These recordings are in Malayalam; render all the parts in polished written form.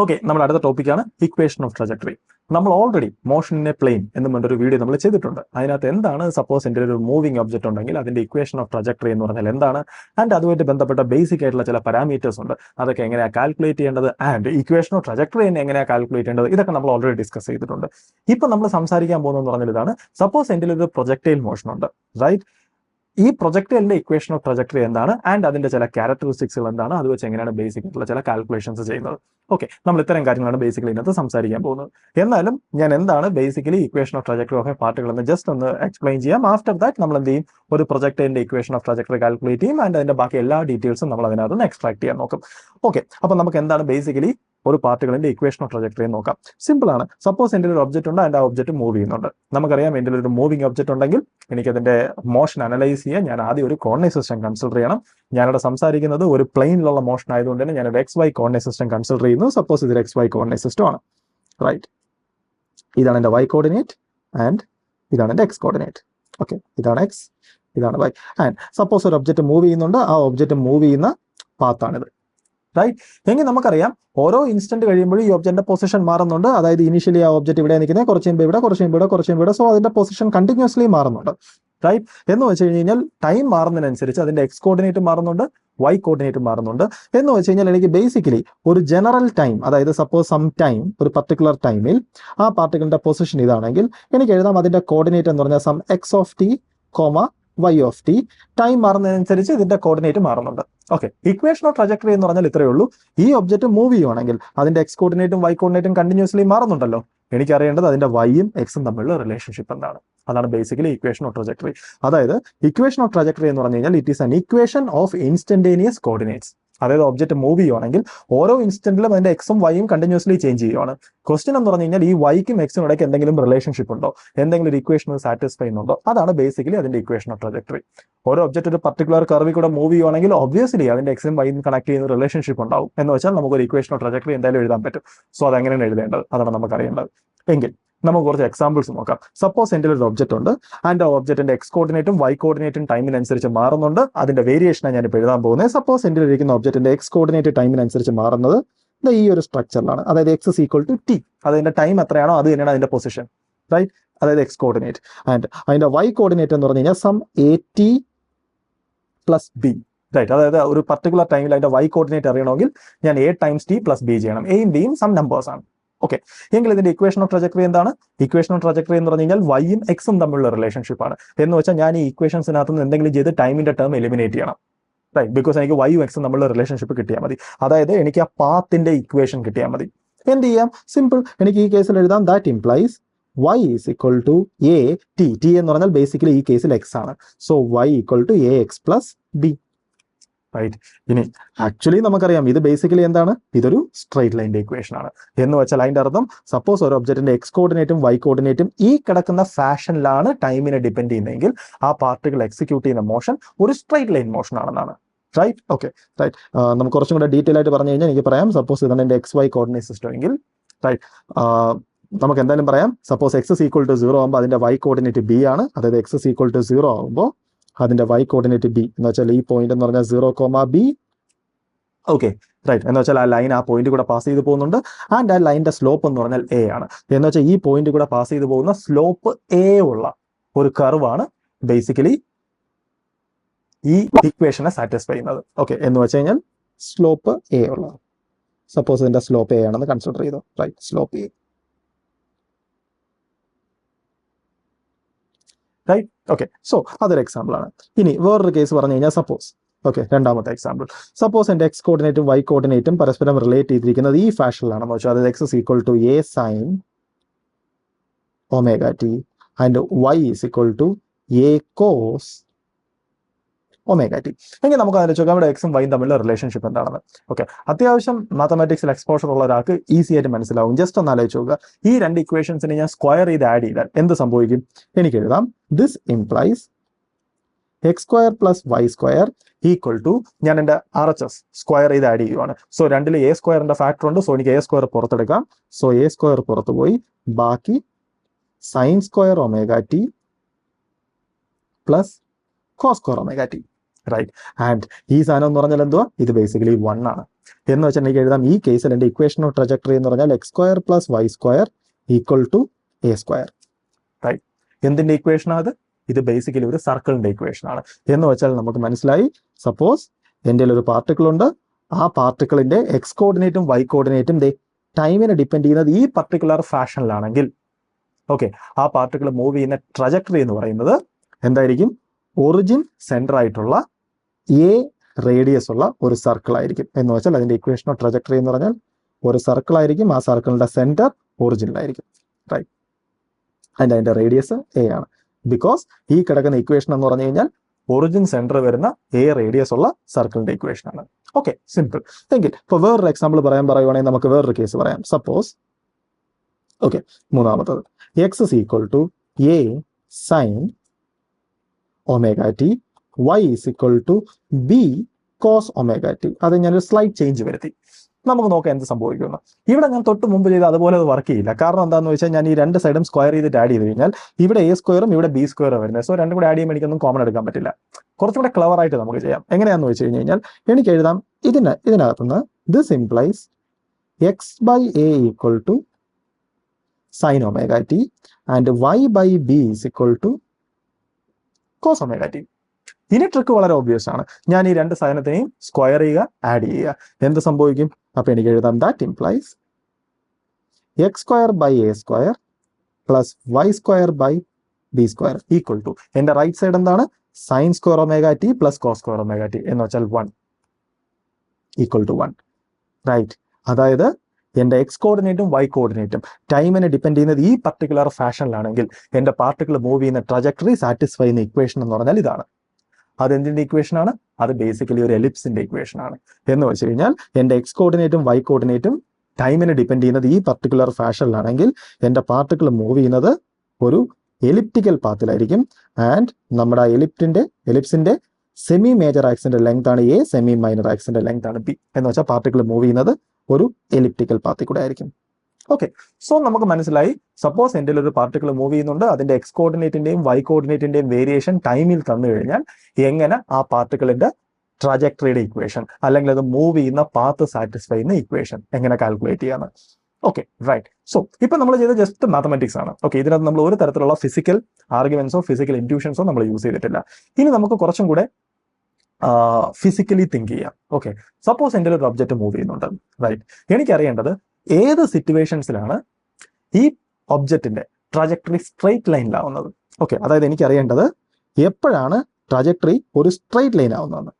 ഓക്കെ, നമ്മുടെ അടുത്ത ടോപ്പിക്കാണ് ഇക്വേഷൻ ഓഫ് ട്രജക്ടറി. നമ്മൾ already motion in a plane എന്ന് പറഞ്ഞൊരു വീഡിയോ നമ്മൾ ചെയ്തിട്ടുണ്ട്. അതിനകത്ത് എന്താണ് സപ്പോസ് എൻ്റെ ഒരു മൂവിംഗ് ഒബ്ജക്റ്റ് ഉണ്ടെങ്കിൽ അതിന്റെ ഇക്വേഷൻ ഓഫ് ട്രജക്ടറി എന്ന് പറഞ്ഞാൽ എന്താണ്, ആൻഡ് അതുമായിട്ട് ബന്ധപ്പെട്ട ബേസിക് ആയിട്ടുള്ള ചില പാരാമീറ്റേഴ്സ് ഉണ്ട്, അതൊക്കെ എങ്ങനെയാണ് കാൽക്കുലേറ്റ് ചെയ്യേണ്ടത്, ആൻഡ് ഇക്വേഷൻ ഓഫ് ട്രജക്ടറി എങ്ങനെയാണ് കാൽക്കുലേറ്റ് ചെയ്യേണ്ടത്, ഇതൊക്കെ നമ്മൾ ഓൾറെഡി ഡിസ്കസ് ചെയ്തിട്ടുണ്ട്. ഇപ്പൊ നമ്മൾ സംസാരിക്കാൻ പോകുന്നതെന്ന് പറഞ്ഞാൽ ഇതാണ്. സപ്പോസ് എൻ്റെ ഒരു പ്രൊജക്ടൈൽ മോഷൻ ഉണ്ട്, റൈറ്റ്? ഈ പ്രൊജക്ടൈലിന്റെ ഇക്വേഷൻ ഓഫ് ട്രജക്ടറി എന്താണ്, ആൻഡ് അതിന്റെ ചില ക്യാരക്ടറിസ്റ്റിക്സുകൾ എന്താണ്, അത് വെച്ച് എങ്ങനെയാണ് ബേസിക് ആയിട്ടുള്ള ചില കാൽക്കുലേഷൻസ് ചെയ്യുന്നത്. ഓക്കെ, നമ്മൾ ഇത്തരം കാര്യങ്ങളാണ് ബേസിക്കലി ഇതിനകത്ത് സംസാരിക്കാൻ പോകുന്നത്. എന്നാലും ഞാൻ എന്താണ് basically equation of trajectory of A particle എന്ന് ജസ്റ്റ് ഒന്ന് എക്സ്പ്ലെയിൻ ചെയ്യാം. ആഫ്റ്റർ ദാറ്റ് നമ്മൾ എന്ത് ചെയ്യും, ഒരു പ്രൊജക്ടൈലിന്റെ ഇക്വേഷൻ ഓഫ് ട്രജക്ടറി കാൽക്കുലേറ്റ് ചെയ്യും, ആൻഡ് അതിന്റെ ബാക്കി എല്ലാ ഡീറ്റെയിൽസും നമ്മൾ അതിനകത്ത് നിന്ന് എക്സ്ട്രാക്ട് ചെയ്യാൻ നോക്കും. ഓക്കെ, അപ്പൊ നമുക്ക് എന്താണ് ബേസിക്കലി ഒരു പാർട്ടിക്കിളിന്റെ ഇക്വേഷൻ ഓഫ് ട്രജക്ടറി നോക്കാം. സിമ്പിൾ ആണ്. സപ്പോസ് എൻ്റെ ഒരു ഒബ്ജക്റ്റ് ഉണ്ട്, ആൻഡ് ആ ഒബ്ജക്റ്റ് മൂവ് ചെയ്യുന്നുണ്ട്. നമുക്കറിയാം എൻ്റെ ഒരു മൂവിംഗ് ഒബ്ജക്റ്റ് ഉണ്ടെങ്കിൽ എനിക്ക് അതിന്റെ മോഷൻ അനലൈസ് ചെയ്യാൻ ഞാൻ ആദ്യം ഒരു കോർഡിനേറ്റ് സിസ്റ്റം കൺസിഡർ ചെയ്യണം. ഞാനിവിടെ സംസാരിക്കുന്നത് ഒരു പ്ലെയിനിലുള്ള മോഷൻ ആയതുകൊണ്ട് തന്നെ ഞാൻ ഒരു XY കോർഡിനേറ്റ് സിസ്റ്റം കൺസിഡർ ചെയ്യുന്നു. സപ്പോസ് ഇതൊരു XY കോർഡിനേറ്റ് സിസ്റ്റം ആണ്, റൈറ്റ്? ഇതാണ് എൻ്റെ Y കോർഡിനേറ്റ് ആൻഡ് ഇതാണ് എൻ്റെ X കോർഡിനേറ്റ്. ഓക്കെ, ഇതാണ് X, ഇതാണ് Y. ആൻഡ് സപ്പോസ് ഒരു ഒബ്ജക്റ്റ് മൂവ് ചെയ്യുന്നുണ്ട്, ആ ഒബ്ജക്റ്റ് മൂവ് ചെയ്യുന്ന പാത്താണിത്, റൈറ്റ്? എങ്കിൽ നമുക്കറിയാം ഓരോ ഇൻസ്റ്റന്റ് കഴിയുമ്പോഴും ഈ ഒബ്ജക്റ്റിന്റെ പൊസിഷൻ മാറുന്നുണ്ട്. അതായത് ഇനിഷ്യലി ആ ഒബ്ജക്റ്റ് ഇവിടെ നിൽക്കുന്നത്, കുറച്ച് കഴിയുമ്പോൾ ഇവിടെ, കുറച്ച് കഴിയുമ്പോൾ ഇവിടെ, കുറച്ച് കഴിയുമ്പോൾ ഇവിടെ. സോ അതിന്റെ പൊസിഷൻ കണ്ടിന്യൂസ്ലി മാറുന്നുണ്ട്, റൈറ്റ്? എന്ന് വെച്ച് കഴിഞ്ഞാൽ ടൈം മാറുന്നതിനനുസരിച്ച് അതിന്റെ X കോർഡിനേറ്റ് മാറുന്നുണ്ട്, Y കോർഡിനേറ്റ് മാറുന്നുണ്ട്. എന്ന് വെച്ച് കഴിഞ്ഞാൽ എനിക്ക് ബേസിക്കലി ഒരു ജനറൽ ടൈം, അതായത് സപ്പോസ് സം ടൈം, ഒരു പർട്ടിക്കുലർ ടൈമിൽ ആ പാർട്ടിക്കിളിന്റെ പൊസിഷൻ ഇതാണെങ്കിൽ എനിക്ക് എഴുതാം അതിന്റെ കോർഡിനേറ്റ് എന്ന് പറഞ്ഞാൽ some X of t, Y of t. Time മാറുന്നതിനനുസരിച്ച് ഇതിന്റെ കോർഡിനേറ്റ് മാറുന്നുണ്ട്. ഓക്കെ, ഇക്വേഷൻ ഓഫ് ട്രജക്ടറി എന്ന് പറഞ്ഞാൽ ഇത്രയേ ഉള്ളൂ. ഈ ഒബ്ജക്റ്റ് മൂവ് ചെയ്യുവാണെങ്കിൽ അതിന്റെ X കോർഡിനേറ്റും Y കോർഡിനേറ്റും കണ്ടിന്യൂസ്ലി മാറുന്നുണ്ടല്ലോ. എനിക്കറിയേണ്ടത് അതിന്റെ Yയും Xും തമ്മിലുള്ള റിലേഷൻഷിപ്പ് എന്താണ്. അതാണ് ബേസിക്കലി ഇക്വേഷൻ ഓഫ് ട്രജക്ടറി. അതായത് ഇക്വേഷൻ ഓഫ് ട്രജക്ടറി എന്ന് പറഞ്ഞു കഴിഞ്ഞാൽ it is an equation of instantaneous coordinates. അതായത് ഒബ്ജക്റ്റ് മൂവ് ചെയ്യുവാണെങ്കിൽ ഓരോ ഇൻസ്റ്റന്റിലും അതിന്റെ Xും Yയും കണ്ടിന്യൂസ്ലി ചേഞ്ച് ചെയ്യുവാണ്. ക്വസ്റ്റ്യൻ എന്ന് പറഞ്ഞു കഴിഞ്ഞാൽ ഈ Yക്കും Xും ഇടയ്ക്ക് എന്തെങ്കിലും റിലേഷൻഷിപ്പ് ഉണ്ടോ, എന്തെങ്കിലും ഒരു ഇക്വേഷൻ സാറ്റിസ്ഫൈ ചെയ്യുന്നുണ്ടോ, അതാണ് ബേസിക്കലി അതിന്റെ ഇക്വേഷൻ ഓഫ് ട്രജക്ടറി. ഓരോ ഒബ്ജക്റ്റ് ഒരു പർട്ടിക്കുലർ കർവിൽ കൂടെ മൂവ് ചെയ്യുവാണെങ്കിൽ ഒബ്വിയസ്ലി അതിന്റെ Xും Yയും കണക്ട് ചെയ്യുന്ന റിലേഷൻഷിപ്പ് ഉണ്ടാവും. എന്ന് വെച്ചാൽ നമുക്ക് ഒരു ഇക്വേഷൻ ഓഫ് ട്രജക്ടറി എന്തായാലും എഴുതാൻ പറ്റും. സോ അതെങ്ങനെയാണ് എഴുതേണ്ടത്, അതാണ് നമുക്ക് അറിയേണ്ടത്. എങ്കിൽ നമുക്ക് കുറച്ച് എക്സാമ്പിൾസ് നോക്കാം. സപ്പോസ് എൻ്റെ ഒരു ഒബ്ജക്റ്റ് ഉണ്ട്, ആൻഡ് ആ ഒബ്ജക്റ്റിന്റെ X കോർഡിനേറ്റും Y കോർഡിനേറ്റും ടൈമിനനുസരിച്ച് മാറുന്നുണ്ട്. അതിന്റെ വേരിയേഷനാണ് ഞാനിപ്പോൾ എഴുതാൻ പോകുന്നത്. സപ്പോസ് എൻ്റെ ഇരിക്കുന്ന ഒബ്ജക്റ്റിന്റെ X കോർഡിനേറ്റ് ടൈമിനനുസരിച്ച് മാറുന്നത് ഈ ഒരു സ്ട്രക്ചറിലാണ്. അതായത് X is equal to T. അതിന്റെ ടൈം എത്രയാണോ അത് തന്നെയാണ് അതിന്റെ പൊസിഷൻ, റൈറ്റ്? അതായത് X കോർഡിനേറ്റ്. ആൻഡ് അതിന്റെ Y കോർഡിനേറ്റ് എന്ന് പറഞ്ഞു കഴിഞ്ഞാൽ some AT plus B, right? അതായത് ഒരു പർട്ടിക്കുലർ ടൈമിൽ അതിന്റെ Y കോർഡിനേറ്റ് അറിയണമെങ്കിൽ ഞാൻ A times T plus B ചെയ്യണം. എയും ബിയും സം നമ്പേഴ്സ് ആണ്. ഓക്കെ, എങ്കിൽ ഇതിന്റെ ഇക്വേഷൻ ഓഫ് ട്രജക്ടറി എന്താണ്? ഇക്വേഷൻ ഓഫ് ട്രജക്ടറി എന്ന് പറഞ്ഞു കഴിഞ്ഞാൽ Yയും Xും തമ്മിലുള്ള റിലേഷൻഷിപ്പ് ആണ്. എന്ന് വെച്ചാൽ ഞാൻ ഈ ഇക്വേഷൻസിനകത്ത് നിന്ന് എന്തെങ്കിലും ചെയ്ത് ടൈമിന്റെ ടേം എലിമിനേറ്റ് ചെയ്യണം, റൈറ്റ്? ബിക്കോസ് എനിക്ക് Yയും Xും തമ്മിലുള്ള റിലേഷൻഷിപ്പ് കിട്ടിയാൽ മതി. അതായത് എനിക്ക് ആ പാത്തിന്റെ ഇക്വേഷൻ കിട്ടിയാൽ മതി. എന്ത് ചെയ്യാം? സിമ്പിൾ. എനിക്ക് ഈ കേസിൽ എഴുതാം that implies Y is equal to AT. T എന്ന് പറഞ്ഞാൽ ബേസിക്കലി ഈ കേസിൽ X ആണ്. So Y equal to AX plus B, right? ഇനി ആക്ച്വലി നമുക്കറിയാം ഇത് ബേസിക്കലി എന്താണ്, ഇതൊരു സ്ട്രൈറ്റ് ലൈൻ്റെ ഇക്വേഷൻ ആണ്. എന്ന് വെച്ചാൽ അതിന്റെ അർത്ഥം സപ്പോസ് ഒരു ഒബ്ജക്റ്റിന്റെ X കോർഡിനേറ്റും Y കോർഡിനേറ്റും ഈ കിടക്കുന്ന ഫാഷനിലാണ് ടൈമിനെ ഡിപെൻഡ് ചെയ്യുന്നതെങ്കിൽ ആ പാർട്ടിക്കിൾ എക്സിക്യൂട്ട് ചെയ്യുന്ന മോഷൻ ഒരു സ്ട്രൈറ്റ് ലൈൻ മോഷൻ ആണെന്നാണ്, റൈറ്റ്? Okay, right. നമുക്ക് കുറച്ചും കൂടെ ഡീറ്റെയിൽ ആയിട്ട് പറഞ്ഞു കഴിഞ്ഞാൽ എനിക്ക് പറയാം. സപ്പോസ് ഇതാണ് എൻ്റെ XY കോർഡിനേറ്റ് സിസ്റ്റം എങ്കിൽ, റൈറ്റ്, നമുക്ക് എന്തായാലും പറയാം suppose X is equal to 0 ആകുമ്പോൾ അതിന്റെ Y കോർഡിനേറ്റ് B ആണ്. അതായത് X is equal to 0 ആകുമ്പോൾ അതിന്റെ Y കോർഡിനേറ്റ് B എന്ന് വെച്ചാൽ ഈ പോയിന്റ് എന്ന് പറഞ്ഞാൽ 0, B. Okay, right. എന്ന് വെച്ചാൽ ആ ലൈൻ ആ പോയിന്റ് കൂടെ പാസ് ചെയ്ത് പോകുന്നുണ്ട്, ആൻഡ് ആ ലൈനിന്റെ സ്ലോപ്പ് എന്ന് പറഞ്ഞാൽ A ആണ്. എന്ന് വെച്ചാൽ ഈ പോയിന്റ് കൂടെ പാസ് ചെയ്ത് പോകുന്ന സ്ലോപ്പ് A ഉള്ള ഒരു കർവാണ് ബേസിക്കലി ഈ ഇക്വേഷനെ സാറ്റിസ്ഫൈ ചെയ്യുന്നത്. ഓക്കെ, എന്ന് വെച്ച് കഴിഞ്ഞാൽ സ്ലോപ്പ് A ഉള്ള, സപ്പോസ് ഇതിന്റെ സ്ലോപ്പ് A ആണെന്ന് കൺസിഡർ ചെയ്തു, right? Slope A, right? Okay, so അതൊരു എക്സാമ്പിൾ ആണ്. ഇനി വേറൊരു കേസ് പറഞ്ഞു കഴിഞ്ഞാൽ സപ്പോസ്, ഓക്കെ, രണ്ടാമത്തെ എക്സാമ്പിൾ, സപ്പോസ് എൻ്റെ X കോർഡിനേറ്റും Y കോർഡിനേറ്റും പരസ്പരം റിലേറ്റ് ചെയ്തിരിക്കുന്നത് ഈ ഫാഷനിലാണെന്ന് വെച്ചാൽ അതായത് X is equal to A sin omega t and Y is equal to A cos omega t. എങ്കിൽ നമുക്ക് അതിനെ ചോദിക്കാം ഇവിടെ Xും Yയും തമ്മിലുള്ള റിലേഷൻഷിപ്പ് എന്താണെന്ന്. ഓക്കെ, അത്യാവശ്യം മാത്തമാറ്റിക്സിൽ എക്സ്പോഷർ ഉള്ള ഒരാൾക്ക് ഈസി ആയിട്ട് മനസ്സിലാവും. ജസ്റ്റ് ഒന്ന് ആലോചിച്ച് നോക്കുക, ഈ രണ്ട് ഇക്വേഷൻസിനെ ഞാൻ സ്ക്വയർ ചെയ്ത് ആഡ് ചെയ്താൽ എന്ത് സംഭവിക്കും? എനിക്ക് എഴുതാം this implies X² plus Y² equal to, ഞാൻ എൻ്റെ RHS സ്ക്വയർ ചെയ്ത് ആഡ് ചെയ്യുവാണ്. സോ രണ്ടിൽ A² ഫാക്ടർ ഉണ്ട്. സോ എനിക്ക് A² പുറത്തെടുക്കാം. സോ A² പുറത്തു പോയി, ബാക്കി sin² omega t plus cos² omega t. Right. And ഈ സാധനം എന്ന് പറഞ്ഞാൽ എന്തുവാ, ഇത് ബേസിക്കലി 1 ആണ്. എന്ന് വെച്ചാൽ എനിക്ക് എഴുതാം, ഈ കേസിൽ എൻ്റെ ഇക്വേഷൻ ഓഫ് ട്രജക്ടറി എന്ന് പറഞ്ഞാൽ x² + y² = a². റൈറ്റ്. എന്തിന്റെ ഇക്വേഷൻ ആണ് അത്? ഇത് ബേസിക്കലി ഒരു സർക്കിളിന്റെ ഇക്വേഷൻ ആണ്. എന്ന് വെച്ചാൽ നമുക്ക് മനസ്സിലായി, സപ്പോസ് എൻ്റെ ഒരു പാർട്ടിക്കിൾ ഉണ്ട്, ആ പാർട്ടിക്കിളിന്റെ എക്സ് കോർഡിനേറ്റും വൈ കോർഡിനേറ്റും ടൈമിനെ ഡിപ്പെൻഡ് ചെയ്യുന്നത് ഈ പർട്ടിക്കുലർ ഫാഷനിലാണെങ്കിൽ, ഓക്കെ, ആ പാർട്ടിക്കിൾ മൂവ് ചെയ്യുന്ന ട്രജക്ടറി എന്ന് പറയുന്നത് എന്തായിരിക്കും? ഒറിജിൻ സെന്റർ ആയിട്ടുള്ള എ റേഡിയസ് ഉള്ള ഒരു സർക്കിൾ ആയിരിക്കും. എന്ന് വെച്ചാൽ അതിന്റെ ഇക്വേഷൻ ഓഫ് ട്രജക്ടറി എന്ന് പറഞ്ഞാൽ ഒരു സർക്കിൾ ആയിരിക്കും, ആ സർക്കിളിന്റെ സെന്റർ ഒറിജിനിലായിരിക്കും. റൈറ്റ്. അതിന്റെ റേഡിയസ് എ ആണ്. ബിക്കോസ് ഈ കിടക്കുന്ന ഇക്വേഷൻ എന്ന് പറഞ്ഞു കഴിഞ്ഞാൽ ഒറിജിൻ സെന്റർ വരുന്ന എ റേഡിയസ് ഉള്ള സർക്കിളിന്റെ ഇക്വേഷൻ ആണ്. Okay, simple. എങ്കിൽ ഇപ്പോൾ വേറൊരു എക്സാമ്പിൾ പറയുവാണെങ്കിൽ നമുക്ക് വേറൊരു കേസ് പറയാം. സപ്പോസ്, ഓക്കെ, മൂന്നാമത്തത് x = a sin ωt, y = b cos ωt. അത് ഞാനൊരു സ്ലൈറ്റ് ചേഞ്ച് വരുത്തി. നമുക്ക് നോക്കാം എന്ത് സംഭവിക്കുന്നു. ഇവിടെ ഞാൻ തൊട്ട് മുമ്പ് ചെയ്ത് അതുപോലെ അത് വർക്ക് ചെയ്യില്ല. കാരണം എന്താണെന്ന് വെച്ചാൽ ഞാൻ ഈ രണ്ട് സൈഡും സ്ക്വയർ ചെയ്തിട്ട് ആഡ് ചെയ്ത് കഴിഞ്ഞാൽ ഇവിടെ a² ഇവിടെ b² വരുന്നത്. സോ രണ്ടും കൂടെ ആഡ് ചെയ്യുമ്പോൾ എനിക്കൊന്നും കോമൺ എടുക്കാൻ പറ്റില്ല. കുറച്ചും കൂടെ ക്ലവർ ആയിട്ട് നമുക്ക് ചെയ്യാം. എങ്ങനെയാണെന്ന് വെച്ച് കഴിഞ്ഞാൽ എനിക്ക് എഴുതാം ഇതിനകത്തുനിന്ന് this implies x/a = sin ωt and y/b = cos ωt. ഇനി ട്രിക്ക് വളരെ ഒബ്വിയസ് ആണ്. ഞാൻ ഈ രണ്ട് സാധനത്തിനെയും സ്ക്വയർ ചെയ്യുക, ആഡ് ചെയ്യുക. എന്ത് സംഭവിക്കും? അപ്പൊ എനിക്ക് എഴുതാം that implies x² + y² + b² = എന്റെ റൈറ്റ് സൈഡ് എന്താണ്? sin² ωt + cos² ωt എന്ന് വെച്ചാൽ 1 = 1. റൈറ്റ്. അതായത് എന്റെ എക്സ് കോർഡിനേറ്റും വൈ കോർഡിനേറ്റും ടൈമിനെ ഡിപ്പെൻഡ് ചെയ്യുന്നത് ഈ പർട്ടിക്കുലർ ഫാഷനിലാണെങ്കിൽ എന്റെ പാർട്ടിക്കിൾ മൂവ് ചെയ്യുന്ന ട്രജക്ടറി സാറ്റിസ്ഫൈ ചെയ്യുന്ന ഇക്വേഷൻ എന്ന് പറഞ്ഞാൽ ഇതാണ്. അതെന്തിന്റെ ഇക്വേഷൻ ആണ്? അത് ബേസിക്കലി ഒരു എലിപ്സിന്റെ ഇക്വേഷൻ ആണ്. എന്ന് വെച്ച് കഴിഞ്ഞാൽ എന്റെ എക്സ് കോർഡിനേറ്റും വൈ കോർഡിനേറ്റും ടൈമിനെ ഡിപ്പെൻഡ് ചെയ്യുന്നത് ഈ പർട്ടിക്കുലർ ഫാഷനിലാണെങ്കിൽ എന്റെ പാർട്ടിക്കിൾ മൂവ് ചെയ്യുന്നത് ഒരു എലിപ്റ്റിക്കൽ പാത്തിലായിരിക്കും. ആൻഡ് നമ്മുടെ എലിപ്സിന്റെ സെമി മേജർ ആക്സിന്റെ ലെങ്ത് ആണ് എ, സെമി മൈനർ ആക്സിന്റെ ലെങ്ത് ആണ് ബി. എന്ന് വെച്ചാൽ പാർട്ടിക്കിൾ മൂവ് ചെയ്യുന്നത് ഒരു എലിപ്റ്റിക്കൽ പാത്തിൽ കൂടെ ആയിരിക്കും. ഓക്കെ, സോ നമുക്ക് മനസ്സിലായി, സപ്പോസ് എൻ്റെ ഒരു പാർട്ടിക്കിൾ മൂവ് ചെയ്യുന്നുണ്ട്, അതിന്റെ എക്സ് കോർഡിനേറ്റിന്റെയും വൈ കോർഡിനേറ്റിന്റെയും വേരിയേഷൻ ടൈമിൽ തന്നു കഴിഞ്ഞാൽ എങ്ങനെ ആ പാർട്ടിക്കിളിന്റെ ട്രജക്ടറിയുടെ ഇക്വേഷൻ അല്ലെങ്കിൽ അത് മൂവ് ചെയ്യുന്ന പാത്ത് സാറ്റിസ്ഫൈ ചെയ്യുന്ന ഇക്വേഷൻ എങ്ങനെ കാൽക്കുലേറ്റ് ചെയ്യാന്ന്. Okay, right. സോ ഇപ്പൊ നമ്മൾ ചെയ്ത ജസ്റ്റ് മാത്തമാറ്റിക്സ് ആണ്. ഓക്കെ, ഇതിനകത്ത് നമ്മൾ ഒരു തരത്തിലുള്ള ഫിസിക്കൽ ആർഗ്യുമെന്റ്സോ ഫിസിക്കൽ ഇൻറ്റ്യൂഷൻസോ നമ്മൾ യൂസ് ചെയ്തിട്ടില്ല. ഇനി നമുക്ക് കുറച്ചും കൂടെ ഫിസിക്കലി തിങ്ക് ചെയ്യാം. ഓക്കെ, സപ്പോസ് എൻ്റെ ഒരു ഒബ്ജക്റ്റ് മൂവ് ചെയ്യുന്നുണ്ട്. റൈറ്റ്. എനിക്കറിയേണ്ടത് ഏത് സിറ്റുവേഷൻസിലാണ് ഈ ഒബ്ജക്റ്റിന്റെ ട്രജക്ടറി സ്ട്രെയിറ്റ് ലൈനിലാവുന്നത്. ഓക്കെ, അതായത് എനിക്കറിയേണ്ടത് എപ്പോഴാണ് ട്രജക്ടറി ഒരു സ്ട്രെയിറ്റ് ലൈൻ ആവുന്നതെന്ന്.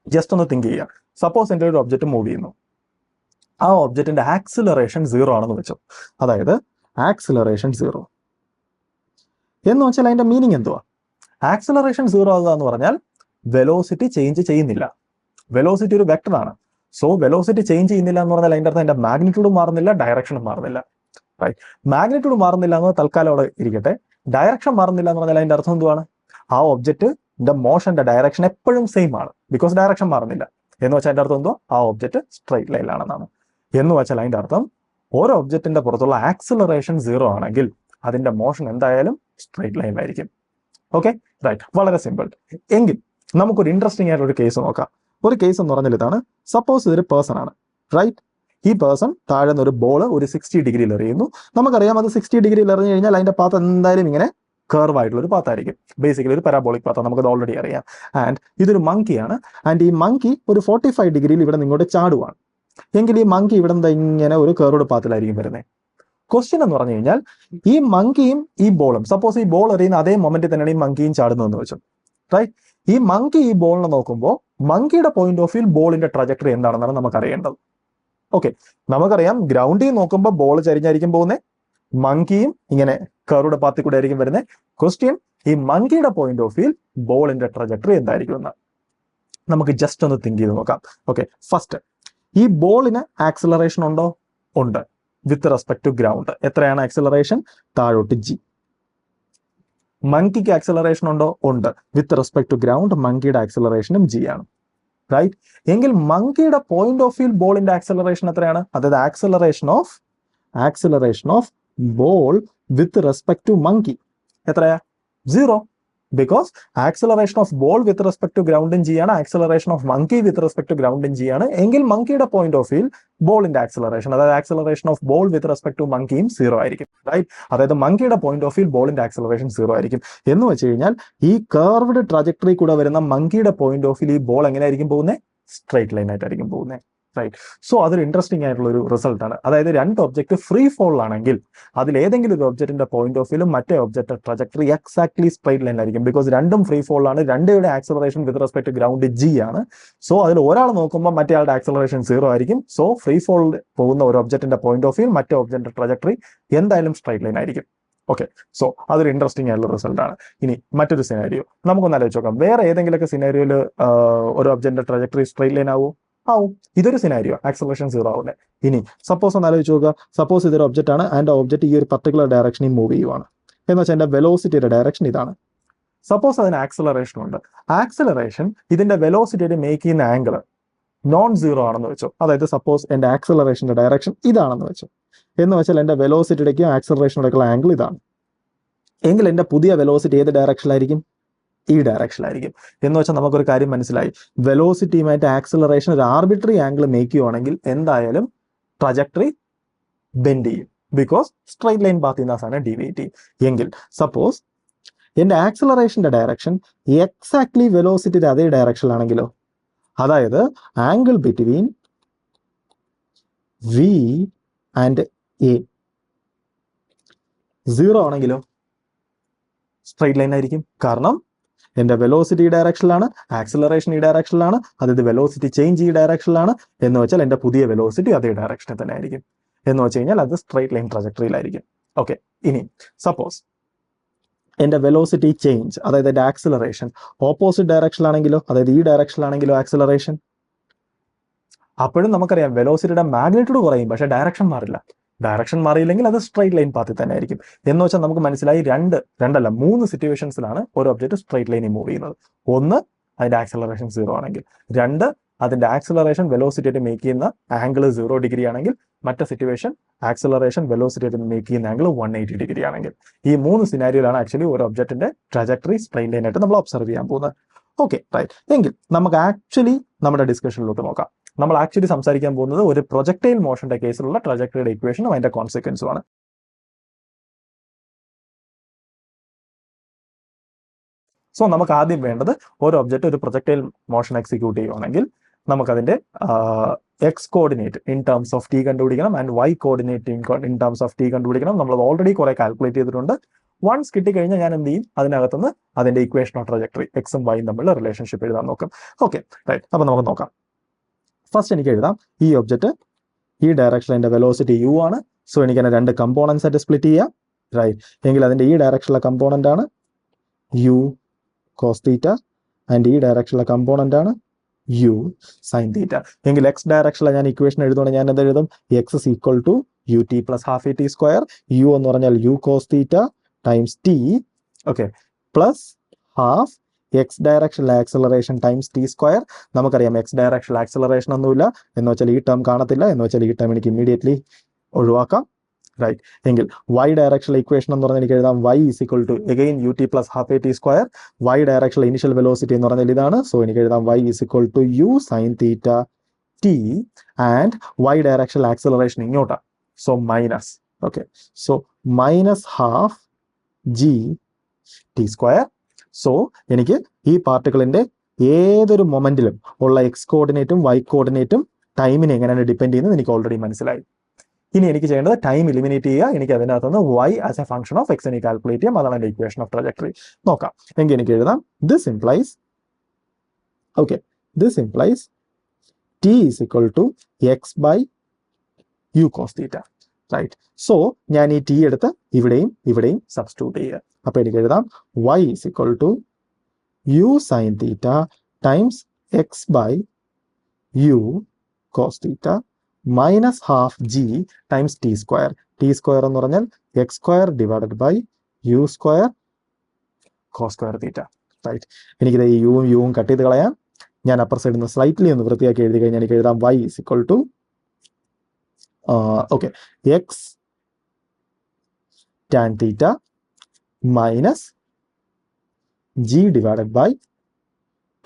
ജസ്റ്റ് ഒന്ന് തിങ്ക് ചെയ്യുക. സപ്പോസ് എൻ്റെ ഒരു ഒബ്ജക്റ്റ് മൂവ് ചെയ്യുന്നു, ആ ഒബ്ജക്റ്റിന്റെ ആക്സിലറേഷൻ 0 ആണെന്ന് വെച്ചു. അതായത് ആക്സിലറേഷൻ 0 എന്ന് വെച്ചാൽ അതിന്റെ മീനിങ് എന്തുവാ? ആക്സിലറേഷൻ 0 ആകുക എന്ന് പറഞ്ഞാൽ വെലോസിറ്റി ചേഞ്ച് ചെയ്യുന്നില്ല. വെലോസിറ്റി ഒരു വെക്ടറാണ്. സോ വെലോസിറ്റി ചേഞ്ച് ചെയ്യുന്നില്ല എന്ന് പറഞ്ഞാൽ അതിന്റെ അർത്ഥം അതിന്റെ മാഗ്നിറ്റ്യൂഡ് മാറുന്നില്ല, ഡയറക്ഷനും മാറുന്നില്ല. റൈറ്റ്. മാഗ്നിറ്റ്യൂഡ് മാറുന്നില്ല എന്ന് തൽക്കാലം അവിടെ ഇരിക്കട്ടെ. ഡയറക്ഷൻ മാറുന്നില്ല എന്ന് പറഞ്ഞാൽ അതിന്റെ അർത്ഥം എന്തുവാണ്? ആ ഒബ്ജക്റ്റിന്റെ മോഷന്റെ ഡയറക്ഷൻ എപ്പോഴും സെയിം ആണ്, ബിക്കോസ് ഡയറക്ഷൻ മാറുന്നില്ല. എന്ന് വെച്ചാൽ അതിന്റെ അർത്ഥം എന്തോ ആ ഒബ്ജക്റ്റ് സ്ട്രെയിറ്റ് ലൈനിലാണെന്നാണ്. എന്ന് വെച്ചാൽ അതിന്റെ അർത്ഥം ഓരോ ഒബ്ജക്റ്റിന്റെ പുറത്തുള്ള ആക്സിലറേഷൻ 0 ആണെങ്കിൽ അതിന്റെ മോഷൻ എന്തായാലും സ്ട്രെയിറ്റ് ലൈനിലായിരിക്കും. Okay, right. വളരെ സിമ്പിൾ. എങ്കിൽ നമുക്കൊരു ഇൻട്രസ്റ്റിംഗ് ആയിട്ടുള്ള ഒരു കേസ് നോക്കാം. ഒരു കേസ് എന്ന് പറഞ്ഞാൽ ഇതാണ്. സപ്പോസ് ഇതൊരു പേഴ്സൺ ആണ്. റൈറ്റ്. ഈ പേഴ്സൺ താഴെ നിന്ന് ഒരു ബോൾ ഒരു 60 ഡിഗ്രിയിൽ എറിയുന്നു. നമുക്കറിയാം അത് 60 ഡിഗ്രിയിൽ എറിഞ്ഞു കഴിഞ്ഞാൽ അതിന്റെ പാത്ത് എന്തായാലും ഇങ്ങനെ കർവ് ആയിട്ടുള്ള ഒരു പാത്തായിരിക്കും. ബേസിക്കലി ഒരു പാരാബോളിക് പാത്താണ്, നമുക്കത് ഓൾറെഡി അറിയാം. ആൻഡ് ഇതൊരു മങ്കിയാണ്. ആൻഡ് ഈ മങ്കി ഒരു 45 ഡിഗ്രിയിൽ ഇവിടെ നിങ്ങോട്ട് ചാടുവാണ്. എങ്കിൽ ഈ മങ്കി ഇവിടെ എന്താ ഇങ്ങനെ ഒരു കർവ്ഡ് പാത്തിലായിരിക്കും വരുന്നത്. ക്വസ്റ്റ്യൻ എന്ന് പറഞ്ഞു കഴിഞ്ഞാൽ ഈ മങ്കിയും ഈ ബോളും, സപ്പോസ് ഈ ബോൾ എറിയുന്ന അതേ മൊമെന്റിൽ തന്നെയാണ് ഈ മങ്കിയും ചാടുന്നതെന്ന് വെച്ചു. റൈറ്റ്. ഈ മങ്കി ഈ ബോളിനെ നോക്കുമ്പോൾ മങ്കിയുടെ പോയിന്റ് ഓഫ് വ്യൂ ബോളിന്റെ ട്രജക്ടറി എന്താണെന്നാണ് നമുക്ക് അറിയേണ്ടത്. ഓക്കെ, നമുക്കറിയാം ഗ്രൗണ്ടിൽ നോക്കുമ്പോൾ ബോൾ ചരിഞ്ഞായിരിക്കും പോകുന്നത്, മങ്കിയും ഇങ്ങനെ കർവ്ഡ് പാത്തിൽ കൂടെ ആയിരിക്കും വരുന്നത്. ക്വസ്റ്റ്യൻ, ഈ മങ്കിയുടെ പോയിന്റ് ഓഫ് വ്യൂ ബോളിന്റെ ട്രജക്ടറി എന്തായിരിക്കും എന്ന് നമുക്ക് ജസ്റ്റ് ഒന്ന് തിങ്ക് ചെയ്ത് നോക്കാം. ഓക്കെ, ഫസ്റ്റ് ഈ ബോളിന് ആക്സിലറേഷൻ ഉണ്ടോ? ഉണ്ട്. വിത്ത് റെസ്പെക്ട് ടു ഗ്രൗണ്ട് എത്രയാണ് ആക്സിലറേഷൻ? താഴോട്ട് g. മങ്കിക്ക് ആക്സിലറേഷൻ ഉണ്ടോ? ഉണ്ട്. വിത്ത് റെസ്പെക്ട് ടു ഗ്രൗണ്ട് മങ്കിയുടെ ആക്സിലറേഷനും g ആണ്. റൈറ്റ്. എങ്കിൽ മങ്കിയുടെ പോയിന്റ് ഓഫ് വ്യൂ ബോളിന്റെ ആക്സിലറേഷൻ എത്രയാണ്? അതായത് acceleration of ball with respect to monkey എത്രയാ? 0. Because acceleration of ball with respect to ground in g ആണ്, acceleration of monkey with respect to ground in g ആണ്. എങ്കിൽ മങ്കിയുടെ പോയിന്റ് ഓഫ് വ്യൂ ബോളിന്റെ ആക്സലറേഷൻ, അതായത് acceleration of ball with respect to മങ്കിയും 0 ആയിരിക്കും, റൈറ്റ്? അതായത് മങ്കിയുടെ പോയിന്റ് ഓഫ് വ്യൂ ബോളിന്റെ ആക്സലറേഷൻ 0 ആയിരിക്കും. എന്ന് വെച്ച് കഴിഞ്ഞാൽ ഈ കർവ്ഡ് ട്രജക്ടറി കൂടെ വരുന്ന മങ്കിയുടെ പോയിന്റ് ഓഫ് വ്യൂ ഈ ബോൾ എങ്ങനെയായിരിക്കും പോകുന്നത്? സ്ട്രൈറ്റ് ലൈൻ ആയിട്ടായിരിക്കും പോകുന്നത്, റൈറ്റ്? സോ അതൊരു ഇൻട്രസ്റ്റിംഗ് ആയിട്ടുള്ള ഒരു റിസൾട്ട് ആണ്. അതായത് രണ്ട് ഒബ്ജക്ട് ഫ്രീ ഫോൾ ആണെങ്കിൽ അതിൽ ഏതെങ്കിലും ഒരു ഒബ്ജക്റ്റിന്റെ പോയിന്റ് ഓഫ് വ്യൂലും മറ്റേ object trajectory exactly straight line ആയിരിക്കും. ബിക്കോസ് രണ്ടും ഫ്രീ ഫോൾ ആണ്, രണ്ടുപേരുടെ acceleration with respect ground G ആണ്. സോ അതിൽ ഒരാൾ നോക്കുമ്പോൾ മറ്റേ ആളുടെ ആക്സലറേഷൻ 0 ആയിരിക്കും. സോ ഫ്രീ ഫോൾ പോകുന്ന ഒരു ഒബ്ജക്റ്റിന്റെ പോയിന്റ് ഓഫ് വ്യൂ മറ്റേ ഒബ്ജക്റ്റിന്റെ ട്രജക്ടറി എന്തായാലും സ്ട്രൈറ്റ് ലൈൻ ആയിരിക്കും. ഓക്കെ, സോ അതൊരു ഇൻട്രസ്റ്റിംഗ് ആയിട്ടുള്ള റിസൾട്ട് ആണ്. ഇനി മറ്റൊരു സിനാരിയോ നമുക്കൊന്ന് ആലോചിച്ച് നോക്കാം. വേറെ ഏതെങ്കിലുമൊക്കെ സിനാരിയോയിൽ ഒരു ഒബ്ജക്റ്റിന്റെ ട്രജക്ടറി സ്ട്രൈറ്റ് ലൈൻ ആവും? ആവും. ഇതൊരു സിനാരിയോ, ആക്സലറേഷൻ 0 ആവുന്നത്. ഇനി സപ്പോസ് ഒന്ന് ആലോചിച്ച് നോക്കുക. സപ്പോസ് ഇതൊരു ഒബ്ജക്റ്റ് ആണ് ആൻഡ് ഒബ്ജക്റ്റ് ഈ ഒരു പർട്ടിക്കുലർ ഡയറക്ഷനിൽ മൂവ് ചെയ്യുവാണ് എന്ന് വെച്ചാൽ എൻ്റെ വെലോസിറ്റിയുടെ ഡയറക്ഷൻ ഇതാണ്. സപ്പോസ് അതിന് ആക്സലറേഷൻ ഉണ്ട്. ആക്സലറേഷൻ ഇതിന്റെ വെലോസിറ്റിയുടെ മേക്ക് ചെയ്യുന്ന ആംഗിൾ നോൺ 0 ആണെന്ന് വെച്ചോ. അതായത് സപ്പോസ് എൻ്റെ ആക്സലറേഷന്റെ ഡയറക്ഷൻ ഇതാണെന്ന് വെച്ചോ. എന്ന് വെച്ചാൽ എൻ്റെ വെലോസിറ്റിയുടെക്കും ആക്സലറേഷനുടെയൊക്കെയുള്ള ആംഗിൾ ഇതാണ്. എങ്കിൽ എൻ്റെ പുതിയ വെലോസിറ്റി ഏത് ഡയറക്ഷനിലായിരിക്കും? ഈ ഡയറക്ഷനിലായിരിക്കും. എന്ന് വെച്ചാൽ നമുക്കൊരു കാര്യം മനസ്സിലായി, വെലോസിറ്റിയുമായിട്ട് ആക്സലറേഷൻ ഒരു ആർബിട്രറി ആംഗിൾ മേക്ക് ചെയ്യുവാണെങ്കിൽ എന്തായാലും ട്രജക്ടറി ബെൻഡ് ചെയ്യും. ബിക്കോസ് സ്ട്രൈറ്റ് ലൈൻ പാത്തിൽ നിന്ന് സാധനം ഡീവിയേറ്റ് ചെയ്യും. എങ്കിൽ സപ്പോസ് എൻ്റെ ആക്സലറേഷന്റെ ഡയറക്ഷൻ എക്സാക്ട്ലി വെലോസിറ്റിയുടെ അതേ ഡയറക്ഷനിലാണെങ്കിലോ, അതായത് angle between v and a 0 ആണെങ്കിലോ സ്ട്രൈറ്റ് ലൈൻ ആയിരിക്കും. കാരണം എൻ്റെ വെലോസിറ്റി ഈ ഡയറക്ഷനിലാണ്, ആക്സലറേഷൻ ഈ ഡയറക്ഷനിലാണ്, അതായത് വെലോസിറ്റി ചേഞ്ച് ഈ ഡയറക്ഷനിലാണ്. എന്ന് വെച്ചാൽ എൻ്റെ പുതിയ വെലോസിറ്റി അതേ ഡയറക്ഷനിൽ തന്നെ ആയിരിക്കും. എന്ന് വെച്ച് കഴിഞ്ഞാൽ അത് സ്ട്രൈറ്റ് ലൈൻ ട്രജക്ടറിയിലായിരിക്കും. ഓക്കെ, ഇനി സപ്പോസ് എൻ്റെ വെലോസിറ്റി ചേഞ്ച്, അതായത് എൻ്റെ ആക്സലറേഷൻ ഓപ്പോസിറ്റ് ഡയറക്ഷനിലാണെങ്കിലോ, അതായത് ഈ ഡയറക്ഷനിലാണെങ്കിലോ ആക്സലറേഷൻ, അപ്പോഴും നമുക്കറിയാം വെലോസിറ്റിയുടെ മാഗ്നിറ്റ്യൂഡ് കുറയും, പക്ഷേ ഡയറക്ഷൻ മാറില്ല. ഡയറക്ഷൻ മാറിയില്ലെങ്കിൽ അത് സ്ട്രൈറ്റ് ലൈൻ പാത്തിൽ തന്നെ ആയിരിക്കും. എന്ന് വെച്ചാൽ നമുക്ക് മനസ്സിലായി രണ്ടല്ല 3 സിറ്റുവേഷൻസിലാണ് ഒരു ഒബ്ജക്റ്റ് സ്ട്രൈറ്റ് ലൈനിൽ മൂവ് ചെയ്യുന്നത്. ഒന്ന്, അതിന്റെ ആക്സലറേഷൻ 0 ആണെങ്കിൽ. 2, അതിന്റെ ആക്സലറേഷൻ വെലോസിറ്റിയായിട്ട് മേക്ക് ചെയ്യുന്ന ആംഗിൾ 0 ഡിഗ്രി ആണെങ്കിൽ. മറ്റേ സിറ്റുവേഷൻ ആക്സലറേഷൻ വെലോസിറ്റിയായിട്ട് മേക്ക് ചെയ്യുന്ന ആംഗിൾ 180 ഡിഗ്രി ആണെങ്കിൽ. ഈ 3 സിനാരിയോയിലാണ് ആക്ച്വലി ഒരു ഒബ്ജക്റ്റിന്റെ ട്രജക്ടറി സ്ട്രൈറ്റ് ലൈൻ ആയിട്ട് നമ്മൾ ഒബ്സർവ് ചെയ്യാൻ പോകുന്നത്. Okay, right. എങ്കിൽ നമുക്ക് ആക്ച്വലി നമ്മുടെ ഡിസ്കഷനിലോട്ട് നോക്കാം. നമ്മൾ ആക്ച്വലി സംസാരിക്കാൻ പോകുന്നത് ഒരു പ്രൊജക്ടൈൽ മോഷന്റെ കേസിലുള്ള ട്രജക്ടറിയുടെ ഇക്വേഷനും അതിന്റെ കോൺസിക്വൻസുമാണ്. സോ നമുക്ക് ആദ്യം വേണ്ടത് ഒരു ഒബ്ജക്റ്റ് ഒരു പ്രൊജക്ടൈൽ മോഷൻ എക്സിക്യൂട്ട് ചെയ്യുവാണെങ്കിൽ നമുക്കതിന്റെ x coordinate in terms of t കണ്ടുപിടിക്കണം and y coordinate in terms of t കണ്ടുപിടിക്കണം. നമ്മൾ ഓൾറെഡി കുറെ കാൽക്കുലേറ്റ് ചെയ്തിട്ടുണ്ട്. വൺസ് കിട്ടിക്കഴിഞ്ഞാൽ ഞാൻ എന്ത് ചെയ്യും? അതിനകത്തുനിന്ന് അതിന്റെ ഇക്വേഷൻ ഓഫ് ട്രജക്ടറി എക്സും വൈയും തമ്മിലുള്ള റിലേഷൻഷിപ്പ് എഴുതാൻ നോക്കാം. Okay, right. അപ്പൊ നമുക്ക് നോക്കാം. ഫസ്റ്റ് എനിക്ക് എഴുതാം, ഈ ഒബ്ജക്റ്റ് ഈ ഡയറക്ഷനിൽ എൻ്റെ വെലോസിറ്റി യു ആണ്. സോ എനിക്ക് അതിനെ 2 കമ്പോണൻസ് ആയിട്ട് സ്പ്ലിറ്റ് ചെയ്യാം, റൈറ്റ്? എങ്കിൽ അതിന്റെ ഈ ഡയറക്ഷനിലെ കമ്പോണന്റ് ആണ് യു കോസ് തീറ്റ ആൻഡ് ഈ ഡയറക്ഷനിലെ കമ്പോണന്റ് ആണ് യു സൈൻ തീറ്റ. എങ്കിൽ എക്സ് ഡയറക്ഷനിലെ ഞാൻ ഇക്വേഷൻ എഴുതുകയാണെങ്കിൽ ഞാൻ എന്ത് എഴുതും? X is equal to u t plus half a t square. U എന്ന് പറഞ്ഞാൽ u cos theta times t, okay, plus half x ഡയറക്ഷനിലെ ആക്സലറേഷൻ ടൈംസ് ടി സ്ക്വയർ. നമുക്കറിയാം എക്സ് ഡയറക്ഷനിൽ ആക്സലറേഷൻ ഒന്നുമില്ല, എന്ന് വെച്ചാൽ ഈ ടേം കാണത്തില്ല. എന്ന് വെച്ചാൽ ഈ ടേം എനിക്ക് ഇമ്മീഡിയറ്റ്ലി ഒഴിവാക്കാം, റൈറ്റ്? എങ്കിൽ വൈ ഡയറക്ഷനിലെ ഇക്വേഷൻ എന്ന് പറഞ്ഞാൽ എനിക്ക് എഴുതാം y is equal to again u t plus half a t square. Y ഡയറക്ഷനിലെ ഇനിഷ്യൽ വെലോസിറ്റി എന്ന് പറഞ്ഞാൽ ഇതാണ്. സോ എനിക്ക് എഴുതാം y is equal to u sine theta t and y ഡയറക്ഷനിൽ ആക്സലറേഷൻ ഇങ്ങോട്ടാണ്. So minus, okay, so minus half g t square. So എനിക്ക് ഈ പാർട്ടിക്കിളിന്റെ ഏതൊരു മൊമെന്റിലും ഉള്ള എക്സ് കോർഡിനേറ്റും വൈ കോർഡിനേറ്റും ടൈമിനെ എങ്ങനെയാണ് ഡിപ്പെൻഡ് ചെയ്യുന്നത് എനിക്ക് ഓൾറെഡി മനസ്സിലായി. ഇനി എനിക്ക് ചെയ്യേണ്ടത് ടൈം എലിമിനേറ്റ് ചെയ്യുക. എനിക്ക് അതിനകത്തുനിന്ന് y as A function of X എനിക്ക് കാൽക്കുലേറ്റ് ചെയ്യാം. അതാണ് എൻ്റെ ഇക്വേഷൻ ഓഫ് ട്രജക്ടറി. നോക്കാം. എങ്കിൽ എനിക്ക് എഴുതാം this implies, okay, this implies t is equal to x by u cos theta, right? So ഞാൻ ഈ ടി എടുത്ത് ഇവിടെയും സബ്സ്റ്റിറ്റ്യൂട്ട് ചെയ്യുക. അപ്പൊ എനിക്ക് എഴുതാം y is equal to u sine theta times x by u cos theta minus half g times t square. T square എന്ന് പറഞ്ഞാൽ x square divided by u square cos square theta, right? എനിക്കിത് ഈ യുവും കട്ട് ചെയ്ത് കളയാം. ഞാൻ അപ്പർ സൈഡിൽ നിന്ന് സ്ലൈറ്റ്ലി ഒന്ന് വൃത്തിയാക്കി എഴുതി കഴിഞ്ഞാൽ എനിക്ക് എഴുതാം y is equal to okay x tan theta minus g divided by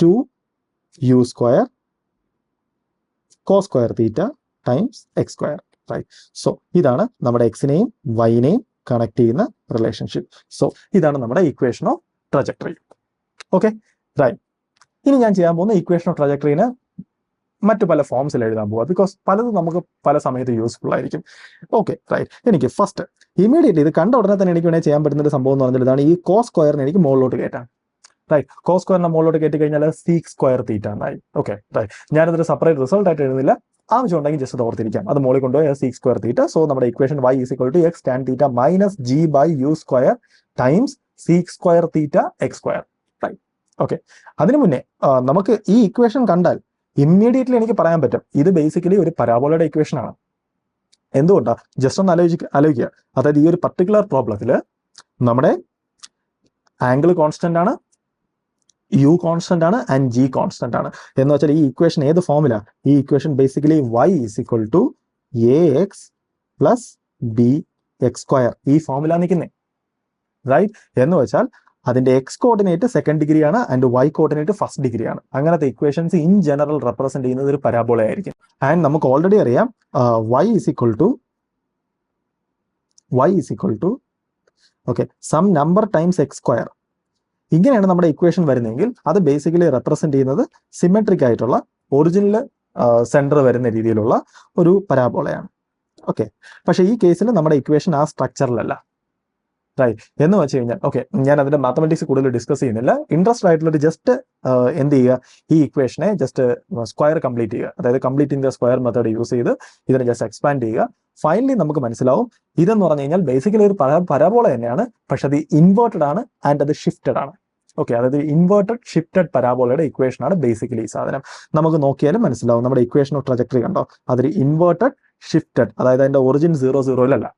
2u square cos square theta times x square, right? So ഇതാണ് നമ്മുടെ എക്സിനെയും വൈനെയും കണക്ട് ചെയ്യുന്ന റിലേഷൻഷിപ്പ്. സോ ഇതാണ് നമ്മുടെ equation of trajectory. Okay, right. ഇനി ഞാൻ ചെയ്യാൻ പോകുന്ന ഇക്വേഷൻ ഓഫ് ട്രജക്ടറിനെ മറ്റു പല ഫോംസിൽ എഴുതാൻ പോവുക, ബിക്കോസ് പലതും നമുക്ക് പല സമയത്ത് യൂസ്ഫുൾ ആയിരിക്കും. Okay, right. എനിക്ക് ഫസ്റ്റ് ഇമീഡിയറ്റ്ലി ഇത് കണ്ട ഉടനെ തന്നെ എനിക്ക് വേണമെങ്കിൽ ചെയ്യാൻ പറ്റുന്ന ഒരു സംഭവം എന്ന് പറഞ്ഞാൽ ഇതാണ്. ഈ കോസ് സ്ക്വയറിനെ എനിക്ക് മുകളിലോട്ട് കയറ്റാം, റൈറ്റ്? കോസ് സ്ക്വയറിനെ മുകളിലോട്ട് കയറ്റി കഴിഞ്ഞാൽ സീക്ക് സ്ക്വയർ തീറ്റ എന്നായി. Okay, right. ഞാനതൊരു സെപ്പറേറ്റ് റിസൾട്ട് ആയിട്ട് എഴുതുന്നില്ല, ആവശ്യം ഉണ്ടെങ്കിൽ ജസ്റ്റ് അത് ഓർത്തിരിക്കാം. അത് മുകളിൽ കൊണ്ടുപോയി സീക്ക് സ്ക്വയർ തീറ്റ. സോ നമ്മുടെ equation y is equal to x tan theta minus g by u square times sec square theta x square, right? Okay, അതിനു മുന്നേ നമുക്ക് ഈ ഇക്വേഷൻ കണ്ടാൽ ഇമ്മീഡിയറ്റ്ലി എനിക്ക് പറയാൻ പറ്റും ഇത് ബേസിക്കലി ഒരു പരാബോളയുടെ ഇക്വേഷൻ ആണ്. എന്തുകൊണ്ടാണ്? ജസ്റ്റ് ഒന്ന് ആലോചിക്കുക. അതായത് ഈ ഒരു പർട്ടിക്കുലർ പ്രോബ്ലത്തിൽ നമ്മുടെ ആംഗിൾ കോൺസ്റ്റന്റ് ആണ്, യു കോൺസ്റ്റന്റ് ആണ് ആൻഡ് ജി കോൺസ്റ്റന്റ് ആണ്. എന്ന് വെച്ചാൽ ഈ ഇക്വേഷൻ ഏത് ഫോമിലാ? ഈ equation basically y is equal to a x plus b x square, ഈ ഫോമിലാ നിൽക്കുന്നത്, റൈറ്റ്? എന്ന് വെച്ചാൽ അതിന്റെ എക്സ് കോർഡിനേറ്റ് സെക്കൻഡ് ഡിഗ്രി ആണ് and y coordinate first degree ആണ്. അങ്ങനത്തെ ഇക്വേഷൻസ് ഇൻ ജനറൽ റെപ്രസെന്റ് ചെയ്യുന്നത് ഒരു പരാബോള ആയിരിക്കും. ആൻഡ് നമുക്ക് ഓൾറെഡി അറിയാം y is equal to okay some number times x square. ഇങ്ങനെയാണ് നമ്മുടെ ഇക്വേഷൻ വരുന്നതെങ്കിൽ അത് ബേസിക്കലി റെപ്രസെന്റ് ചെയ്യുന്നത് സിമെട്രിക് ആയിട്ടുള്ള ഒറിജിനൽ സെന്റർ വരുന്ന രീതിയിലുള്ള ഒരു പരാബോളയാണ്. ഓക്കെ, പക്ഷേ ഈ കേസിൽ നമ്മുടെ ഇക്വേഷൻ ആ സ്ട്രക്ചറിലല്ല, റൈറ്റ്? എന്ന് വെച്ച് കഴിഞ്ഞാൽ ഓക്കെ, ഞാൻ അതിന്റെ മാത്തമെറ്റിക്സ് കൂടുതൽ ഡിസ്കസ് ചെയ്യുന്നില്ല. ഇൻട്രസ്റ്റ് ആയിട്ടുള്ള ജസ്റ്റ് എന്ത് ചെയ്യുക, ഈ ഇക്വേഷനെ ജസ്റ്റ് സ്ക്വയർ കംപ്ലീറ്റ് ചെയ്യുക, അതായത് completing the square method use ചെയ്ത് ഇതിനെ ജസ്റ്റ് എക്സ്പാൻഡ് ചെയ്യുക. ഫൈനലി നമുക്ക് മനസ്സിലാവും ഇതെന്ന് പറഞ്ഞു കഴിഞ്ഞാൽ ബേസിക്കലി ഒരു പരാബോള തന്നെയാണ്, പക്ഷെ അത് ഇൻവേർട്ടഡ് ആണ് ആൻഡ് അത് ഷിഫ്റ്റഡ് ആണ്. ഓക്കെ, അതായത് ഇൻവേർട്ടഡ് ഷിഫ്റ്റഡ് പരാബോളയുടെ ഇക്വേഷൻ ആണ് ബേസിക്കലി ഈ സാധനം. നമുക്ക് നോക്കിയാലും മനസ്സിലാവും നമ്മുടെ ഇക്വേഷൻ ഓഫ് ട്രജക്ടറി കണ്ടോ, അതൊരു ഇൻവേർട്ടഡ് ഷിഫ്റ്റഡ്, അതായത് അതിന്റെ ഒറിജിൻ 0,0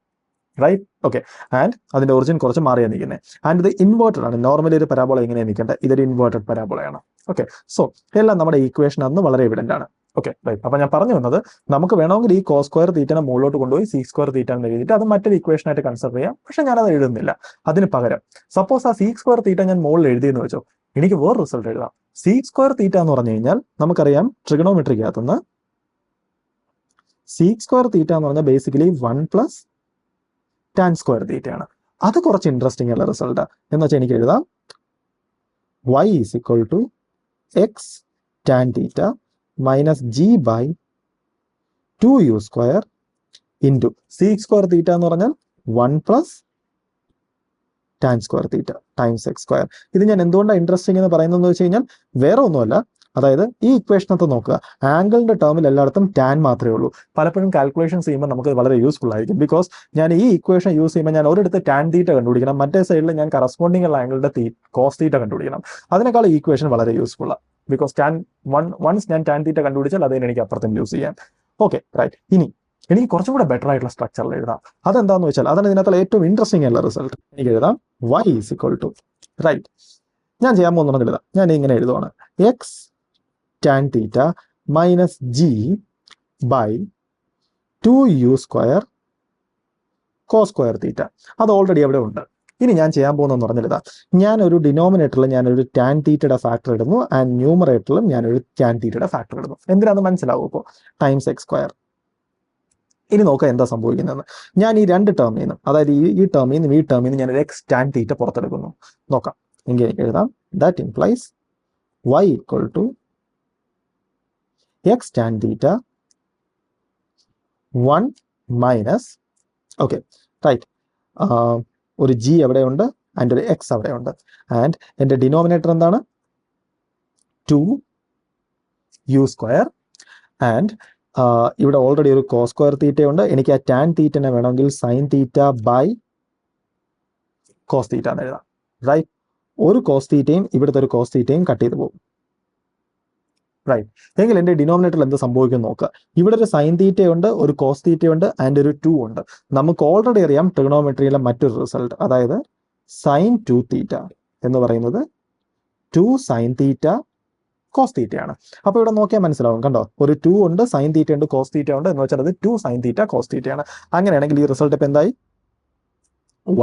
റൈറ്റ്? ഓക്കെ, ആൻഡ് അതിന്റെ ഒറിജിൻ കുറച്ച് മാറിയാണ് നിൽക്കുന്നത്. ആൻഡ് ഇത് ഇൻവേർട്ടഡ് ആണ്. നോർമലി ഒരു പരാബോള എങ്ങനെയാണ് നിൽക്കേണ്ടത്? ഇതൊരു ഇൻവേർട്ടഡ് പരാബോളയാണ്. ഓക്കെ, സോ എല്ലാം നമ്മുടെ ഇക്വേഷൻ അന്ന് വളരെ എവിഡന്റ് ആണ്. Okay, right. അപ്പൊ ഞാൻ പറഞ്ഞു വന്നത് നമുക്ക് വേണമെങ്കിൽ ഈ കോസ് സ്ക്വയർ തീറ്റനെ മുകളിലോട്ട് കൊണ്ടുപോയി സീക്ക് സ്ക്വയർ തീറ്റ എന്ന് എഴുതിയിട്ട് അത് മറ്റൊരു ഇക്വേഷൻ ആയിട്ട് കൺസിഡർ ചെയ്യാം. പക്ഷെ ഞാനത് എഴുതുന്നില്ല. അതിന് പകരം സപ്പോസ് ആ സീക്ക് സ്ക്വയർ തീറ്റ ഞാൻ മുകളിൽ എഴുതിയെന്ന് വെച്ചോ, എനിക്ക് വേറെ റിസൾട്ട് എഴുതാം. സീക്ക് സ്ക്വയർ തീറ്റ എന്ന് പറഞ്ഞു കഴിഞ്ഞാൽ നമുക്കറിയാം ട്രിഗണോമെട്രിക്കകത്തുനിന്ന് സീക്ക് സ്ക്വയർ തീറ്റ എന്ന് പറഞ്ഞാൽ ബേസിക്കലി 1 പ്ലസ് ടാൻ സ്ക്വയർ തീറ്റയാണ്. അത് കുറച്ച് ഇൻട്രസ്റ്റിംഗ് ഉള്ള റിസൾട്ടാണ്. എന്ന് വെച്ചാൽ എനിക്ക് എഴുതാം y is equal to x tan theta minus g by 2u square into sec square theta എന്ന് പറഞ്ഞാൽ 1 plus tan square theta times x square. ഇത് ഞാൻ എന്തുകൊണ്ടാണ് ഇൻട്രസ്റ്റിംഗ് എന്ന് പറയുന്നതെന്ന് വെച്ച് കഴിഞ്ഞാൽ വേറെ ഒന്നുമല്ല, അതായത് ഈ ഇക്വേഷനകത്ത് നോക്കുക, ആംഗിളിന്റെ ടേമിൽ എല്ലായിടത്തും ടാൻ മാത്രമേ ഉള്ളൂ. പലപ്പോഴും കാൽക്കുലേഷൻസ് ചെയ്യുമ്പോൾ നമുക്ക് വളരെ യൂസ്ഫുൾ ആയിരിക്കും. ബിക്കോസ് ഞാൻ ഈ ഇക്വേഷൻ യൂസ് ചെയ്യുമ്പോൾ ഞാൻ ഒരിടത്ത് ടാൻ തീറ്റ കണ്ടുപിടിക്കണം, മറ്റേ സൈഡിൽ ഞാൻ കറസ്പോണ്ടിങ് ഉള്ള ആംഗിളിന്റെ കോസ് തീറ്റ കണ്ടുപിടിക്കണം. അതിനേക്കാൾ ഈ ഇക്വേഷൻ വളരെ യൂസ്ഫുൾ ആണ്. ബിക്കോസ് വൺസ് ഞാൻ ടാൻ തീറ്റ കണ്ടുപിടിച്ചാൽ അതിന് എനിക്ക് അപ്പുറത്തും യൂസ് ചെയ്യാം. Okay, right. ഇനി എനിക്ക് കുറച്ചും കൂടെ ബെറ്റർ ആയിട്ടുള്ള സ്ട്രക്ചറിൽ എഴുതാം. അതെന്താണെന്ന് വെച്ചാൽ അതാണ് ഇതിനകത്തുള്ള ഏറ്റവും ഇൻട്രസ്റ്റിംഗ് ആയിട്ടുള്ള റിസൾട്ട്. എനിക്ക് എഴുതാം y is equal to right. ഞാൻ ചെയ്യാൻ പോകുന്നത് എഴുതാം. ഞാൻ ഇങ്ങനെ എഴുതുവാണ് x tan theta minus g by 2u square cos square theta. അത് ഓൾറെഡി അവിടെ ഉണ്ട്. ഇനി ഞാൻ ചെയ്യാൻ പോകുന്നതെന്ന് പറഞ്ഞാൽ ഇതാ, ഞാനൊരു ഡിനോമിനേറ്ററിൽ ഞാനൊരു ടാൻ തീറ്റയുടെ ഫാക്ടർ ഇടുന്നു ആൻഡ് ന്യൂമറേറ്ററിലും ഞാനൊരു ടാൻ തീറ്റയുടെ ഫാക്ടർ ഇടുന്നു. എന്തിനാന്ന് മനസ്സിലാവും ഇപ്പോൾ? Times x square. ഇനി നോക്കാം എന്താ സംഭവിക്കുന്നതെന്ന്. ഞാൻ ഈ രണ്ട് ടേമിൽ നിന്നും, അതായത് ഈ ടേമിൽ നിന്നും ഈ ടേമിൽ നിന്ന് ഞാനൊരു എക്സ് ടാൻ തീറ്റ പുറത്തെടുക്കുന്നു. നോക്കാം, എങ്കിൽ എനിക്ക് എഴുതാം that implies y equal to x tan theta 1 minus okay right, ഒരു ജി അവിടെയുണ്ട് ആൻഡ് ഒരു എക്സ് അവിടെയുണ്ട്. ആൻഡ് എൻ്റെ ഡിനോമിനേറ്റർ എന്താണ്? 2u square. ആൻഡ് ഇവിടെ ഓൾറെഡി ഒരു കോസ് സ്ക്വയർ തീറ്റയുണ്ട്. എനിക്ക് ആ ടാൻ തീറ്റനെ വേണമെങ്കിൽ sine theta by cos theta എന്ന് എഴുതാം, റൈറ്റ്? ഒരു കോസ് തീറ്റയും ഇവിടുത്തെ ഒരു കോസ് തീറ്റയും കട്ട് ചെയ്ത് പോകും, റൈറ്റ്? എങ്കിൽ എൻ്റെ ഡിനോമിനേറ്ററിൽ എന്ത് സംഭവിക്കും നോക്കുക. ഇവിടെ ഒരു സൈൻ തീറ്റയുണ്ട്, ഒരു കോസ് തീറ്റയുണ്ട് ആൻഡ് ഒരു 2 ഉണ്ട്. നമുക്ക് ഓൾറെഡി അറിയാം ട്രിഗണോമെട്രിയിലെ മറ്റൊരു റിസൾട്ട്, അതായത് സൈൻ 2 തീറ്റ എന്ന് പറയുന്നത് 2 സൈൻ തീറ്റ കോസ് തീറ്റയാണ്. അപ്പോൾ ഇവിടെ നോക്കിയാൽ മനസ്സിലാവും, കണ്ടോ, ഒരു 2 ഉണ്ട്, സൈൻ തീറ്റ ഉണ്ട്, കോസ് തീറ്റ ഉണ്ട്. എന്ന് വെച്ചാൽ അത് 2 സൈൻ തീറ്റ കോസ് തീറ്റയാണ്. അങ്ങനെയാണെങ്കിൽ ഈ റിസൾട്ട് ഇപ്പം എന്തായി?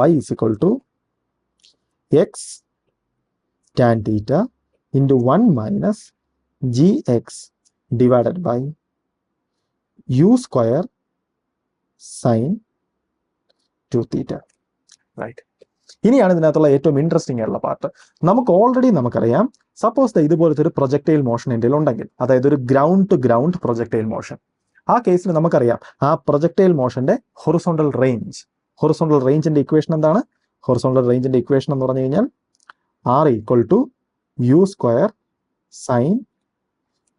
y is equal to x tan theta into 1 minus gx divided by u square sin 2 theta. Right. ഇനിയാണ് ഇതിനകത്തുള്ള ഏറ്റവും ഇൻട്രസ്റ്റിംഗ് ആയിട്ടുള്ള പാർട്ട്. നമുക്കറിയാം, സപ്പോസ് ഇതുപോലത്തെ ഒരു പ്രൊജക്ടൈൽ മോഷൻ എൻ്റെ ഉണ്ടെങ്കിൽ, അതായത് ഒരു ground to ground projectile motion. ആ കേസിൽ നമുക്കറിയാം ആ പ്രൊജക്ടൈൽ മോഷന്റെ ഹൊറിസോണ്ടൽ റേഞ്ചിന്റെ ഇക്വേഷൻ എന്താണ്? ഹൊറിസോണ്ടൽ റേഞ്ചിന്റെ ഇക്വേഷൻ എന്ന് പറഞ്ഞു കഴിഞ്ഞാൽ r equal to u square sine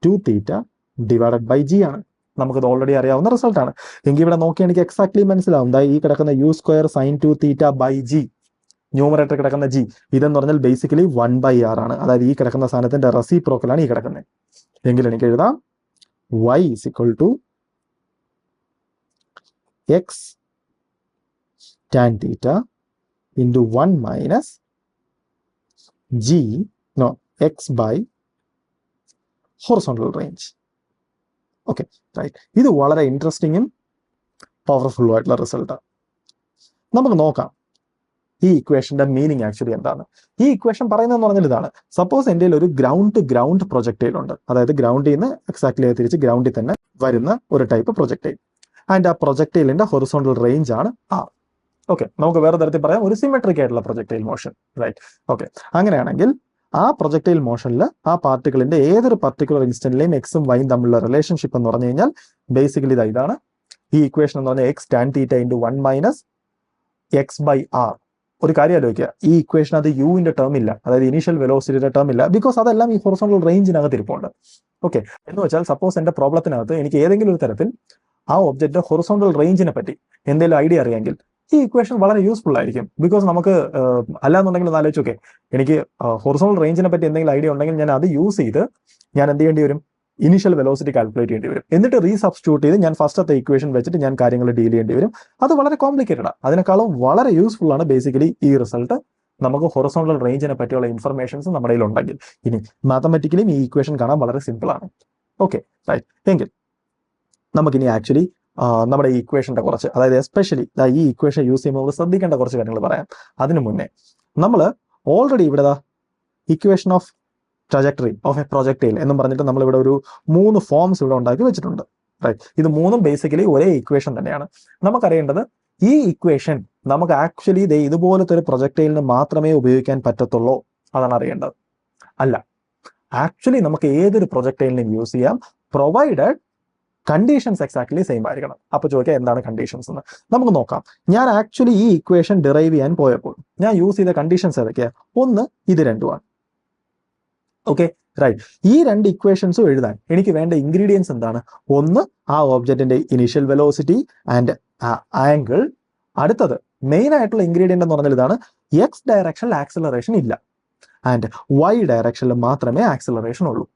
2 theta divided by g ആണ്. നമുക്കത് ഓൾറെഡി അറിയാവുന്ന റിസൾട്ടാണ്. എങ്കിൽ ഇവിടെ നോക്കി എനിക്ക് എക്സാക്ട്ലി മനസ്സിലാവും. ഈ കിടക്കുന്ന u square sine 2 theta by g, numerator കിടക്കുന്ന ജി, ഇതെന്ന് പറഞ്ഞാൽ ബേസിക്കലി 1/r ആണ്. അതായത് ഈ കിടക്കുന്ന സാധനത്തിന്റെ റെസിപ്രോക്കലാണ് ഈ കിടക്കുന്നത്. എങ്കിൽ എനിക്ക് എഴുതാം y is equal to x tan theta into 1 minus x by horizontal range. Okay, right. ഇത് വളരെ ഇൻട്രസ്റ്റിംഗും പവർഫുള്ളും ആയിട്ടുള്ള റിസൾട്ടാണ്. നമുക്ക് നോക്കാം ഈ ഇക്വേഷന്റെ മീനിങ് ആക്ച്വലി എന്താണ്. ഈ ഇക്വേഷൻ പറയുന്നതെന്ന് പറഞ്ഞാൽ ഇതാണ്. സപ്പോസ് എൻ്റെ ഒരു ഗ്രൗണ്ട് ടു ഗ്രൗണ്ട് പ്രൊജക്ടൈൽ ഉണ്ട്. അതായത് ഗ്രൗണ്ടിൽ നിന്ന് എക്സാക്ട്ലി തിരിച്ച് ഗ്രൗണ്ടിൽ തന്നെ വരുന്ന ഒരു ടൈപ്പ് പ്രൊജക്ടൈൽ. ആൻഡ് ആ പ്രൊജക്ടൈലിന്റെ ഹൊറിസോണ്ടൽ റേഞ്ച് ആണ് R. ഓക്കെ, നമുക്ക് വേറെ തരത്തിൽ പറയാം, ഒരു സിമെട്രിക് ആയിട്ടുള്ള പ്രൊജക്ടൈൽ മോഷൻ. റൈറ്റ്. ഓക്കെ, അങ്ങനെയാണെങ്കിൽ ആ പ്രൊജക്ടൈൽ മോഷനിൽ ആ പാർട്ടിക്കിളിന്റെ ഏതൊരു പർട്ടിക്കുലർ ഇൻസ്റ്റന്റിലെയും എക്സും വൈയും തമ്മിലുള്ള റിലേഷൻഷിപ്പ് എന്ന് പറഞ്ഞു കഴിഞ്ഞാൽ ബേസിക്കലി ഇതാണ്. ഈ ഇക്വേഷൻ എന്ന് പറഞ്ഞാൽ x tan theta into 1 minus x by r. ഒരു കാര്യം ആലോചിക്കുക, ഈ ഇക്വേഷൻ അത് യുവിന്റെ ടേം ഇല്ല, അതായത് ഇനീഷ്യൽ വെലോസിറ്റിയുടെ ടേം ഇല്ല, ബിക്കോസ് അതെല്ലാം ഈ ഹൊറിസോണ്ടൽ റേഞ്ചിനകത്ത് ഇരിപ്പുണ്ട്. ഓക്കെ, എന്ന് വെച്ചാൽ സപ്പോസ് എന്റെ പ്രോബ്ലത്തിനകത്ത് എനിക്ക് ഏതെങ്കിലും ഒരു തരത്തിൽ ആ ഒബ്ജക്റ്റ് ഹൊറിസോണ്ടൽ റേഞ്ചിനെ പറ്റി എന്തെങ്കിലും ഐഡിയ അറിയാമെങ്കിൽ ഈ ഇക്വേഷൻ വളരെ യൂസ്ഫുൾ ആയിരിക്കും. ബിക്കോസ് നമുക്ക് അല്ലാന്നുണ്ടെങ്കിൽ ഒന്ന് ആലോചിച്ചോക്കെ, എനിക്ക് ഹൊറിസോണ്ടൽ റേഞ്ചിനെ പറ്റി എന്തെങ്കിലും ഐഡിയ ഉണ്ടെങ്കിൽ ഞാൻ അത് യൂസ് ചെയ്ത് ഞാൻ എന്ത് ചെയ്യേണ്ടി വരും? ഇനീഷ്യൽ വെലോസിറ്റി കാൽക്കുലേറ്റ് ചെയ്യേണ്ടി വരും. എന്നിട്ട് റീസബ്സ്റ്റിറ്റ്യൂട്ട് ചെയ്ത് ഞാൻ ഫസ്റ്റത്തെ ഇക്വേഷൻ വെച്ചിട്ട് ഞാൻ കാര്യങ്ങൾ ഡീൽ ചെയ്യേണ്ടി വരും. അത് വളരെ കോംപ്ലിക്കേറ്റഡ് ആണ്. അതിനേക്കാളും വളരെ യൂസ്ഫുൾ ആണ് ബേസിക്കലി ഈ റിസൾട്ട്. നമുക്ക് ഹൊറിസോണ്ടൽ റേഞ്ചിനെ പറ്റിയുള്ള ഇൻഫർമേഷൻസ് നമ്മുടെ കയ്യിൽ ഉണ്ടെങ്കിൽ. ഇനി മാത്തമാറ്റിക്കലിയും ഈ ഇക്വേഷൻ കാണാൻ വളരെ സിമ്പിൾ ആണ്. Okay, right. എങ്കിൽ നമുക്കിനി ആക്ച്വലി നമ്മുടെ ഈ ഇക്വേഷന്റെ കുറച്ച്, അതായത് എസ്പെഷ്യലി ഈ ഇക്വേഷൻ യൂസ് ചെയ്യുമ്പോൾ നമ്മൾ ശ്രദ്ധിക്കേണ്ട കുറച്ച് കാര്യങ്ങൾ പറയാം. അതിനു മുന്നേ നമ്മൾ ഓൾറെഡി ഇവിടെ equation of trajectory of A projectile എന്നും പറഞ്ഞിട്ട് നമ്മൾ ഇവിടെ ഒരു 3 ഫോംസ് ഇവിടെ ഉണ്ടാക്കി വെച്ചിട്ടുണ്ട്. റൈറ്റ്. ഇത് 3ഉം ബേസിക്കലി ഒരേ ഇക്വേഷൻ തന്നെയാണ്. നമുക്കറിയേണ്ടത് ഈ ഇക്വേഷൻ നമുക്ക് ആക്ച്വലി ഇതുപോലത്തെ ഒരു പ്രൊജക്ടൈലിന് മാത്രമേ ഉപയോഗിക്കാൻ പറ്റത്തുള്ളൂ, അതാണ് അറിയേണ്ടത്. അല്ല, ആക്ച്വലി നമുക്ക് ഏതൊരു പ്രൊജക്ടൈലിനും യൂസ് ചെയ്യാം, പ്രൊവൈഡഡ് കണ്ടീഷൻസ് എക്സാക്ട്ലി സെയിം ആയിരിക്കണം. അപ്പൊ ചോദിക്കാം എന്താണ് കണ്ടീഷൻസ് എന്ന്. നമുക്ക് നോക്കാം. ഞാൻ ആക്ച്വലി ഈ ഇക്വേഷൻ ഡിറൈവ് ചെയ്യാൻ പോയപ്പോൾ ഞാൻ യൂസ് ചെയ്ത കണ്ടീഷൻസ് ഏതൊക്കെയാണ്? ഒന്ന്, ഇത് രണ്ടുമാണ്. Okay, right. ഈ 2 ഇക്വേഷൻസും എഴുതാൻ എനിക്ക് വേണ്ട ഇൻഗ്രീഡിയൻസ് എന്താണ്? ഒന്ന്, ആ ഓബ്ജക്റ്റിന്റെ ഇനീഷ്യൽ വെലോസിറ്റി ആൻഡ് ആംഗിൾ. അടുത്തത് മെയിൻ ആയിട്ടുള്ള ഇൻഗ്രീഡിയന്റ് എന്ന് പറഞ്ഞാൽ ഇതാണ്, എക്സ് ഡയറക്ഷനിൽ ആക്സിലറേഷൻ ഇല്ല ആൻഡ് വൈ ഡയറക്ഷനിൽ മാത്രമേ ആക്സിലറേഷൻ ഉള്ളൂ.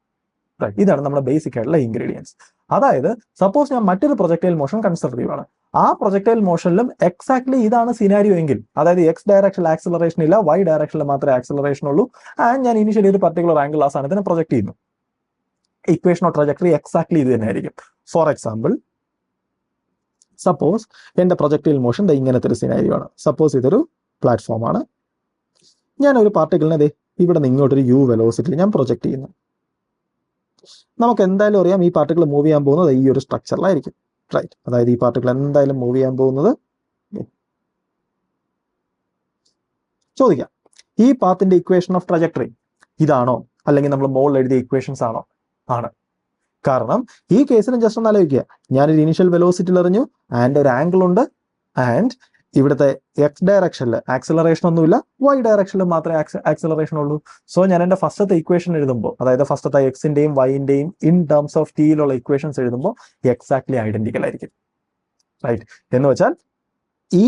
റൈറ്റ്. ഇതാണ് നമ്മുടെ ബേസിക് ആയിട്ടുള്ള ഇൻഗ്രീഡിയൻസ്. അതായത് സപ്പോസ് ഞാൻ മറ്റൊരു പ്രൊജക്ടൈൽ മോഷൻ കൺസിഡർ ചെയ്യുവാണ്. ആ പ്രൊജക്ടൈൽ മോഷനിലും എക്സാക്ട്ലി ഇതാണ് സിനാരിയോ എങ്കിൽ, അതായത് എക്സ് ഡയറക്ഷനിൽ ആക്സിലറേഷൻ ഇല്ല, വൈ ഡയറക്ഷനിൽ മാത്രമേ ആക്സിലറേഷൻ ഉള്ളൂ, ആൻഡ് ഞാൻ ഇനിഷ്യലി ഒരു പർട്ടിക്കുലർ ആംഗിൾ ആ സാധനത്തിന് പ്രൊജക്ട് ചെയ്യുന്നു, ഇക്വേഷൻ ഓഫ് ട്രജക്ടറി എക്സാക്ട്ലി ഇത് തന്നെ ആയിരിക്കും. ഫോർ എക്സാമ്പിൾ, സപ്പോസ് എന്റെ പ്രൊജക്ടൈൽ മോഷൻ ഇങ്ങനത്തെ ഒരു സിനാരിയോ ആണ്. സപ്പോസ് ഇതൊരു പ്ലാറ്റ്ഫോം ആണ്. ഞാൻ ഒരു പാർട്ടിക്കിളിനെ ഇവിടെ നിന്ന് ഇങ്ങോട്ടൊരു യു വെലോസിറ്റിയിൽ ഞാൻ പ്രൊജക്ട് ചെയ്യുന്നു. നമുക്ക് എന്തായാലും അറിയാം ഈ പാർട്ടിക്കിൾ മൂവ് ചെയ്യാൻ പോകുന്നത് ഈ ഒരു സ്ട്രക്ചറിലായിരിക്കും. റൈറ്റ്. അതായത് ഈ പാർട്ടിക്കിൾ എന്തായാലും മൂവ് ചെയ്യാൻ പോകുന്നത്, ചോദിക്കാം, ഈ പാത്തിന്റെ ഇക്വേഷൻ ഓഫ് ട്രജക്ടറി ഇതാണോ, അല്ലെങ്കിൽ നമ്മൾ മുകളിൽ എഴുതിയ ഇക്വേഷൻസ് ആണോ? ആണ്. കാരണം ഈ കേസിലും ജസ്റ്റ് ഒന്ന് ആലോചിക്കുക, ഞാനൊരു ഇനീഷ്യൽ വെലോസിറ്റിയിൽ എറിഞ്ഞു ആൻഡ് ഒരു ആംഗിൾ ഉണ്ട്, ആൻഡ് ഇവിടുത്തെ എക്സ് ഡയറക്ഷനിൽ ആക്സിലറേഷൻ ഒന്നുമില്ല, വൈ ഡയറക്ഷനിൽ മാത്രമേ ആക്സിലറേഷൻ ഉള്ളൂ. സോ ഞാൻ എൻ്റെ ഫസ്റ്റത്തെ ഇക്വേഷൻ എഴുതുമ്പോൾ, അതായത് ഫസ്റ്റത്തെ എക്സിന്റെയും വൈന്റെയും ഇൻ ടേംസ് ഓഫ് ടിയിലുള്ള ഇക്വേഷൻസ് എഴുതുമ്പോൾ എക്സാക്ട്ലി ഐഡന്റിക്കൽ ആയിരിക്കും. റൈറ്റ്. എന്ന് വെച്ചാൽ ഈ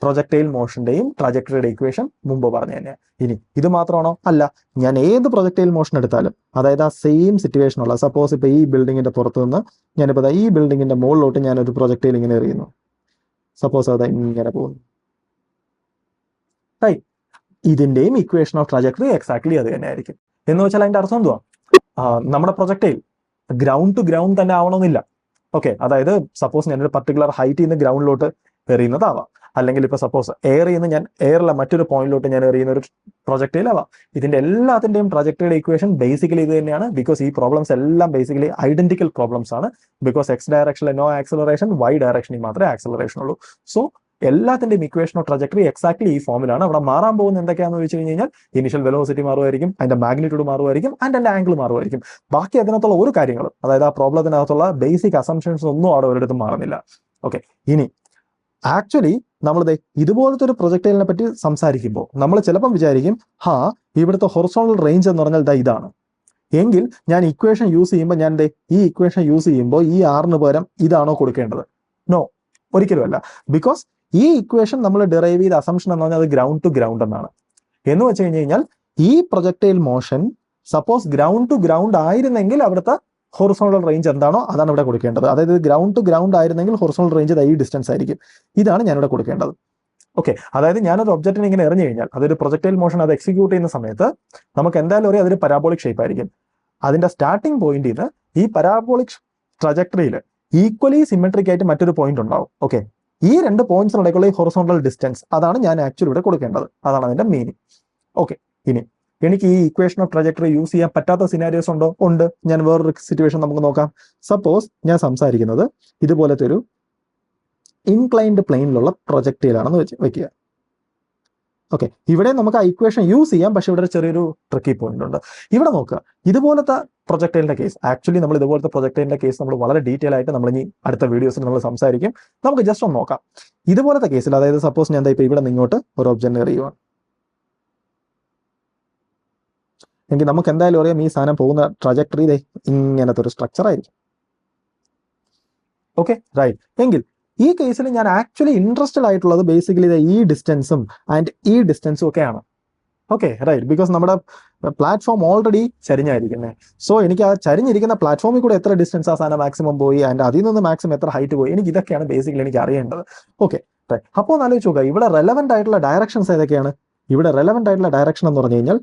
പ്രൊജക്ടൈൽ മോഷന്റെയും ട്രജക്ടറിയുടെ ഇക്വേഷൻ മുമ്പ് പറഞ്ഞു തന്നെയാണ്. ഇനി ഇത് മാത്രമാണോ? അല്ല. ഞാൻ ഏത് പ്രൊജക്ടൈൽ മോഷൻ എടുത്താലും, അതായത് ആ സെയിം സിറ്റുവേഷനുള്ള, സപ്പോസ് ഇപ്പൊ ഈ ബിൽഡിങ്ങിന്റെ പുറത്തു നിന്ന് ഞാനിപ്പോ ഈ ബിൽഡിങ്ങിന്റെ മുകളിലോട്ട് ഞാനൊരു പ്രൊജക്ടൈൽ ഇങ്ങനെ എറിയുന്നു. സപ്പോസ് അത് ഇങ്ങനെ പോകുന്നു. റൈറ്റ്. ഇതിന്റെയും ഇക്വേഷൻ ഓഫ് ട്രജക്ടറി എക്സാക്ട്ലി അത് തന്നെ ആയിരിക്കും. എന്ന് വെച്ചാൽ അതിന്റെ അർത്ഥം എന്തുവാ? നമ്മുടെ പ്രൊജക്ടൈൽ ഗ്രൗണ്ട് ടു ഗ്രൗണ്ട് തന്നെ ആവണമെന്നില്ല. ഓക്കെ, അതായത് സപ്പോസ് ഞാനൊരു പർട്ടിക്കുലർ ഹൈറ്റിൽ നിന്ന് ഗ്രൗണ്ടിലോട്ട് എറിയുന്നതാവാം. അല്ലെങ്കിൽ ഇപ്പോൾ സപ്പോസ് എയറിൽ നിന്ന് ഞാൻ എയറിലെ മറ്റൊരു പോയിന്റിലോട്ട് ഞാൻ എറിയുന്ന ഒരു പ്രൊജക്ടൈലാവാം. ഇതിന്റെ എല്ലാത്തിന്റെയും ട്രജക്ടറിയുടെ ഇക്വേഷൻ ബേസിക്കലി ഇത് തന്നെയാണ്. ബിക്കോസ് ഈ പ്രോബ്ലംസ് എല്ലാം ബേസിക്കലി ഐഡന്റിക്കൽ പ്രോബ്ലംസ് ആണ്. ബിക്കോസ് എക്സ് ഡയറക്ഷനിൽ നോ ആക്സലറേഷൻ, വൈ ഡയറക്ഷനിൽ മാത്രമേ ആക്സലറേഷൻ ഉള്ളൂ. സോ എല്ലാത്തിന്റെയും ഇക്വേഷൻ ഓഫ് ട്രജക്ടറി എക്സാക്ട്ലി ഈ ഫോമിലാണ്. അവിടെ മാറാൻ പോകുന്ന എന്തൊക്കെയാണെന്ന് വെച്ച് കഴിഞ്ഞാൽ ഇനിഷ്യൽ വെലോസിറ്റി മാറുമായിരിക്കും, അതിന്റെ മാഗ്നിറ്റ്യൂഡ് മാറുമായിരിക്കും, ആൻഡ് അതിന്റെ ആംഗിൾ മാറുമായിരിക്കും. ബാക്കി അതിനകത്തുള്ള ഒരു കാര്യങ്ങളും, അതായത് ആ പ്രോബ്ലത്തിനകത്തുള്ള ബേസിക് അസംഷൻസ് ഒന്നും അവിടെ ഒരിടത്തും മാറുന്നില്ല. ഓക്കെ, ഇനി ആക്ച്വലി നമ്മളിത് ഇതുപോലത്തെ ഒരു പ്രൊജക്ടൈലിനെ പറ്റി സംസാരിക്കുമ്പോൾ നമ്മൾ ചിലപ്പം വിചാരിക്കും, ഇവിടുത്തെ ഹൊറിസോണ്ടൽ റേഞ്ച് എന്ന് പറഞ്ഞാൽ ഇതാണ് എങ്കിൽ ഞാൻ ഇക്വേഷൻ യൂസ് ചെയ്യുമ്പോൾ ഈ ഇക്വേഷൻ യൂസ് ചെയ്യുമ്പോൾ ഈ ആറിന് പകരം ഇതാണോ കൊടുക്കേണ്ടത്? നോ, ഒരിക്കലും അല്ല. ബിക്കോസ് ഈ ഇക്വേഷൻ നമ്മൾ ഡിറൈവ് ചെയ്ത അസംഷൻ എന്ന് പറഞ്ഞാൽ അത് ഗ്രൗണ്ട് ടു ഗ്രൗണ്ട് എന്നാണ്. എന്ന് വെച്ച് കഴിഞ്ഞാൽ ഈ projectile motion suppose ground to ground ആയിരുന്നെങ്കിൽ അവിടുത്തെ ഹൊറിസോണ്ടൽ റേഞ്ച് എന്താണോ അതാണ് ഇവിടെ കൊടുക്കേണ്ടത്. അതായത് ഗ്രൗണ്ട് ടു ഗ്രൗണ്ട് ആയിരുന്നെങ്കിൽ ഹൊറിസോണ്ടൽ റേഞ്ച് ഈ ഡിസ്റ്റൻസ് ആയിരിക്കും. ഇതാണ് ഞാനിവിടെ കൊടുക്കേണ്ടത്. ഓക്കെ, അതായത് ഞാനൊരു ഒബ്ജക്റ്റിനെ ഇങ്ങനെ എറിഞ്ഞു കഴിഞ്ഞാൽ അതൊരു പ്രൊജക്ടൈൽ മോഷൻ അത് എക്സിക്യൂട്ട് ചെയ്യുന്ന സമയത്ത് നമുക്ക് എന്തായാലും അറിയാം അതൊരു പരാബോളിക് ഷേപ്പ് ആയിരിക്കും. അതിന്റെ സ്റ്റാർട്ടിംഗ് പോയിന്റിൽ നിന്ന് ഈ പരാബോളിക് ട്രജക്ടറിയിൽ ഈക്വലി സിമെട്രിക് ആയിട്ട് മറ്റൊരു പോയിന്റ് ഉണ്ടാവും. ഓക്കെ, ഈ രണ്ട് പോയിന്റ്സിനിടയ്ക്കുള്ള ഈ ഹൊറിസോണ്ടൽ ഡിസ്റ്റൻസ് അതാണ് ഞാൻ ആക്ച്വലി ഇവിടെ കൊടുക്കേണ്ടത്. അതാണ് അതിന്റെ മീനിങ്. ഓക്കെ, ഇനി എനിക്ക് ഈ ഇക്വേഷൻ ഓഫ് ട്രജക്ടറി യൂസ് ചെയ്യാൻ പറ്റാത്ത സിനാരിയോസ് ഉണ്ടോ? ഉണ്ട്. ഞാൻ വേറൊരു സിറ്റുവേഷൻ നമുക്ക് നോക്കാം. സപ്പോസ് ഞാൻ സംസാരിക്കുന്നത് ഇതുപോലത്തെ ഒരു ഇൻക്ലൈൻഡ് പ്ലെയിനിലുള്ള പ്രൊജക്ടൈലാണെന്ന് വെക്കുക. ഓക്കെ, ഇവിടെ നമുക്ക് ആ ഇക്വേഷൻ യൂസ് ചെയ്യാം, പക്ഷെ ഇവിടെ ചെറിയൊരു ട്രിക്കി പോയിന്റ് ഉണ്ട്. ഇവിടെ നോക്കുക, ഇതുപോലത്തെ പ്രൊജക്ടൈലിന്റെ കേസ്, ആക്ച്വലി നമ്മൾ ഇതുപോലത്തെ പ്രൊജക്ടൈലിന്റെ കേസ് നമ്മൾ വളരെ ഡീറ്റെയിൽ ആയിട്ട് നമ്മൾ ഇനി അടുത്ത വീഡിയോസിൽ നമ്മൾ സംസാരിക്കും. നമുക്ക് ജസ്റ്റ് ഒന്ന് നോക്കാം. ഇതുപോലത്തെ കേസിൽ, അതായത് സപ്പോസ് ഞാൻ ഇപ്പൊ ഇവിടെ നിങ്ങോട്ട് ഒരു ഒബ്ജക്റ്റ് എറിയുവാണ് എങ്കിൽ നമുക്ക് എന്തായാലും അറിയാം ഈ സാധനം പോകുന്ന ട്രജക്ടറി ഇങ്ങനത്തെ ഒരു സ്ട്രക്ചർ ആയിരിക്കും. Okay, right. എങ്കിൽ ഈ കേസിൽ ഞാൻ ആക്ച്വലി ഇൻട്രസ്റ്റഡ് ആയിട്ടുള്ളത് ബേസിക്കലി ഈ ഡിസ്റ്റൻസും ആൻഡ് ഈ ഡിസ്റ്റൻസും ഒക്കെയാണ്. Okay, right. ബിക്കോസ് നമ്മുടെ പ്ലാറ്റ്ഫോം ഓൾറെഡി ചരിഞ്ഞായിരിക്കുന്നത്. സോ എനിക്ക് ആ ചരിഞ്ഞിരിക്കുന്ന പ്ലാറ്റ്ഫോമിൽ കൂടെ എത്ര ഡിസ്റ്റൻസ് ആ സാധനം മാക്സിമം പോയി ആൻഡ് അതിൽ നിന്ന് മാക്സിമം എത്ര ഹൈറ്റ് പോയി, എനിക്ക് ഇതൊക്കെയാണ് ബേസിക്കലി എനിക്ക് അറിയേണ്ടത്. Okay, right. അപ്പോൾ ഒന്ന് ആലോചിച്ച് നോക്കുക, ഇവിടെ റെലവെന്റ് ആയിട്ടുള്ള ഡയറക്ഷൻസ് ഏതൊക്കെയാണ്? ഇവിടെ റെലവെന്റ് ആയിട്ടുള്ള ഡയറക്ഷൻ എന്ന് പറഞ്ഞു കഴിഞ്ഞാൽ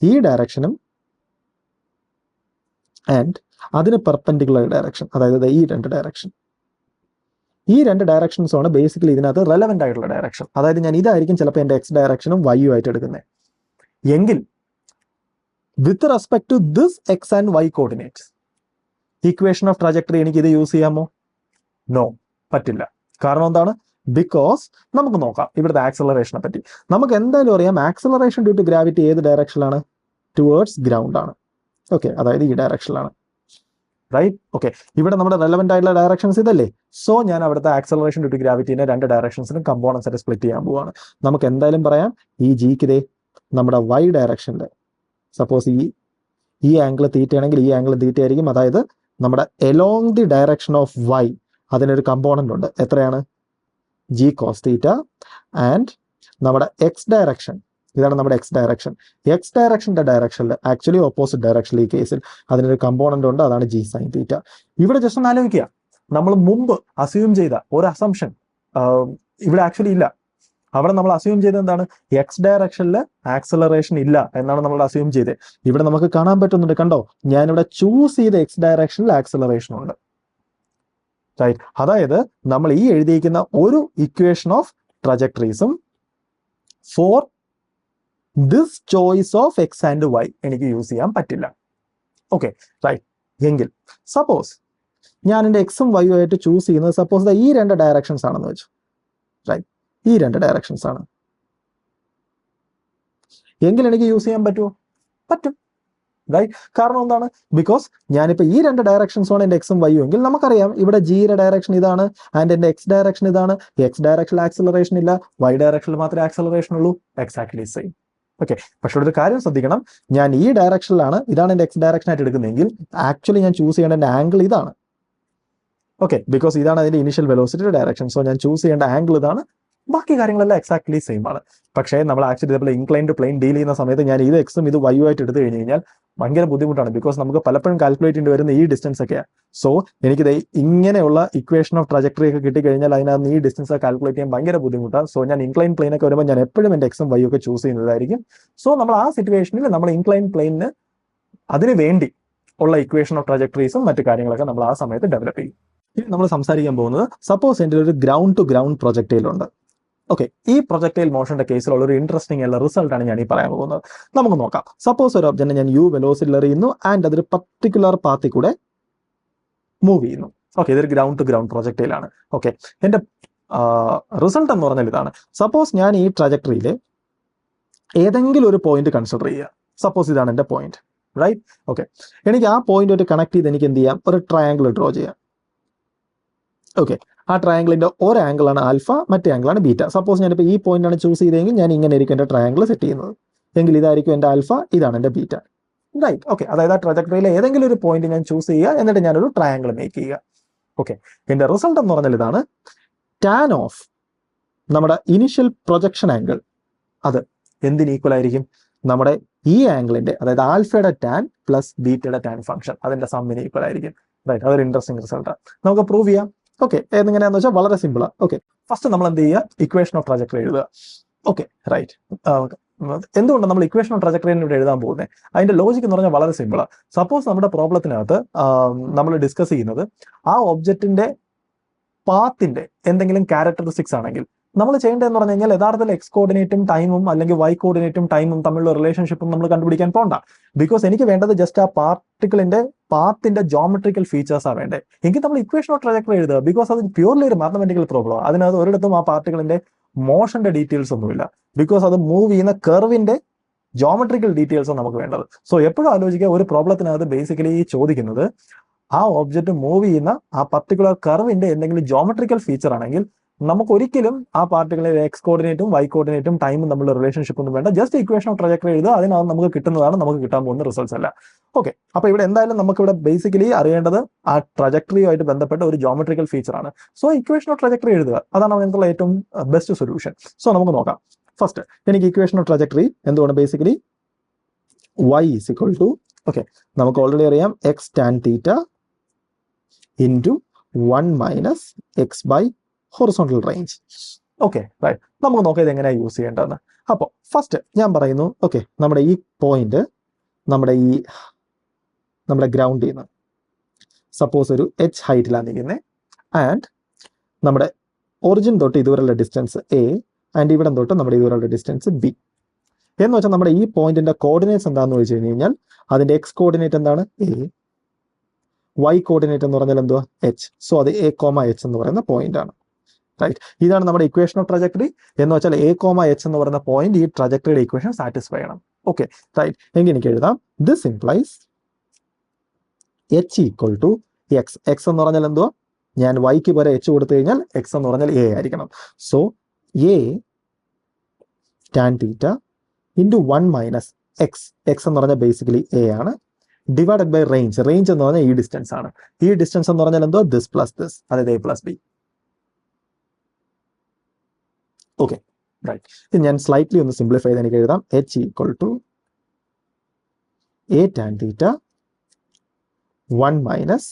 ഈ ഡയറക്ഷനും ആൻഡ് അതിന് പെർപെൻഡിക്കുലർ ഡയറക്ഷൻ, അതായത് ഈ രണ്ട് ഡയറക്ഷൻസും ആണ് ബേസിക്കലി ഇതിനകത്ത് റെലവെന്റ് ആയിട്ടുള്ള ഡയറക്ഷൻ. അതായത് ഞാൻ ഇതായിരിക്കും ചിലപ്പോൾ എൻ്റെ എക്സ് ഡയറക്ഷനും വൈയും ആയിട്ട് എടുക്കുന്നത്. എങ്കിൽ with respect to this x and y coordinates equation of trajectory എനിക്ക് ഇത് യൂസ് ചെയ്യാമോ? നോ, പറ്റില്ല. കാരണം എന്താണ്? ബിക്കോസ് നമുക്ക് നോക്കാം ഇവിടുത്തെ ആക്സലറേഷനെ പറ്റി. നമുക്ക് എന്തായാലും അറിയാം ആക്സലറേഷൻ ഡ്യൂ ടു ഗ്രാവിറ്റി ഏത് ഡയറക്ഷനിലാണ്? ടുവേർഡ്സ് ഗ്രൗണ്ട് ആണ്. ഓക്കെ, അതായത് ഈ ഡയറക്ഷനിലാണ്. റൈറ്റ്. ഓക്കെ, ഇവിടെ നമ്മുടെ റെലവെന്റ് ആയിട്ടുള്ള ഡയറക്ഷൻസ് ഇതല്ലേ. സോ ഞാൻ അവിടുത്തെ ആക്സലറേഷൻ ഡ്യൂ ടു ഗ്രാവിറ്റിനെ രണ്ട് ഡയറക്ഷൻസിനും കമ്പോണൻസ് ആയിട്ട് സ്പ്ലിറ്റ് ചെയ്യാൻ പോവാണ്. നമുക്ക് എന്തായാലും പറയാം ഈ ജിക്ക് നമ്മുടെ വൈ ഡയറക്ഷനിൽ സപ്പോസ് ഈ ആംഗിൾ തീറ്റ ആണെങ്കിൽ ഈ ആംഗിൾ തീറ്റ ആയിരിക്കും. അതായത് നമ്മുടെ along the direction of y അതിനൊരു കമ്പോണന്റ് ഉണ്ട്. എത്രയാണ്? G cos theta. ആൻഡ് നമ്മുടെ എക്സ് ഡയറക്ഷൻ, ഇതാണ് നമ്മുടെ എക്സ് ഡയറക്ഷന്റെ ഡയറക്ഷനിൽ ആക്ച്വലി ഓപ്പോസിറ്റ് ഡയറക്ഷനിൽ ഈ കേസിൽ അതിനൊരു കമ്പോണന്റ് ഉണ്ട്, അതാണ് ജി സൈൻ തീറ്റ. ഇവിടെ ജസ്റ്റ് ഒന്ന് ആലോചിക്കുക, നമ്മൾ മുമ്പ് അസ്യൂം ചെയ്ത ഒരു അസംഷൻ ഇവിടെ ആക്ച്വലി ഇല്ല. അവിടെ നമ്മൾ അസ്യൂം ചെയ്തത് എന്താണ്? എക്സ് ഡയറക്ഷനിൽ ആക്സലറേഷൻ ഇല്ല എന്നാണ് നമ്മൾ അസ്യൂം ചെയ്തത്. ഇവിടെ നമുക്ക് കാണാൻ പറ്റുന്നുണ്ട്, കണ്ടോ, ഞാനിവിടെ ചൂസ് ചെയ്ത എക്സ് ഡയറക്ഷനിൽ ആക്സലറേഷൻ ഉണ്ട്. റൈറ്റ്. അതായത് നമ്മൾ ഈ എഴുതിയിരിക്കുന്ന ഒരു ഇക്വേഷൻ ഓഫ് ട്രജക്ടറീസും for this choice of x and y എനിക്ക് യൂസ് ചെയ്യാൻ പറ്റില്ല. Okay, right. എങ്കിൽ സപ്പോസ് ഞാൻ എൻ്റെ എക്സും വൈയും ആയിട്ട് ചൂസ് ചെയ്യുന്നത് സപ്പോസ് ഈ രണ്ട് ഡയറക്ഷൻസ് ആണെന്ന് വെച്ചു. റൈറ്റ്, ഈ രണ്ട് ഡയറക്ഷൻസ് ആണ് എങ്കിൽ എനിക്ക് യൂസ് ചെയ്യാൻ പറ്റുമോ? പറ്റും. റൈറ്റ്. കാരണം എന്താണ്? ബിക്കോസ് ഞാനിപ്പോൾ ഈ രണ്ട് ഡയറക്ഷൻസാണ് എൻ്റെ എക്സും വൈയും എങ്കിൽ നമുക്കറിയാം ഇവിടെ ജിയുടെ ഡയറക്ഷൻ ഇതാണ് ആൻഡ് എൻ്റെ എക്സ് ഡയറക്ഷൻ ഇതാണ്. എക്സ് ഡയറക്ഷനിൽ ആക്സലറേഷൻ ഇല്ല, വൈ ഡയറക്ഷനിൽ മാത്രമേ ആക്സലറേഷൻ ഉള്ളൂ. Exactly same. ഓക്കെ, പക്ഷെ ഒരു കാര്യം ശ്രദ്ധിക്കണം, ഞാൻ ഈ ഡയറക്ഷനിലാണ്, ഇതാണ് എൻ്റെ എക്സ് ഡയറക്ഷൻ ആയിട്ട് എടുക്കുന്നതെങ്കിൽ ആക്ച്വലി ഞാൻ ചൂസ് ചെയ്യേണ്ട എൻ്റെ ആംഗിൾ ഇതാണ്. ഓക്കെ, ബിക്കോസ് ഇതാണ് അതിന്റെ ഇനീഷ്യൽ വെലോസിറ്റി ഡയറക്ഷൻ. സോ ഞാൻ ചൂസ് ചെയ്യേണ്ട ആംഗിൾ ഇതാണ്. ബാക്കി കാര്യങ്ങളെല്ലാം എക്സാക്ട്ലി സെയിം ആണ്. പക്ഷേ നമ്മൾ ആക്ച്വലി ഇതേപോലെ ഇൻക്ലൈൻഡ് പ്ലെയിൻ ഡീൽ ചെയ്യുന്ന സമയത്ത് ഞാൻ ഇത് എക്സും ഇത് വൈ ആയിട്ട് എടുത്തു കഴിഞ്ഞ് കഴിഞ്ഞാൽ ഭയങ്കര ബുദ്ധിമുട്ടാണ്. ബിക്കോസ് നമുക്ക് പലപ്പോഴും കാൽക്കുലേറ്റ് ചെയ്യേണ്ടി വരുന്ന ഈ ഡിസ്റ്റൻസ് ഒക്കെയാണ്. സോ എനിക്കിത് ഇങ്ങനെയുള്ള ഇക്വേഷൻ ഓഫ് ട്രജക്ടറി ഒക്കെ കിട്ടിക്കഴിഞ്ഞാൽ അതിനകത്ത് ഈ ഡിസ്റ്റൻസ് കാൽക്കുലേറ്റ് ചെയ്യാൻ ഭയങ്കര ബുദ്ധിമുട്ടാണ്. സോ ഞാൻ ഇൻക്ലൈൻ പ്ലെയിൻ ഒക്കെ വരുമ്പോൾ ഞാൻ എപ്പോഴും എൻ്റെ എക്സും വൈ ഒക്കെ ചൂസ് ചെയ്യുന്നതായിരിക്കും. സോ നമ്മൾ ആ സിറ്റുവേഷനിൽ നമ്മൾ ഇൻക്ലൈൻ പ്ലെയിനിന് അതിന് വേണ്ടി ഉള്ള ഇക്വേഷൻ ഓഫ് ട്രജക്ടറീസും മറ്റു കാര്യങ്ങളൊക്കെ നമ്മൾ ആ സമയത്ത് ഡെവലപ്പ് ചെയ്യും. ഇനി നമ്മൾ സംസാരിക്കാൻ പോകുന്നത് സപ്പോസ് എൻ്റെ ഒരു ഗ്രൗണ്ട് ടു ഗ്രൗണ്ട് പ്രൊജക്ടൈൽ ഉണ്ട്. ഓക്കെ, ഈ പ്രൊജക്ടൈൽ മോഷന്റെ കേസിലുള്ള ഒരു ഇൻട്രസ്റ്റിംഗ് ആയിട്ടുള്ള റിസൾട്ടാണ് ഞാൻ ഈ പറയാൻ പോകുന്നത്. നമുക്ക് നോക്കാം. സപ്പോസ് ഒരു ഒബ്ജക്റ്റിനെ ഞാൻ യു വെലോസിറ്റിയിൽ എറിയുന്നു ആൻഡ് അതൊരു പർട്ടിക്കുലർ പാത്തിൽ കൂടെ മൂവ് ചെയ്യുന്നു. ഓക്കെ, ഇതൊരു ഗ്രൗണ്ട് ടു ഗ്രൗണ്ട് പ്രൊജക്ടൈലാണ്. ഓക്കെ, എൻ്റെ റിസൾട്ട് എന്ന് പറഞ്ഞാൽ ഇതാണ്. സപ്പോസ് ഞാൻ ഈ ട്രജക്ടറിയിൽ ഏതെങ്കിലും ഒരു പോയിന്റ് കൺസിഡർ ചെയ്യുക. സപ്പോസ് ഇതാണ് എൻ്റെ പോയിന്റ്, റൈറ്റ്? ഓക്കെ, എനിക്ക് ആ പോയിന്റ് ആയിട്ട് കണക്ട് ചെയ്ത് എനിക്ക് എന്ത് ചെയ്യാം? ഒരു ട്രയാങ്കിൾ ഡ്രോ ചെയ്യാം. ഓക്കെ, ആ ട്രയാങ്കിളിന്റെ ഒരു ആംഗിളാണ് ആൽഫ, മറ്റേ ആംഗിളാണ് ബീറ്റ. സപ്പോസ് ഞാനിപ്പോൾ ഈ പോയിന്റാണ് ചൂസ് ചെയ്തതെങ്കിൽ ഞാൻ ഇങ്ങനെ ആയിരിക്കും എൻ്റെ ട്രയാങ്കിൾ സെറ്റ് ചെയ്യുന്നത്. എങ്കിൽ ഇതായിരിക്കും എൻ്റെ ആൽഫ, ഇതാണ് എൻ്റെ ബീറ്റ, റൈറ്റ്? ഓക്കെ, അതായത് ആ ട്രജക്ടറിയിലെ ഏതെങ്കിലും ഒരു പോയിന്റ് ഞാൻ ചൂസ് ചെയ്യുക, എന്നിട്ട് ഞാനൊരു ട്രയാങ്കിൾ മേക്ക് ചെയ്യുക. ഓക്കെ, എൻ്റെ റിസൾട്ട് എന്ന് പറഞ്ഞാൽ ഇതാണ്. ടാൻ ഓഫ് നമ്മുടെ ഇനിഷ്യൽ പ്രൊജക്ഷൻ ആംഗിൾ അത് എന്തിന് ഈക്വൽ ആയിരിക്കും? നമ്മുടെ ഈ ആംഗിളിന്റെ, അതായത് ആൽഫയുടെ ടാൻ പ്ലസ് ബീറ്റയുടെ ടാൻ ഫംഗ്ഷൻ, അതിന്റെ സമ്മിന് ഈക്വൽ ആയിരിക്കും, റൈറ്റ്? അതൊരു ഇൻട്രസ്റ്റിംഗ് റിസൾട്ടാണ്. നമുക്ക് പ്രൂവ് ചെയ്യാം. ഓക്കെ, എങ്ങനെയാന്ന് വെച്ചാൽ വളരെ സിമ്പിളാണ്. ഓക്കെ, ഫസ്റ്റ് നമ്മൾ എന്ത് ചെയ്യുക? ഇക്വേഷൻ ഓഫ് ട്രജക്ടറി എഴുതുക. Okay, right. എന്തുകൊണ്ട് നമ്മൾ ഇക്വേഷൻ ഓഫ് ട്രജക്ടറി ഇവിടെ എഴുതാൻ പോകുന്നത്? അതിന്റെ ലോജിക് എന്ന് പറഞ്ഞാൽ വളരെ സിമ്പിളാണ്. സപ്പോസ് നമ്മുടെ പ്രോബ്ലത്തിനകത്ത് നമ്മൾ ഡിസ്കസ് ചെയ്യുന്നത് ആ ഒബ്ജക്റ്റിന്റെ പാത്തിന്റെ എന്തെങ്കിലും ക്യാരക്ടറിസ്റ്റിക്സ് ആണെങ്കിൽ നമ്മൾ ചെയ്യേണ്ടതെന്ന് പറഞ്ഞു കഴിഞ്ഞാൽ യഥാർത്ഥത്തിൽ എക്സ് കോർഡിനേറ്റും ടൈമും അല്ലെങ്കിൽ വൈ കോർഡിനേറ്റും ടൈമും തമ്മിലുള്ള റിലേഷൻഷിപ്പും നമ്മൾ കണ്ടുപിടിക്കാൻ പോകണ്ട. ബിക്കോസ് എനിക്ക് വേണ്ടത് ജസ്റ്റ് ആ പാർട്ടിക്കിളിന്റെ പാത്തിന്റെ ജോമെട്രിക്കൽ ഫീച്ചേഴ്സാണ് വേണ്ടത്. എങ്കിൽ നമ്മൾ ഇക്വേഷൻ ഓഫ് ട്രജക്ടറി എഴുതുക. ബിക്കോസ് അത് പ്യൂർലി ഒരു മാത്തമെറ്റിക്കൽ പ്രോബ്ലമാണ്. അതിനകത്ത് ഒരിടത്തും ആ പാർട്ടിക്കിളിന്റെ മോഷന്റെ ഡീറ്റെയിൽസ് ഒന്നുമില്ല. ബിക്കോസ് അത് മൂവ് ചെയ്യുന്ന കർവിന്റെ ജോമെട്രിക്കൽ ഡീറ്റെയിൽസ് ആണ് നമുക്ക് വേണ്ടത്. സോ എപ്പോഴും ആലോചിക്കുക, ഒരു പ്രോബ്ലത്തിനകത്ത് ബേസിക്കലി ചോദിക്കുന്നത് ആ ഒബ്ജക്റ്റ് മൂവ് ചെയ്യുന്ന ആ പർട്ടിക്കുലർ കർവിന്റെ എന്തെങ്കിലും ജോമെട്രിക്കൽ ഫീച്ചർ ആണെങ്കിൽ നമുക്ക് ഒരിക്കലും ആ പാർട്ടികളിൽ എക്സ് കോർഡിനേറ്റും വൈ കോർഡിനേറ്റും ടൈമും തമ്മിലുള്ള റിലേഷൻഷിപ്പ് ഒന്നും വേണ്ട. ജസ്റ്റ് ഇക്വേഷൻ ഓഫ് ട്രജക്ടറി എഴുതുക. അതിനകത്ത് നമുക്ക് കിട്ടുന്നതാണ് നമുക്ക് കിട്ടാൻ പോകുന്ന റിസൾട്ട്സ് അല്ല. ഓക്കെ, അപ്പൊ ഇവിടെ എന്തായാലും നമുക്കിവിടെ ബേസിക്കലി അറിയേണ്ടത് ആ ട്രജക്ടറിയുമായിട്ട് ബന്ധപ്പെട്ട ഒരു ജോമെട്രിക്കൽ ഫീച്ചർ ആണ്. സോ ഇക്വേഷൻ ഓഫ് ട്രജക്ടറി എഴുതുക. അതാണ് അതിനുള്ള ഏറ്റവും ബെസ്റ്റ് സൊല്യൂഷൻ. സോ നമുക്ക് നോക്കാം. ഫസ്റ്റ് എനിക്ക് ഇക്വേഷൻ ഓഫ് ട്രജക്ടറി എന്തുകൊണ്ട്? Basically y is equal to, okay, നമുക്ക് ഓൾറെഡി അറിയാം x tan theta into 1 minus x by horizontal range. Okay, right. നമുക്ക് നോക്കാം ഇത് എങ്ങനെയാണ് യൂസ് ചെയ്യേണ്ടതെന്ന്. അപ്പോൾ ഫസ്റ്റ് ഞാൻ പറയുന്നു, ഓക്കെ, നമ്മുടെ ഈ പോയിന്റ് നമ്മുടെ ഗ്രൗണ്ടിൽ നിന്ന് സപ്പോസ് ഒരു h ഹൈറ്റിലാണ് നിൽക്കുന്നത് ആൻഡ് നമ്മുടെ ഒറിജിൻ തൊട്ട് ഇതുവരെയുള്ള ഡിസ്റ്റൻസ് a ആൻഡ് ഇവിടെ തൊട്ട് നമ്മുടെ ഇതുവരെയുള്ള ഡിസ്റ്റൻസ് b എന്ന് വെച്ചാൽ നമ്മുടെ ഈ പോയിന്റിന്റെ കോർഡിനേറ്റ്സ് എന്താണെന്ന് വെച്ച് കഴിഞ്ഞാൽ അതിന്റെ എക്സ് കോർഡിനേറ്റ് എന്താണ്? a, y കോർഡിനേറ്റ് എന്ന് പറഞ്ഞാൽ എന്തുവാ? h. സോ അത് a, h എന്ന് പറയുന്ന പോയിന്റ് ആണ്, റൈറ്റ്? ഇതാണ് നമ്മുടെ ഇക്വേഷൻ ഓഫ് ട്രജക്ടറി. എന്ന് വെച്ചാൽ a, h എന്ന് പറയുന്ന പോയിന്റ് ഈ ട്രജക്ടറിയുടെ ഇക്വേഷൻ സാറ്റിസ്ഫൈ ചെയ്യണം. Okay, right. എങ്കിൽ എനിക്ക് എഴുതാം this implies h equal to x. X എന്ന് പറഞ്ഞാൽ എന്തുവാ? ഞാൻ വൈക്ക് പോലെ h കൊടുത്തു കഴിഞ്ഞാൽ എക്സ് എന്ന് പറഞ്ഞാൽ a ആയിരിക്കണം. So a tan theta into 1 minus X. X എന്ന് പറഞ്ഞാൽ ബേസിക്കലി a ആണ്, ഡിവൈഡഡ് ബൈ റേഞ്ച്. റേഞ്ച് എന്ന് പറഞ്ഞാൽ ഈ ഡിസ്റ്റൻസ് ആണ്. ഈ ഡിസ്റ്റൻസ് എന്ന് പറഞ്ഞാൽ എന്തോ? ദിസ് പ്ലസ് ദിസ്, അതായത് a plus b. Okay, right. ഇത് ഞാൻ സ്ലൈറ്റ്ലി ഒന്ന് സിംപ്ലിഫൈ ചെയ്ത് എനിക്ക് എഴുതാം h equal to a tan theta 1 minus,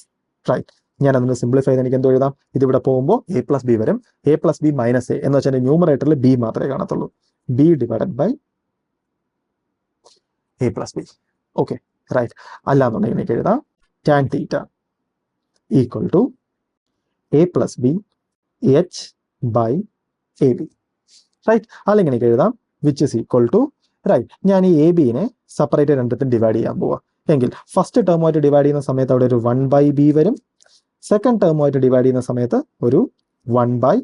right. ഞാൻ അതൊന്ന് സിംപ്ലിഫൈ ചെയ്ത് എനിക്ക് എന്തോ എഴുതാം? ഇതിവിടെ പോകുമ്പോൾ a പ്ലസ് ബി വരും. a plus b minus a എന്ന് വെച്ചാൽ ന്യൂമറേറ്ററിൽ b മാത്രമേ കാണത്തുള്ളൂ. b divided by a plus b. Okay, right. അല്ലാന്നുണ്ടെങ്കിൽ എനിക്ക് എഴുതാം tan theta equal to a plus b h by a b, right? അല്ലെങ്കിൽ എനിക്ക് എഴുതാം which is equal to, right, ഞാൻ ഈ എ ബിനെ സെപ്പറേറ്റ് രണ്ടത്തും ഡിവൈഡ് ചെയ്യാൻ പോവാം. എങ്കിൽ ഫസ്റ്റ് ടേമുമായിട്ട് ഡിവൈഡ് ചെയ്യുന്ന സമയത്ത് അവിടെ ഒരു 1 ബൈ ബി വരും. സെക്കൻഡ് ടേമുമായിട്ട് ഡിവൈഡ് ചെയ്യുന്ന സമയത്ത് ഒരു 1 ബൈ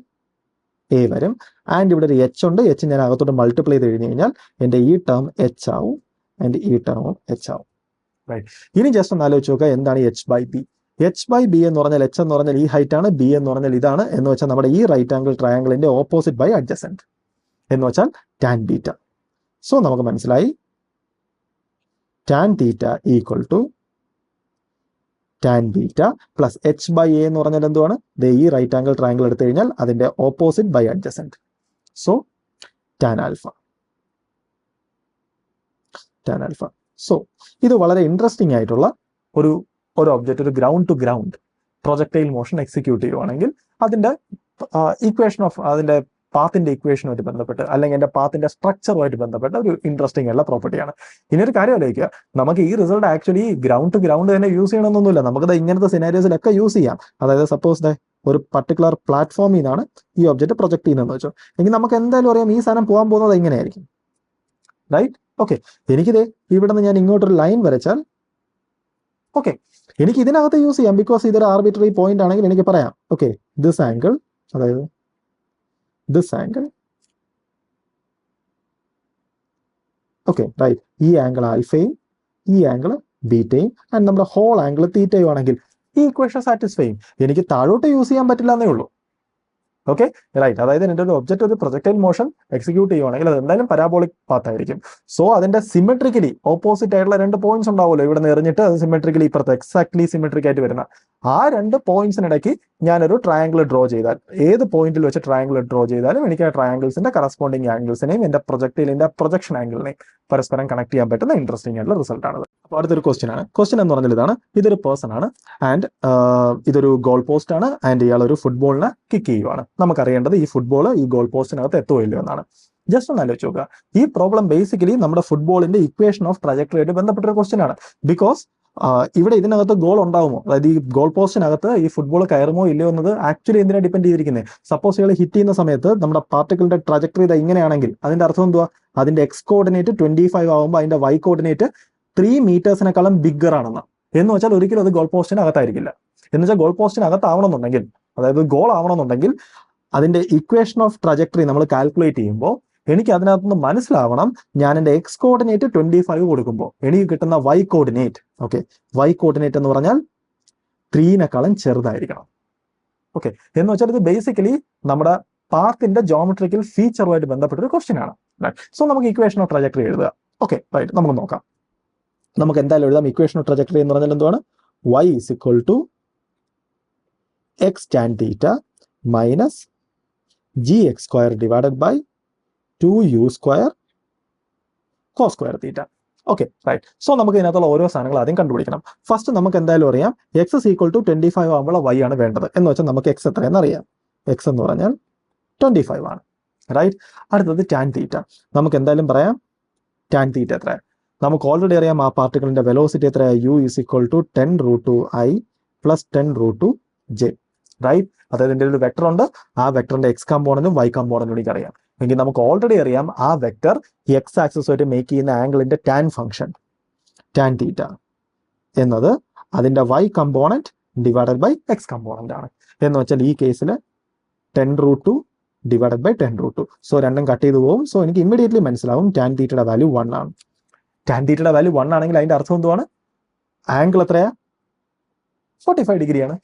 എ വരും. ആൻഡ് ഇവിടെ ഒരു h ഉണ്ട്. h ഞാൻ അകത്തോട്ട് മൾട്ടിപ്ലൈ ചെയ്ത് കഴിഞ്ഞ് കഴിഞ്ഞാൽ എൻ്റെ ഈ ടേം h ആവും ആൻഡ് ഈ ടേമും h ആവും, റൈറ്റ്? ഇനി ജസ്റ്റ് ഒന്ന് ആലോചിച്ച് നോക്കുക, എന്താണ് h by b? h by b എന്ന് പറഞ്ഞാൽ h എന്ന് പറഞ്ഞാൽ ഈ ഹൈറ്റ് ആണ്, b എന്ന് പറഞ്ഞാൽ ഇതാണ്. എന്ന് വെച്ചാൽ നമ്മുടെ ഈ റൈറ്റ് ആംഗിൾ ട്രയാംഗിളിന്റെ ഓപ്പോസിറ്റ് ബൈ അഡ്ജസെന്റ് എന്ന് വെച്ചാൽ ടാൻ ബീറ്റ. സോ നമുക്ക് മനസ്സിലായി tan theta equal to tan beta plus h by a എന്ന് പറഞ്ഞാൽ എന്തുവാണ്? ഈ റൈറ്റ് ആംഗിൾ ട്രയാംഗിൾ എടുത്തു കഴിഞ്ഞാൽ അതിന്റെ opposite by adjacent. So tan alpha, tan alpha. So ഇത് വളരെ ഇൻട്രസ്റ്റിംഗ് ആയിട്ടുള്ള ഒരു ഒബ്ജക്റ്റ് ഒരു ground to ground projectile motion execute ചെയ്യുവാണെങ്കിൽ അതിന്റെ ഇക്വേഷൻ ഓഫ് അതിന്റെ പാത്തിന്റെ ഇക്വേഷനുമായിട്ട് ബന്ധപ്പെട്ട് അല്ലെങ്കിൽ എൻ്റെ പാത്തിന്റെ സ്ട്രക്ചറുമായിട്ട് ബന്ധപ്പെട്ട ഒരു ഇൻട്രസ്റ്റിംഗ് ഉള്ള പ്രോപ്പർട്ടിയാണ്. ഇനി ഒരു കാര്യം ആലോചിക്കുക, നമുക്ക് ഈ result actually ground to ground തന്നെ യൂസ് ചെയ്യണമെന്നൊന്നുമില്ല. നമുക്കത് ഇങ്ങനത്തെ സിനാരിയോസിലൊക്കെ യൂസ് ചെയ്യാം. അതായത് സപ്പോസ് ഒരു പർട്ടിക്കുലർ പ്ലാറ്റ്ഫോമിൽ നിന്നാണ് ഈ ഒബ്ജക്റ്റ് പ്രൊജക്ട് ചെയ്യുന്നതെന്ന് വെച്ചോ, എങ്കിൽ നമുക്ക് എന്തായാലും അറിയാം ഈ സാധനം പോകാൻ പോകുന്നത് എങ്ങനെയായിരിക്കും, റൈറ്റ്? ഓക്കെ, എനിക്കിത് ഇവിടെ നിന്ന് ഞാൻ ഇങ്ങോട്ടൊരു ലൈൻ വരച്ചാൽ ഓക്കെ, എനിക്ക് ഇതിനകത്ത് യൂസ് ചെയ്യാം. ബിക്കോസ് ഇതൊരു ആർബിട്രറി പോയിന്റ് ആണെങ്കിൽ എനിക്ക് പറയാം ഓക്കെ ദിസ് ആംഗിൾ, അതായത് ദിസ് ആംഗിൾ ഓക്കെ റൈറ്റ്, ഈ ആംഗിൾ ആൽഫയും ഈ ആംഗിൾ ബീറ്റയും ആൻഡ് നമ്മുടെ ഹോൾ ആംഗിൾ തീറ്റയും ആണെങ്കിൽ ഈ ഇക്വേഷൻ സാറ്റിസ്ഫൈ ചെയ്യും. എനിക്ക് താഴോട്ട് യൂസ് ചെയ്യാൻ പറ്റില്ല എന്നേ ഉള്ളൂ. ഓക്കെ റൈറ്റ്, അതായത് എൻ്റെ ഒരു ഒബ്ജക്റ്റ് ഒരു പ്രൊജക്ടൈൽ മോഷൻ എക്സിക്യൂട്ട് ചെയ്യുവാണെങ്കിൽ അത് എന്തായാലും പരാബോളിക് പാത്ത് ആയിരിക്കും. സോ അതിന്റെ സിമെട്രിക്കലി ഓപ്പോസിറ്റ് ആയിട്ടുള്ള 2 പോയിന്റ്സ് ഉണ്ടാവുമല്ലോ, ഇവിടെ നിന്ന് എറിഞ്ഞിട്ട് അത് സിമെട്രിക്കലി ഇപ്പുറത്ത് എക്സാക്ട്ലി സിമെട്രിക് ആയിട്ട് വരുന്ന ആ 2 പോയിന്റ്സിനിടയ്ക്ക് ഞാനൊരു ട്രയാംഗിൾ ഡ്രോ ചെയ്താൽ, ഏത് പോയിന്റിൽ വെച്ച് ട്രയാംഗിൾ ഡ്രോ ചെയ്താലും എനിക്ക് ആ ട്രയാംഗിൾസിന്റെ കറസ്പോണ്ടിങ് ആംഗിൾസിനെയും എൻ്റെ പ്രൊജക്ടൈലിന്റെ പ്രൊജക്ഷൻ ആംഗിളിനെയും പരസ്പരം കണക്ട് ചെയ്യാൻ പറ്റുന്ന ഇൻട്രസ്റ്റിംഗ് ആയിട്ടുള്ള റിസൾട്ട് ആണ്. അപ്പോൾ അടുത്തൊരു ക്വസ്റ്റ്യൻ ആണ്. ക്വസ്റ്റ്യൻ എന്ന് പറഞ്ഞാൽ ഇതാണ്, ഇതൊരു പേഴ്സൺ ആണ് ആൻഡ് ഇതൊരു ഗോൾ പോസ്റ്റ് ആണ് ആൻഡ് ഇയാൾ ഒരു ഫുട്ബോളിനെ കിക്ക് ചെയ്യുവാണ്. നമുക്കറിയേണ്ടത് ഈ ഫുട്ബോൾ ഈ ഗോൾ പോസ്റ്റിനകത്ത് എത്തുമോ ഇല്ലയോ എന്നാണ്. ജസ്റ്റ് ഒന്ന് ആലോചിച്ച് നോക്കുക, ഈ പ്രോബ്ലം ബേസിക്കലി നമ്മുടെ ഫുട്ബോളിന്റെ ഇക്വേഷൻ ഓഫ് ട്രജക്ടറി ആയിട്ട് ബന്ധപ്പെട്ട ഒരു ക്വസ്റ്റ്യൻ ആണ്. ബിക്കോസ് ഇവിടെ ഇതിനകത്ത് ഗോൾ ഉണ്ടാവുമോ, അതായത് ഈ ഗോൾ പോസ്റ്റിനകത്ത് ഈ ഫുട്ബോൾ കയറുമോ ഇല്ലയോ എന്നത് ആക്ച്വലി എന്തിനാ ഡിപ്പെൻഡ് ചെയ്തിരിക്കുന്നത്. സപ്പോസ് ഇയാൾ ഹിറ്റ് ചെയ്യുന്ന സമയത്ത് നമ്മുടെ പാർട്ടിക്കിളിന്റെ ട്രജക്ടറി ഇത് ഇങ്ങനെയാണെങ്കിൽ അതിന്റെ അർത്ഥം എന്തുവാ, അതിന്റെ എക്സ് കോർഡിനേറ്റ് 25 ആകുമ്പോൾ അതിന്റെ വൈ കോർഡിനേറ്റ് 3 മീറ്റേഴ്സിനെക്കാളും ബിഗ്ഗർ ആണെന്ന്. എന്ന് വെച്ചാൽ ഒരിക്കലും അത് ഗോൾ പോസ്റ്റിനകത്തായിരിക്കില്ല. എന്ന് വെച്ചാൽ ഗോൾ പോസ്റ്റിനകത്താവണമെന്നുണ്ടെങ്കിൽ, അതായത് ഗോൾ ആവണമെന്നുണ്ടെങ്കിൽ അതിന്റെ ഇക്വേഷൻ ഓഫ് ട്രജക്ടറി നമ്മൾ കാൽക്കുലേറ്റ് ചെയ്യുമ്പോൾ എനിക്ക് അതിനകത്തുനിന്ന് മനസ്സിലാവണം, ഞാൻ എൻ്റെ എക്സ് കോർഡിനേറ്റ് 25 കൊടുക്കുമ്പോൾ എനിക്ക് കിട്ടുന്ന y coordinate, okay y coordinate എന്ന് പറഞ്ഞാൽ 3-നേക്കാളും ചെറുതായിരിക്കണം. ഓക്കെ, എന്ന് വെച്ചാൽ ഇത് ബേസിക്കലി നമ്മുടെ പാത്തിന്റെ ജോമെട്രിക്കൽ ഫീച്ചറുമായിട്ട് ബന്ധപ്പെട്ട ഒരു ക്വസ്റ്റ്യൻ ആണ്. സോ നമുക്ക് ഇക്വേഷൻ ഓഫ് ട്രജക്ടറി എഴുതുക. ഓക്കെ റൈറ്റ്, നമുക്ക് നോക്കാം. നമുക്ക് എന്തായാലും എഴുതാം ഇക്വേഷൻ ഓഫ് ട്രജക്ടറി എന്ന് പറഞ്ഞാൽ എന്താണ്, y is equal to x tan theta minus gx square divided by 2u square cos square theta. Okay right, so നമുക്ക് ഇതിനകത്തുള്ള ഓരോ സാധനങ്ങൾ ആദ്യം കണ്ടുപിടിക്കണം. ഫസ്റ്റ് നമുക്ക് എന്തായാലും അറിയാം എക്സ് is equal to 25 ആകുമ്പോൾ y ആണ് വേണ്ടത്. എന്ന് വെച്ചാൽ നമുക്ക് എക്സ് എത്രയെന്ന് അറിയാം. എക്സ് എന്ന് പറഞ്ഞാൽ 25 ആണ്, റൈറ്റ്. അടുത്തത് ടാൻ തീറ്റ. നമുക്ക് എന്തായാലും പറയാം ടാൻ തീറ്റ എത്ര. നമുക്ക് ഓൾറെഡി അറിയാം ആ പാർട്ടിക്കിളിന്റെ വെലോസിറ്റി എത്രയാണ്, u is equal to 10√2i plus 10√2j, right. അതായത് എൻ്റെ ഒരു വെക്ടർ ഉണ്ട്, ആ വെക്ടറിന്റെ എക്സ് കമ്പോണന്റും വൈ കമ്പോണന്റും എനിക്ക് അറിയാം. എങ്കിൽ നമുക്ക് ഓൾറെഡി അറിയാം ആ വെക്ടർ എക്സ് ആക്സിസുമായിട്ട് മേക്ക് ചെയ്യുന്ന ആംഗിളിന്റെ ടാൻ ഫംഗ്ഷൻ ടാൻ തീറ്റ എന്നത് അതിന്റെ y component divided by x component ആണ്. എന്ന് വെച്ചാൽ ഈ കേസിൽ 10√2 ഡിവൈഡഡ് ബൈ 10√2. സോ രണ്ടും കട്ട് ചെയ്ത് പോകും. സോ എനിക്ക് ഇമ്മീഡിയറ്റ്ലി മനസ്സിലാവും ടാൻ തീറ്റയുടെ വാല്യൂ 1 ആണ്. ടാൻ തീറ്റയുടെ വാല്യൂ 1 ആണെങ്കിൽ അതിന്റെ അർത്ഥം എന്തുവാണ്, ആംഗിൾ എത്രയാ, 45 ഡിഗ്രിയാണ്.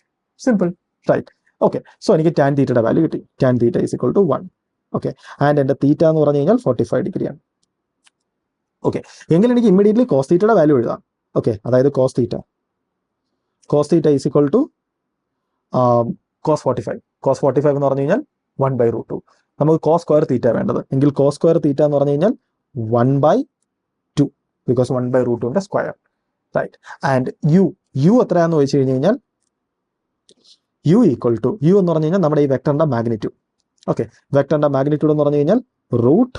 Simple, right. ഓക്കെ, സോ എനിക്ക് ടാൻ തീറ്റയുടെ വാല്യൂ കിട്ടി. Tan theta is equal to 1. Okay, and എൻ്റെ തീറ്റ എന്ന് പറഞ്ഞു കഴിഞ്ഞാൽ 45 ഡിഗ്രിയാണ്. ഓക്കെ, എങ്കിൽ എനിക്ക് ഇമ്മീഡിയറ്റ്ലി കോസ് തീറ്റയുടെ വാല്യൂ എഴുതാം. ഓക്കെ, അതായത് cos theta is equal to cos 45. Cos 45 എന്ന് പറഞ്ഞു കഴിഞ്ഞാൽ 1/√2. നമുക്ക് കോസ് സ്ക്വയർ തീറ്റ വേണ്ടത്. എങ്കിൽ കോസ് സ്ക്വയർ തീറ്റ എന്ന് പറഞ്ഞു കഴിഞ്ഞാൽ 1/2, ബിക്കോസ് 1/√2ന്റെ സ്ക്വയർ, റൈറ്റ്. ആൻഡ് യു എത്രയാന്ന് ചോദിച്ചു കഴിഞ്ഞു കഴിഞ്ഞാൽ യു ഈക്വൽ ടു, യു എന്ന് പറഞ്ഞു കഴിഞ്ഞാൽ നമ്മുടെ ഈ വെക്ടറിന്റെ മാഗ്നിറ്റ്യൂഡ്. ഓക്കെ, വെക്ടറിന്റെ മാഗ്നിറ്റ്യൂഡ് എന്ന് പറഞ്ഞു കഴിഞ്ഞാൽ root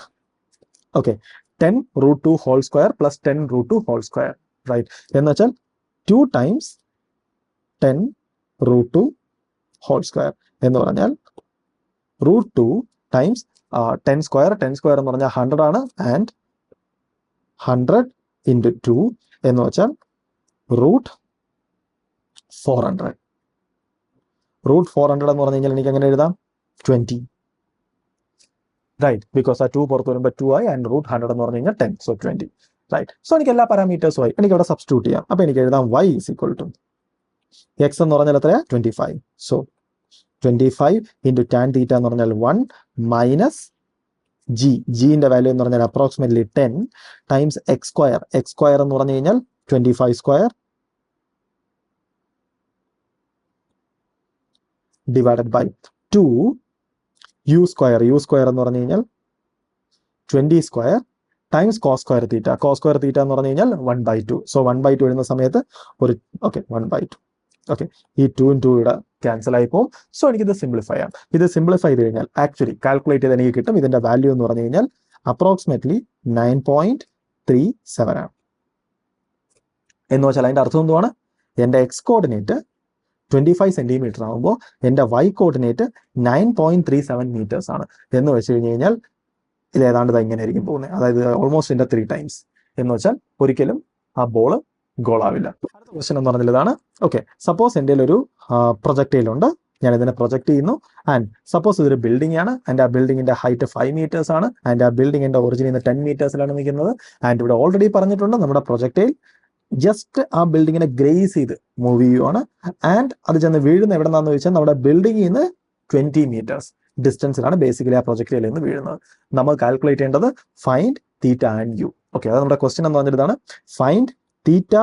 10√2 whole square plus 10√2 whole square, right. എന്ന് വെച്ചാൽ 2 times 10√2 ഹോൾ സ്ക്വയർ എന്ന് പറഞ്ഞാൽ √2 times 10 സ്ക്വയർ എന്ന് പറഞ്ഞാൽ 100 ആണ്. ആൻഡ് 100 into 2 എന്ന് വെച്ചാൽ √400. √400 എന്ന് പറഞ്ഞു കഴിഞ്ഞാൽ എനിക്ക് എങ്ങനെ എഴുതാം, 20, റൈറ്റ്. ബിക്കോസ് ആ 2 പുറത്ത് വരുമ്പോൾ 2 ആയി ആൻഡ് √100 എന്ന് പറഞ്ഞു കഴിഞ്ഞാൽ 10, സോ 20, റൈറ്റ്. സോ എനിക്ക് എല്ലാ പാരാമീറ്റേഴ്സും ആയി. എനിക്ക് ഇവിടെ സബ്സ്റ്റിറ്റ്യൂട്ട് ചെയ്യാം. അപ്പൊ എനിക്ക് എഴുതാം y is equal to x എന്ന് പറഞ്ഞാൽ എത്രയാ, 25. സോ 25 into tan theta എന്ന് പറഞ്ഞാൽ 1 മൈനസ് ജിന്റെ വാല്യൂ എന്ന് പറഞ്ഞാൽ അപ്രോക്സിമേറ്റ്ലി 10 ടൈംസ് എക്സ് സ്ക്വയർ എന്ന് പറഞ്ഞു കഴിഞ്ഞാൽ 25 square divided by 2 u square എന്ന് പറഞ്ഞു കഴിഞ്ഞാൽ 20 square times cos square theta എന്ന് പറഞ്ഞു കഴിഞ്ഞാൽ 1/2. സോ 1/2 എഴുതുന്ന സമയത്ത് ഒരു 1/2. ഓക്കെ, ഈ 2 ഉം 2 ഇവിടെ ക്യാൻസൽ ആയി പോകും. സോ എനിക്കിത് സിംപ്ലിഫൈ ചെയ്യാം. ഇത് സിംപ്ലിഫൈ ചെയ്ത് കഴിഞ്ഞാൽ ആക്ച്വലി കാൽക്കുലേറ്റ് ചെയ്ത് എനിക്ക് കിട്ടും ഇതിന്റെ വാല്യൂ എന്ന് പറഞ്ഞു കഴിഞ്ഞാൽ അപ്രോക്സിമേറ്റ്ലി 9.37 ആണ്. എന്ന് വെച്ചാൽ അതിന്റെ അർത്ഥം എന്തുവാണ്? എൻ്റെ എക്സ് കോർഡിനേറ്റ് 25 സെന്റിമീറ്റർ ആകുമ്പോൾ എൻ്റെ വൈ കോർഡിനേറ്റ് 9.37 മീറ്റേഴ്സ് ആണ്. എന്ന് വെച്ച് കഴിഞ്ഞ് കഴിഞ്ഞാൽ ഇത് ഏതാണ്ട് ഇങ്ങനെ ആയിരിക്കും പോകുന്നത്. അതായത് ഓൾമോസ്റ്റ് ഇതിന്റെ 3 ടൈംസ്. എന്ന് വെച്ചാൽ ഒരിക്കലും ആ ബോൾ ഗോൾ ആവില്ല. അടുത്ത ക്വസ്റ്റ്യൻ എന്ന് പറഞ്ഞാൽ ഇതാണ്. ഓക്കെ, സപ്പോസ് എൻ്റെ ഒരു പ്രൊജക്ടൈലുണ്ട്, ഞാൻ ഇതിനെ പ്രൊജക്ട് ചെയ്യുന്നു. ആൻഡ് സപ്പോസ് ഇതൊരു ബിൽഡിംഗ് ആണ്. ആൻഡ് ആ ബിൽഡിങ്ങിന്റെ ഹൈറ്റ് 5 മീറ്റേഴ്സ് ആണ്. ആൻഡ് ആ ബിൽഡിങ്ങിന്റെ ഒറിജിനിൽ നിന്ന് 10 മീറ്റേഴ്സിലാണ് നിൽക്കുന്നത്. ആൻഡ് ഇവിടെ ഓൾറെഡി പറഞ്ഞിട്ടുണ്ട് നമ്മുടെ പ്രൊജക്ടൈൽ ജസ്റ്റ് ആ ബിൽഡിങ്ങിനെ ഗ്രേസ് ചെയ്ത് മൂവ് ചെയ്യുവാണ്. ആൻഡ് അത് ചെന്ന് വീഴുന്ന എവിടെ നിന്നാന്ന് ചോദിച്ചാൽ നമ്മുടെ ബിൽഡിങ്ങിൽ നിന്ന് 20 മീറ്റേഴ്സ് ഡിസ്റ്റൻസിലാണ് ബേസിക്കലി ആ പ്രൊജക്ടൈലിൽ നിന്ന് വീഴുന്നത്. നമ്മൾ കാൽക്കുലേറ്റ് ചെയ്യേണ്ടത് find theta and u. Okay, അത് നമ്മുടെ ക്വസ്റ്റ്യൻ എന്ന് പറഞ്ഞിട്ടാണ് ഫൈൻഡ് തീറ്റ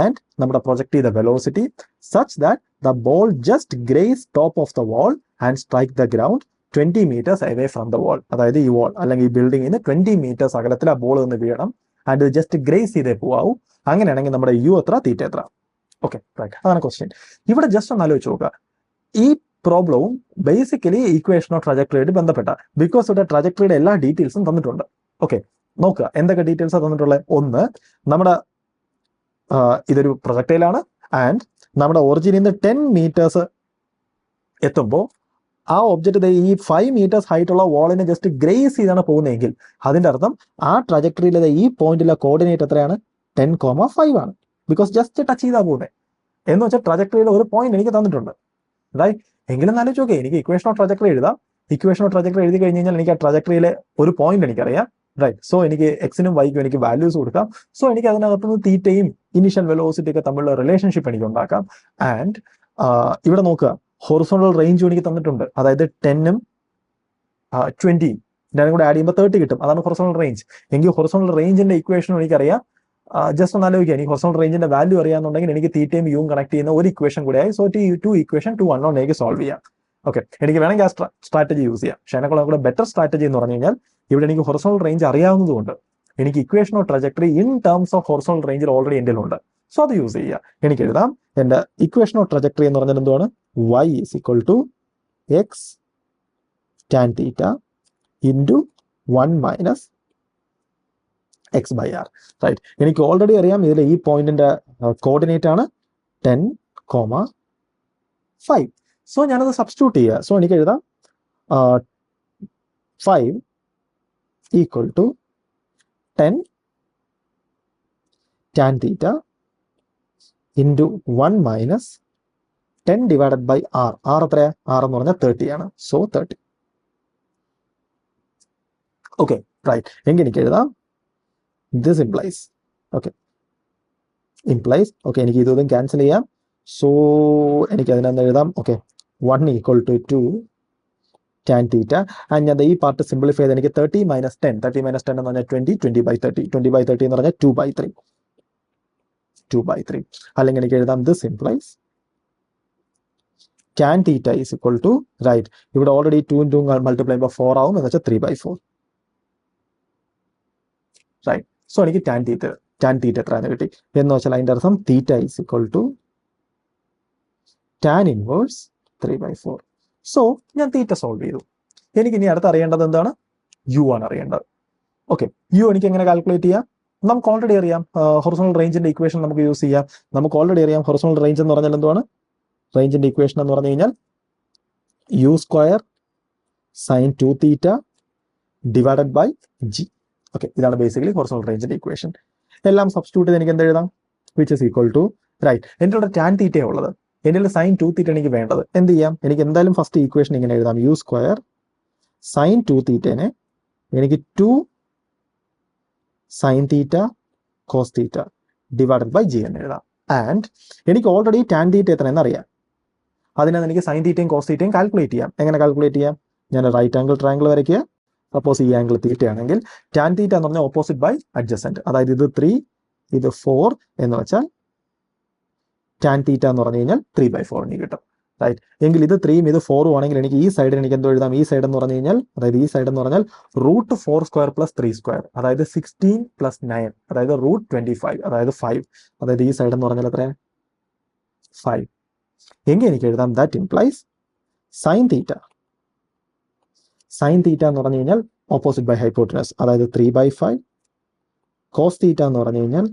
ആൻഡ് നമ്മുടെ പ്രൊജക്ട് ചെയ്ത velocity such that the ball just graze top of the wall and strike the ground 20 metres away from the wall. അതായത് ഈ വാൾ അല്ലെങ്കിൽ ഈ ബിൽഡിങ്ങിന് 20 മീറ്റേഴ്സ് അകലത്തിൽ ആ ബോൾ നിന്ന് വീഴണം. ആൻഡ് ജസ്റ്റ് ഗ്രേസ് ചെയ്തേ പോവാവൂ. അങ്ങനെയാണെങ്കിൽ നമ്മുടെ യു എത്ര, തീറ്റ എത്ര? ഓക്കെ, റൈറ്റ്, അതാണ് ക്വസ്റ്റ്യൻ. ഇവിടെ ജസ്റ്റ് ഒന്ന് ആലോചിച്ച് നോക്കുക. ഈ പ്രോബ്ലവും ബേസിക്കലി ഈക്വേഷൻ ഓഫ് ട്രജക്ടറിയായിട്ട് ബന്ധപ്പെട്ട, ബിക്കോസ് ഇവിടെ ട്രജക്ടറിയുടെ എല്ലാ ഡീറ്റെയിൽസും തന്നിട്ടുണ്ട്. ഓക്കെ, നോക്കുക എന്തൊക്കെ ഡീറ്റെയിൽസാണ് തന്നിട്ടുള്ളത്. ഒന്ന്, നമ്മുടെ ഇതൊരു പ്രൊജക്ടൈലാണ്. ആൻഡ് നമ്മുടെ ഒറിജിനിൽ നിന്ന് 10 മീറ്റേഴ്സ് എത്തുമ്പോൾ ആ ഒബ്ജക്റ്റ് ഈ 5 മീറ്റേഴ്സ് ഹൈറ്റുള്ള വാളിനെ ജസ്റ്റ് ഗ്രേസ് ചെയ്താണ് പോകുന്നതെങ്കിൽ അതിന്റെ അർത്ഥം ആ ട്രജക്ടറിയിലെ ഈ പോയിന്റിലെ കോർഡിനേറ്റ് എത്രയാണ്? 10,5 ആണ്. ബിക്കോസ് ജസ്റ്റ് ടച്ച് ചെയ്താൽ പോകുന്നത്. എന്ന് വെച്ചാൽ ട്രജക്ടറിയിലെ ഒരു പോയിന്റ് എനിക്ക് തന്നിട്ടുണ്ട്. റൈറ്റ്, എങ്കിലും ആലോചിച്ച് നോക്കേ, എനിക്ക് ഇക്വേഷൻ ഓഫ് ട്രജക്ടറി എഴുതാം. ഇക്വേഷൻ ഓഫ് ട്രജക്ടറി എഴുതി കഴിഞ്ഞ് കഴിഞ്ഞാൽ എനിക്ക് ആ ട്രജക്ടറിയിലെ ഒരു പോയിന്റ് എനിക്കറിയാം. റൈറ്റ്, സോ എനിക്ക് എക്സിനും വൈക്കും എനിക്ക് വാല്യൂസ് കൊടുക്കാം. സോ എനിക്ക് അതിനകത്തുനിന്ന് തീറ്റയും ഇനിഷ്യൽ വെലോസിറ്റി ഒക്കെ തമ്മിലുള്ള റിലേഷൻഷിപ്പ് എനിക്ക് ഉണ്ടാക്കാം. ആൻഡ് ഇവിടെ നോക്കുക, ഹൊറിസോണ്ടൽ റേഞ്ചും എനിക്ക് തന്നിട്ടുണ്ട്. അതായത് 10ഉം 20 രണ്ടും കൂടെ ആഡ് ചെയ്യുമ്പോൾ 30 കിട്ടും. അതാണ് ഹൊറിസോണ്ടൽ റേഞ്ച്. എങ്കിൽ ഹൊറിസോണ്ടൽ റേഞ്ചിന്റെ ഇക്വേഷനും എനിക്കറിയാം. ജസ്റ്റ് ഒന്ന് ആലോചിക്കുക, എനിക്ക് ഹൊറിസോണ്ടൽ റേഞ്ചിന്റെ വാല്യൂ അറിയാന്നുണ്ടെങ്കിൽ എനിക്ക് തീറ്റയും യുവും കണക്ട് ചെയ്യുന്ന ഒരു ഇക്വേഷൻ കൂടെ ആയി. സോ ടു ഇക്വേഷൻ 2 അൺനോൺ എനിക്ക് സോൾവ് ചെയ്യാം. ഓക്കെ, എനിക്ക് വേണമെങ്കിൽ ആ സ്ട്രാറ്റജി യൂസ് ചെയ്യാം. പക്ഷേ അതിനെക്കുള്ള കൂടെ ബെറ്റർ സ്ട്രാറ്റജി എന്ന് പറഞ്ഞു കഴിഞ്ഞാൽ ഇവിടെ എനിക്ക് ഹൊറിസോണ്ടൽ റേഞ്ച് അറിയാവുന്നതുകൊണ്ട് എനിക്ക് equation of trajectory in terms of horizontal റേഞ്ചിൽ ഓൾറെഡി എൻ്റെ ഉണ്ട്. സോ അത് യൂസ് ചെയ്യുക. എനിക്ക് എഴുതാം എൻ്റെ ഇക്വേഷൻ ഓഫ് ട്രജക്ടറി എന്ന് പറഞ്ഞാൽ എന്തുവാണ്? y is equal to x tan theta into 1 minus x by r. Right, എനിക്ക് ഓൾറെഡി അറിയാം ഇതിലെ ഈ പോയിന്റിന്റെ കോർഡിനേറ്റ് ആണ് 10,5. സോ ഞാനത് സബ്സ്റ്റിറ്റ്യൂട്ട് ചെയ്യുക. സോ എനിക്ക് എഴുതാം 5 equal to 10 tan theta into 1 minus 10 divided by r. r എത്രയാ? r എന്ന് പറഞ്ഞാൽ 30 ആണ്. സോ 30. ഓക്കെ, റൈറ്റ്, എങ്കിൽ എനിക്ക് എഴുതാം this implies. Okay, implies. Okay, എനിക്ക് ഇതും ക്യാൻസൽ ചെയ്യാം. സോ എനിക്ക് അതിനകത്ത് എഴുതാം. Okay, 1 equal to 2 tan theta. And ഞാൻ ഈ പാർട്ട് സിംപ്ലിഫൈ ചെയ്ത് എനിക്ക് 30 മൈനസ് 10 എന്ന് പറഞ്ഞാൽ 20 by 30 എന്ന് പറഞ്ഞാൽ 2/3. അല്ലെങ്കിൽ എനിക്ക് എഴുതാം this implies tan theta is equal to, right, ഇവിടെ ഓൾറെഡി 2 into multiply by 4 ആവും. എന്ന് വെച്ചാൽ 3/4. റൈറ്റ്, സോ എനിക്ക് tan theta എത്രയാണ് കിട്ടി എന്ന് വെച്ചാൽ അതിന്റെ അർത്ഥം theta is equal to tan inverse 3/4. So ഞാൻ തീറ്റ സോൾവ് ചെയ്തു. എനിക്ക് ഇനി അടുത്ത് അറിയേണ്ടത് എന്താണ്? യു ആണ് അറിയേണ്ടത്. ഓക്കെ, യു എനിക്ക് എങ്ങനെ കാൽക്കുലേറ്റ് ചെയ്യാം? നമുക്ക് ഓൾറെഡി അറിയാം ഹൊറിസോണ്ടൽ റേഞ്ചിന്റെ ഇക്വേഷൻ നമുക്ക് യൂസ് ചെയ്യാം. നമുക്ക് ഓൾറെഡി അറിയാം ഹൊറിസോണ്ടൽ റേഞ്ച് എന്ന് പറഞ്ഞാൽ എന്തുവാണ്? റേഞ്ചിന്റെ ഇക്വേഷൻ എന്ന് പറഞ്ഞു കഴിഞ്ഞാൽ u square sine 2 theta divided by g. Okay, ഇതാണ് ബേസിക്കലി ഹൊറിസോണ്ടൽ റേഞ്ചിന്റെ ഇക്വേഷൻ. എല്ലാം സബ്സ്റ്റിറ്റ്യൂട്ട് ചെയ്ത് എനിക്ക് എന്ത് എഴുതാം? Which is equal to, right, എൻ്റെ ഇവിടെ ടാൻ തീറ്റ ഉള്ളത്, എൻ്റെ സൈൻ 2 തീറ്റ എനിക്ക് വേണ്ടത്. എന്ത് ചെയ്യാം? എനിക്ക് എന്തായാലും ഫസ്റ്റ് ഇക്വേഷൻ ഇങ്ങനെ എഴുതാം. യു സ്ക്വയർ സൈൻ 2 തീറ്റേനെ എനിക്ക് 2 sine theta cos theta divided by g എന്ന് എഴുതാം. ആൻഡ് എനിക്ക് ഓൾറെഡി ടാൻ തീറ്റ എത്രയെന്ന് അറിയാം. അതിനകത്ത് എനിക്ക് സൈൻ തീറ്റയും കോസ് തീറ്റയും കാൽക്കുലേറ്റ് ചെയ്യാം. എങ്ങനെ കാൽക്കുലേറ്റ് ചെയ്യാം? ഞാൻ റൈറ്റ് ആംഗിൾ ട്രയാംഗിൾ വരയ്ക്കുക. സപ്പോസ് ഈ ആംഗിൾ തീറ്റ ആണെങ്കിൽ ടാൻ തീറ്റ എന്ന് പറഞ്ഞാൽ ഓപ്പോസിറ്റ് ബൈ അഡ്ജസെന്റ്. അതായത് ഇത് 3 ഇത് 4 എന്ന് വെച്ചാൽ ടാൻ തീറ്റ എന്ന് പറഞ്ഞു കഴിഞ്ഞാൽ 3/4 എനിക്ക് കിട്ടും. റൈറ്റ്, എങ്കിൽ ഇത് 3ഉം ഇത് 4ഉം ആണെങ്കിൽ എനിക്ക് ഈ സൈഡിന് എനിക്ക് എന്തോ എഴുതാം? ഈ സൈഡ് എന്ന് പറഞ്ഞു കഴിഞ്ഞാൽ, അതായത് ഈ സൈഡ് എന്ന് പറഞ്ഞാൽ √4² + 3², അതായത് 16 + 9, അതായത് √25, അതായത് 5. അതായത് ഈ സൈഡ് എന്ന് പറഞ്ഞാൽ എത്രയാണ്? 5. എങ്കിൽ എനിക്ക് എഴുതാം that implies sine theta. Sine theta എന്ന് പറഞ്ഞു കഴിഞ്ഞാൽ ഓപ്പോസിറ്റ് ബൈ ഹൈപ്പോട്ടനസ്, അതായത് 3/5. കോസ് തീറ്റ എന്ന് പറഞ്ഞു കഴിഞ്ഞാൽ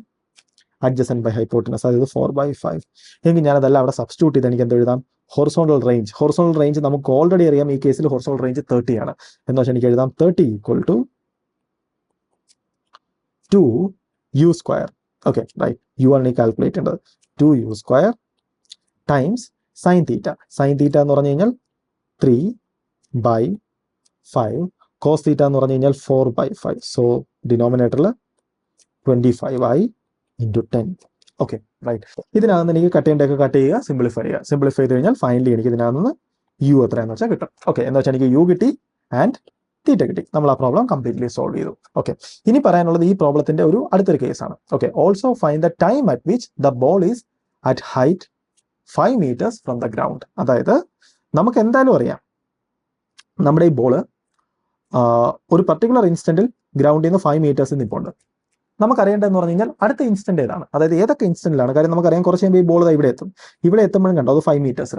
അഡ്ജസൻറ്റ് ബൈ ഹൈപ്പോട്ടനസ്, അതായത് 4/5. എങ്കിൽ ഞാനതെല്ലാം അവിടെ സബ്സ്റ്റിറ്റ്യൂട്ട് ചെയ്ത് എനിക്ക് എന്ത് എഴുതാം? Horizontal range. ഹൊറിസോണ്ടൽ റേഞ്ച് നമുക്ക് ഓൾറെഡി അറിയാം, ഈ കേസിൽ ഹൊറിസോണ്ടൽ റേഞ്ച് 30 ആണ്. എന്ന് വെച്ചാൽ എനിക്ക് എഴുതാം 30 = 2u². ഓക്കെ റൈറ്റ്, യു ആണ് ഈ കാൽക്കുലേറ്റ് ചെയ്യേണ്ടത്. 2u² times sine theta. Sine theta എന്ന് പറഞ്ഞു കഴിഞ്ഞാൽ 3/5. കോസ് തീറ്റ എന്ന് പറഞ്ഞു കഴിഞ്ഞാൽ 4/5. സോ ഡിനോമിനേറ്ററിൽ 25i × 10. Okay right. ഇതിനകത്ത് എനിക്ക് കട്ട് ചെയ്യേണ്ടതൊക്കെ കട്ട് ചെയ്യുക, സിംപ്ലിഫൈ ചെയ്യുക. സിംപ്ലിഫൈ ചെയ്ത് കഴിഞ്ഞാൽ ഫൈനലി എനിക്ക് ഇതിനകത്ത് യു എത്രയാണെന്ന് വെച്ചാൽ കിട്ടും. ഓക്കെ, എന്ന് വെച്ചാൽ എനിക്ക് യു കിട്ടി ആൻഡ് തീറ്റ കിട്ടി. നമ്മൾ ആ പ്രോബ്ലം കംപ്ലീറ്റ്ലി സോൾവ് ചെയ്തു. ഓക്കെ, ഇനി പറയാനുള്ളത് ഈ പ്രോബ്ലത്തിന്റെ ഒരു അടുത്തൊരു കേസാണ്. Okay, also find the time at which the ball is at height 5 meters from the ground. അതായത് നമുക്ക് എന്തായാലും അറിയാം നമ്മുടെ ഈ ബോള് ഒരു പർട്ടിക്കുലർ ഇൻസ്റ്റന്റിൽ ഗ്രൗണ്ടിൽ നിന്ന് 5 meters നിൽപ്പുണ്ട്. നമുക്കറിയേണ്ടതെന്ന് പറഞ്ഞു കഴിഞ്ഞാൽ അടുത്ത ഇൻസ്റ്റന്റ് ഏതാണ്, അതായത് ഏതൊക്കെ ഇൻസ്റ്റന്റിലാണ്. കാര്യം നമുക്കറിയാം കുറച്ച് കഴിയുമ്പോൾ ഈ ബോൾ ഇവിടെ എത്തും. ഇവിടെ എത്തുമ്പോഴും കണ്ടോ അത് 5 meters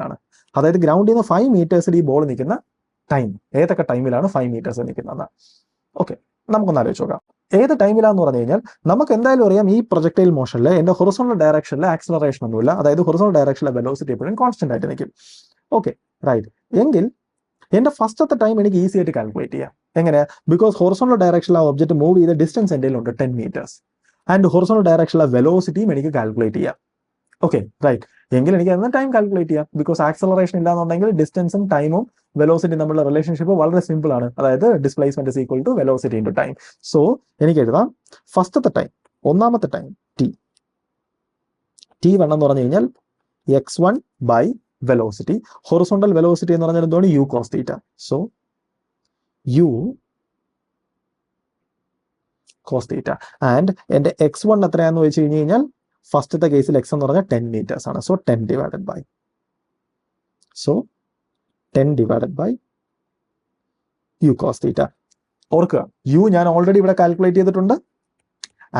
അതായത് ഗ്രൗണ്ടിൽ നിന്ന് 5 meters ഈ ബോൾ നിൽക്കുന്ന ടൈം, ഏതൊക്കെ ടൈമിലാണ് 5 meters നിൽക്കുന്നത്. ഓക്കെ, നമുക്കൊന്ന് ആലോചിച്ച് നോക്കാം. ഏത് ടൈമിലാന്ന് പറഞ്ഞു കഴിഞ്ഞാൽ നമുക്ക് എന്തായാലും അറിയാം ഈ പ്രൊജക്ടൈൽ മോഷനിൽ എൻ്റെ ഹൊറിസോണ്ടൽ ഡയറക്ഷനിൽ ആക്സലറേഷൻ ഒന്നുമില്ല, അതായത് ഹൊറിസോണ്ടൽ ഡയറക്ഷനിലെ വെലോസിറ്റി എപ്പോഴും കോൺസ്റ്റന്റ് ആയിട്ട് നിൽക്കും. ഓക്കെ റൈറ്റ്, എങ്കിൽ എൻ്റെ ഫസ്റ്റത്തെ ടൈം എനിക്ക് ഈസി ആയിട്ട് കാൽക്കുലേറ്റ് ചെയ്യാം. എങ്ങനെ? ബിക്കോസ് ഹൊറിസോണ്ടൽ ഡയറക്ഷനിൽ ആ ഒബ്ജക്റ്റ് മൂവ് ചെയ്ത ഡിസ്റ്റൻസ് എൻ്റെ ഉണ്ട് 10 meters ആൻഡ് ഹൊറിസോണ്ടൽ ഡയറക്ഷനിലെ വെലോസിറ്റിയും എനിക്ക് കാൽക്കുലേറ്റ് ചെയ്യാം. ഓക്കെ റൈറ്റ്, എങ്കിൽ എനിക്ക് അന്ന് ടൈം കാൽക്കുലേറ്റ് ചെയ്യാം. ബിക്കോസ് ആക്സലറേഷൻ ഇല്ലാന്നുണ്ടെങ്കിൽ ഡിസ്റ്റൻസും ടൈമും വെലോസിറ്റി തമ്മിലുള്ള റിലേഷൻഷിപ്പ് വളരെ സിമ്പിൾ ആണ്, അതായത് displacement is equal to velocity into time. So എനിക്ക് എഴുതാം ഫസ്റ്റത്തെ ടൈം, ഒന്നാമത്തെ ടൈം t1 എന്ന് പറഞ്ഞു കഴിഞ്ഞാൽ x1 by velocity. Horizontal velocity എന്ന് പറഞ്ഞാൽ എന്താണ്? u cos theta. So u cos theta and എൻ്റെ x1 എത്രയാന്ന് വെച്ച് കഴിഞ്ഞ് കഴിഞ്ഞാൽ ഫസ്റ്റത്തെ കേസിൽ x എന്ന് പറഞ്ഞാൽ 10 meters ആണ്. So 10 divided by u cos theta. ഓർക്കുക, u ഞാൻ ഓൾറെഡി ഇവിടെ കാൽക്കുലേറ്റ് ചെയ്തിട്ടുണ്ട്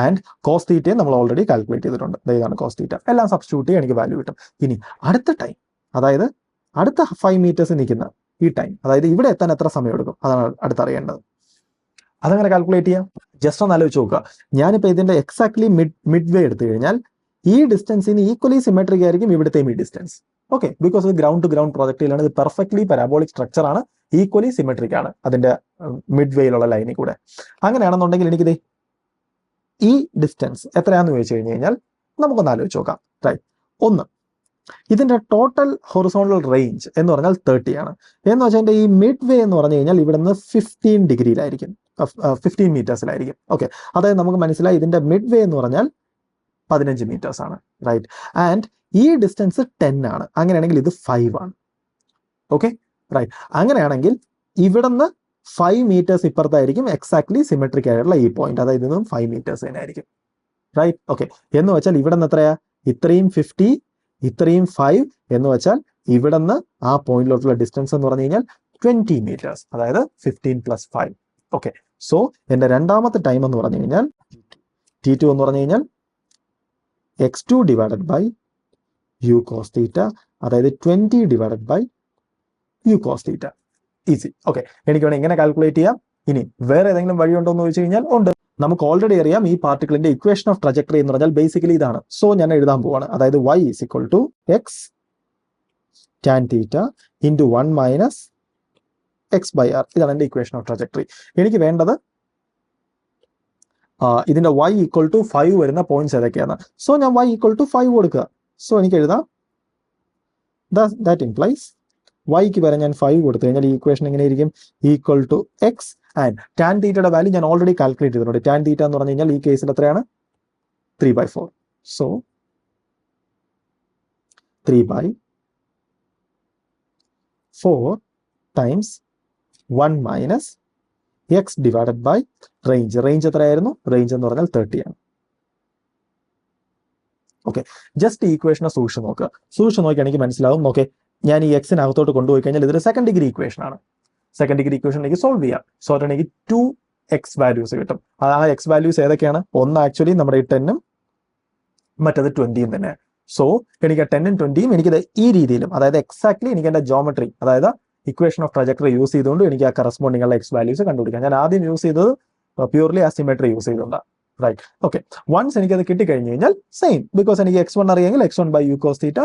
ആൻഡ് കോസ് തീറ്റയും നമ്മൾ ഓൾറെഡി കാൽക്കുലേറ്റ് ചെയ്തിട്ടുണ്ട്. ഇതാണ് കോസ് തീറ്റ. എല്ലാം സബ്സ്റ്റിറ്റ്യൂട്ട് ചെയ്യാൻ എനിക്ക് വാല്യൂ കിട്ടും. ഇനി അടുത്ത ടൈം, അതായത് അടുത്ത 5 meters നിൽക്കുന്ന ഈ ടൈം, അതായത് ഇവിടെ എത്താൻ എത്ര സമയം എടുക്കും, അതാണ് അടുത്തറിയേണ്ടത്. അതങ്ങനെ കാൽക്കുലേറ്റ് ചെയ്യാം. ജസ്റ്റ് ഒന്ന് ആലോചിച്ച് നോക്കുക. ഞാനിപ്പോൾ ഇതിന്റെ എക്സാക്ട്ലി മിഡ് വേ എടുത്തു കഴിഞ്ഞാൽ ഈ ഡിസ്റ്റൻസിന് ഈക്വലി സിമെട്രിക് ആയിരിക്കും ഇവിടുത്തെയും ഈ ഡിസ്റ്റൻസ്. ഓക്കെ, ബിക്കോസ് ഇത് ഗ്രൗണ്ട് ടു ഗ്രൗണ്ട് പ്രോജക്റ്റിലാണ്. ഇത് പെർഫെക്റ്റ്ലി പാരാബോളിക് സ്ട്രക്ചർ ആണ്, ഈക്വലി സിമെട്രിക് ആണ് അതിന്റെ മിഡ് വേയിലുള്ള ലൈനിൽ കൂടെ. അങ്ങനെയാണെന്നുണ്ടെങ്കിൽ എനിക്കിത് ഈ ഡിസ്റ്റൻസ് എത്രയാണെന്ന് ചോദിച്ചു കഴിഞ്ഞു കഴിഞ്ഞാൽ നമുക്കൊന്ന് ആലോചിച്ച് നോക്കാം. റൈറ്റ്, ഒന്ന്, ഇതിന്റെ ടോട്ടൽ ഹൊറിസോണ്ടൽ റേഞ്ച് എന്ന് പറഞ്ഞാൽ 30 ആണ്. എന്ന് വെച്ചാൽ എൻ്റെ ഈ മിഡ് വേ എന്ന് പറഞ്ഞു കഴിഞ്ഞാൽ ഇവിടെ നിന്ന് 15 ഡിഗ്രിയിലായിരിക്കും, 15 meters. ഓക്കെ, അതായത് നമുക്ക് മനസ്സിലായി ഇതിന്റെ മിഡ് വേ എന്ന് പറഞ്ഞാൽ 15 meters ആണ്. റൈറ്റ്, ആൻഡ് ഈ ഡിസ്റ്റൻസ് 10 ആണ്. അങ്ങനെയാണെങ്കിൽ ഇത് 5 ആണ്. ഓക്കെ റൈറ്റ്, അങ്ങനെയാണെങ്കിൽ ഇവിടുന്ന് 5 meters ഇപ്പുറത്തായിരിക്കും എക്സാക്ട്ലി സിമെട്രിക് ആയിട്ടുള്ള ഈ പോയിന്റ്, അതായത് ഇതും 5 meters തന്നെ ആയിരിക്കും. റൈറ്റ്, ഓക്കെ, എന്ന് വെച്ചാൽ ഇവിടെ നിന്ന് എത്രയാ? ഇത്രയും 50, ഇത്രയും 5 എന്ന് വെച്ചാൽ ഇവിടെ നിന്ന് ആ പോയിന്റിലോട്ടുള്ള ഡിസ്റ്റൻസ് എന്ന് പറഞ്ഞു കഴിഞ്ഞാൽ 20 meters, അതായത് 15 + 5. ഓക്കെ, സോ എൻ്റെ രണ്ടാമത്തെ ടൈം എന്ന് പറഞ്ഞു കഴിഞ്ഞാൽ t2 എന്ന് പറഞ്ഞു കഴിഞ്ഞാൽ x2 divided by u cos theta, അതായത് 20 divided by u cos theta. Easy. Okay, എനിക്ക് വേണം ഇങ്ങനെ കാൽക്കുലേറ്റ് ചെയ്യാം. ഇനി വേറെ ഏതെങ്കിലും വഴിയുണ്ടോ എന്ന് ചോദിച്ചു കഴിഞ്ഞാൽ ഉണ്ട്. നമുക്ക് ഓൾറെഡി അറിയാം ഈ പാർട്ടിക്കിളിന്റെ ഇക്വേഷൻ ഓഫ് ട്രജക്ടറി എന്ന് പറഞ്ഞാൽ ബേസിക്കലി ഇതാണ്. സോ ഞാൻ എഴുതാൻ പോവാണ്, അതായത് y = x tan θ × 1 - x/r. ഇതാണ് എൻ്റെ ഇക്വേഷൻ ഓഫ് ട്രജക്ടറി. എനിക്ക് വേണ്ടത് ഇതിന്റെ y = 5 വരുന്ന പോയിന്റ്സ് ഏതൊക്കെയാണ്. സോ ഞാൻ y = 5 കൊടുക്കുക. സോ എനിക്ക് എഴുതാം ദാറ്റ് ഇംപ്ലൈസ് yക്ക് വരെ ഞാൻ 5 കൊടുത്തു കഴിഞ്ഞാൽ ഈ ഇക്വേഷൻ എങ്ങനെയായിരിക്കും? = x ആൻഡ് ടാൻ തീറ്റയുടെ വാല്യൂ ഞാൻ ഓൾറെഡി കാൽക്കുലേറ്റ് ചെയ്തിട്ടുണ്ട്. ടാൻ തീറ്റ എന്ന് പറഞ്ഞു കഴിഞ്ഞാൽ ഈ കേസിൽ എത്രയാണ്? 3/4. So 3/4 times 1 - x divided by range. Range എത്രയായിരുന്നു? റേഞ്ച് എന്ന് പറഞ്ഞാൽ 30 ആണ്. ഓക്കെ, ജസ്റ്റ് ഈ ഇക്വേഷനെ സൂക്ഷിച്ച് നോക്കുക. സൂക്ഷിച്ച് നോക്കിയാൽ എനിക്ക് മനസ്സിലാവും. ഓക്കെ, ഞാൻ ഈ എക്സിനകത്തോട്ട് കൊണ്ടുപോയി കഴിഞ്ഞാൽ ഇതൊരു സെക്കൻഡ് ഡിഗ്രി ഇക്വേഷൻ ആണ്. സെക്കൻഡ് ഡിഗ്രി ഇക്വേഷൻ എനിക്ക് സോൾവ് ചെയ്യാം. സോ എനിക്ക് 2x വാല്യൂസ് കിട്ടും. ആ x വാല്യൂസ് ഏതൊക്കെയാണ്? ഒന്ന് ആക്ച്വലി നമ്മുടെ ഈ 10ഉം മറ്റത് 20ഉം തന്നെ. സോ എനിക്ക് 10ഉം 20ഉം എനിക്കിത് ഈ രീതിയിലും, അതായത് എക്സാക്ട്ലി എനിക്ക് എൻ്റെ ജോമെട്രി, അതായത് ഇക്വേഷൻ ഓഫ് ട്രജക്ടറി യൂസ് ചെയ്തുകൊണ്ട് എനിക്ക് ആ കറസ്പോണ്ടിങ് ഉള്ള എക്സ് വാല്യൂസ് കണ്ടുപിടിക്കാം. ഞാൻ ആദ്യം യൂസ് ചെയ്തത് പ്യൂർലി ആ സിമെട്രി യൂസ് ചെയ്തുകൊണ്ട്, റൈറ്റ്. ഓക്കെ, വൺസ് എനിക്കത് കിട്ടിക്കഴിഞ്ഞ് കഴിഞ്ഞാൽ സെയിം, ബിക്കോസ് എനിക്ക് x1 അറിയാമെങ്കിൽ x1 ബൈ യു കോസ് തീറ്റ,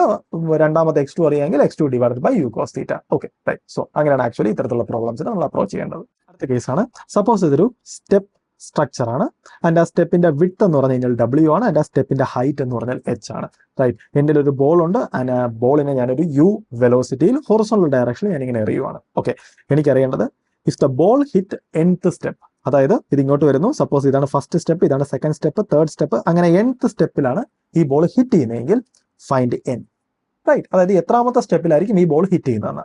രണ്ടാമത്തെ x2 അറിയാമെങ്കിൽ x2 divided by u cos theta. Okay, right. So അങ്ങനെയാണ് ആക്ച്വലി ഇത്തരത്തിലുള്ള പ്രോബ്ലംസിന് നമ്മൾ അപ്രോച്ച് ചെയ്യേണ്ടത്. അടുത്ത കേസാണ്, സപ്പോസ് ഇതൊരു സ്റ്റെപ്പ് സ്ട്രക്ചർ ആണ്. ആൻഡ് ആ സ്റ്റെപ്പിന്റെ വിഡ്ത്ത് എന്ന് പറഞ്ഞു കഴിഞ്ഞാൽ W ആണ്, ആൻഡ് ആ സ്റ്റെപ്പിന്റെ ഹൈറ്റ് എന്ന് പറഞ്ഞാൽ h ആണ്, റൈറ്റ്. എൻ്റെ ഒരു ബോൾ ഉണ്ട്, ആൻഡ് ആ ബോളിനെ ഞാനൊരു u വെലോസിറ്റിയിൽ ഹൊറിസോണ്ടൽ ഡയറക്ഷനിൽ ഞാനിങ്ങനെ എറിയുവാണ്. ഓക്കെ, എനിക്കറിയേണ്ടത് if the ball hit nth step, അതായത് ഇത് ഇങ്ങോട്ട് വരുന്നു, സപ്പോസ് ഇതാണ് ഫസ്റ്റ് സ്റ്റെപ്പ്, ഇതാണ് സെക്കൻഡ് സ്റ്റെപ്പ്, തേർഡ് സ്റ്റെപ്പ്, അങ്ങനെ nth സ്റ്റെപ്പിലാണ് ഈ ബോൾ ഹിറ്റ് ചെയ്യുന്നതെങ്കിൽ ഫൈൻഡ് n, റൈറ്റ്. അതായത് എത്രാമത്തെ സ്റ്റെപ്പിലായിരിക്കും ഈ ബോൾ ഹിറ്റ് ചെയ്യുന്നതെന്ന്.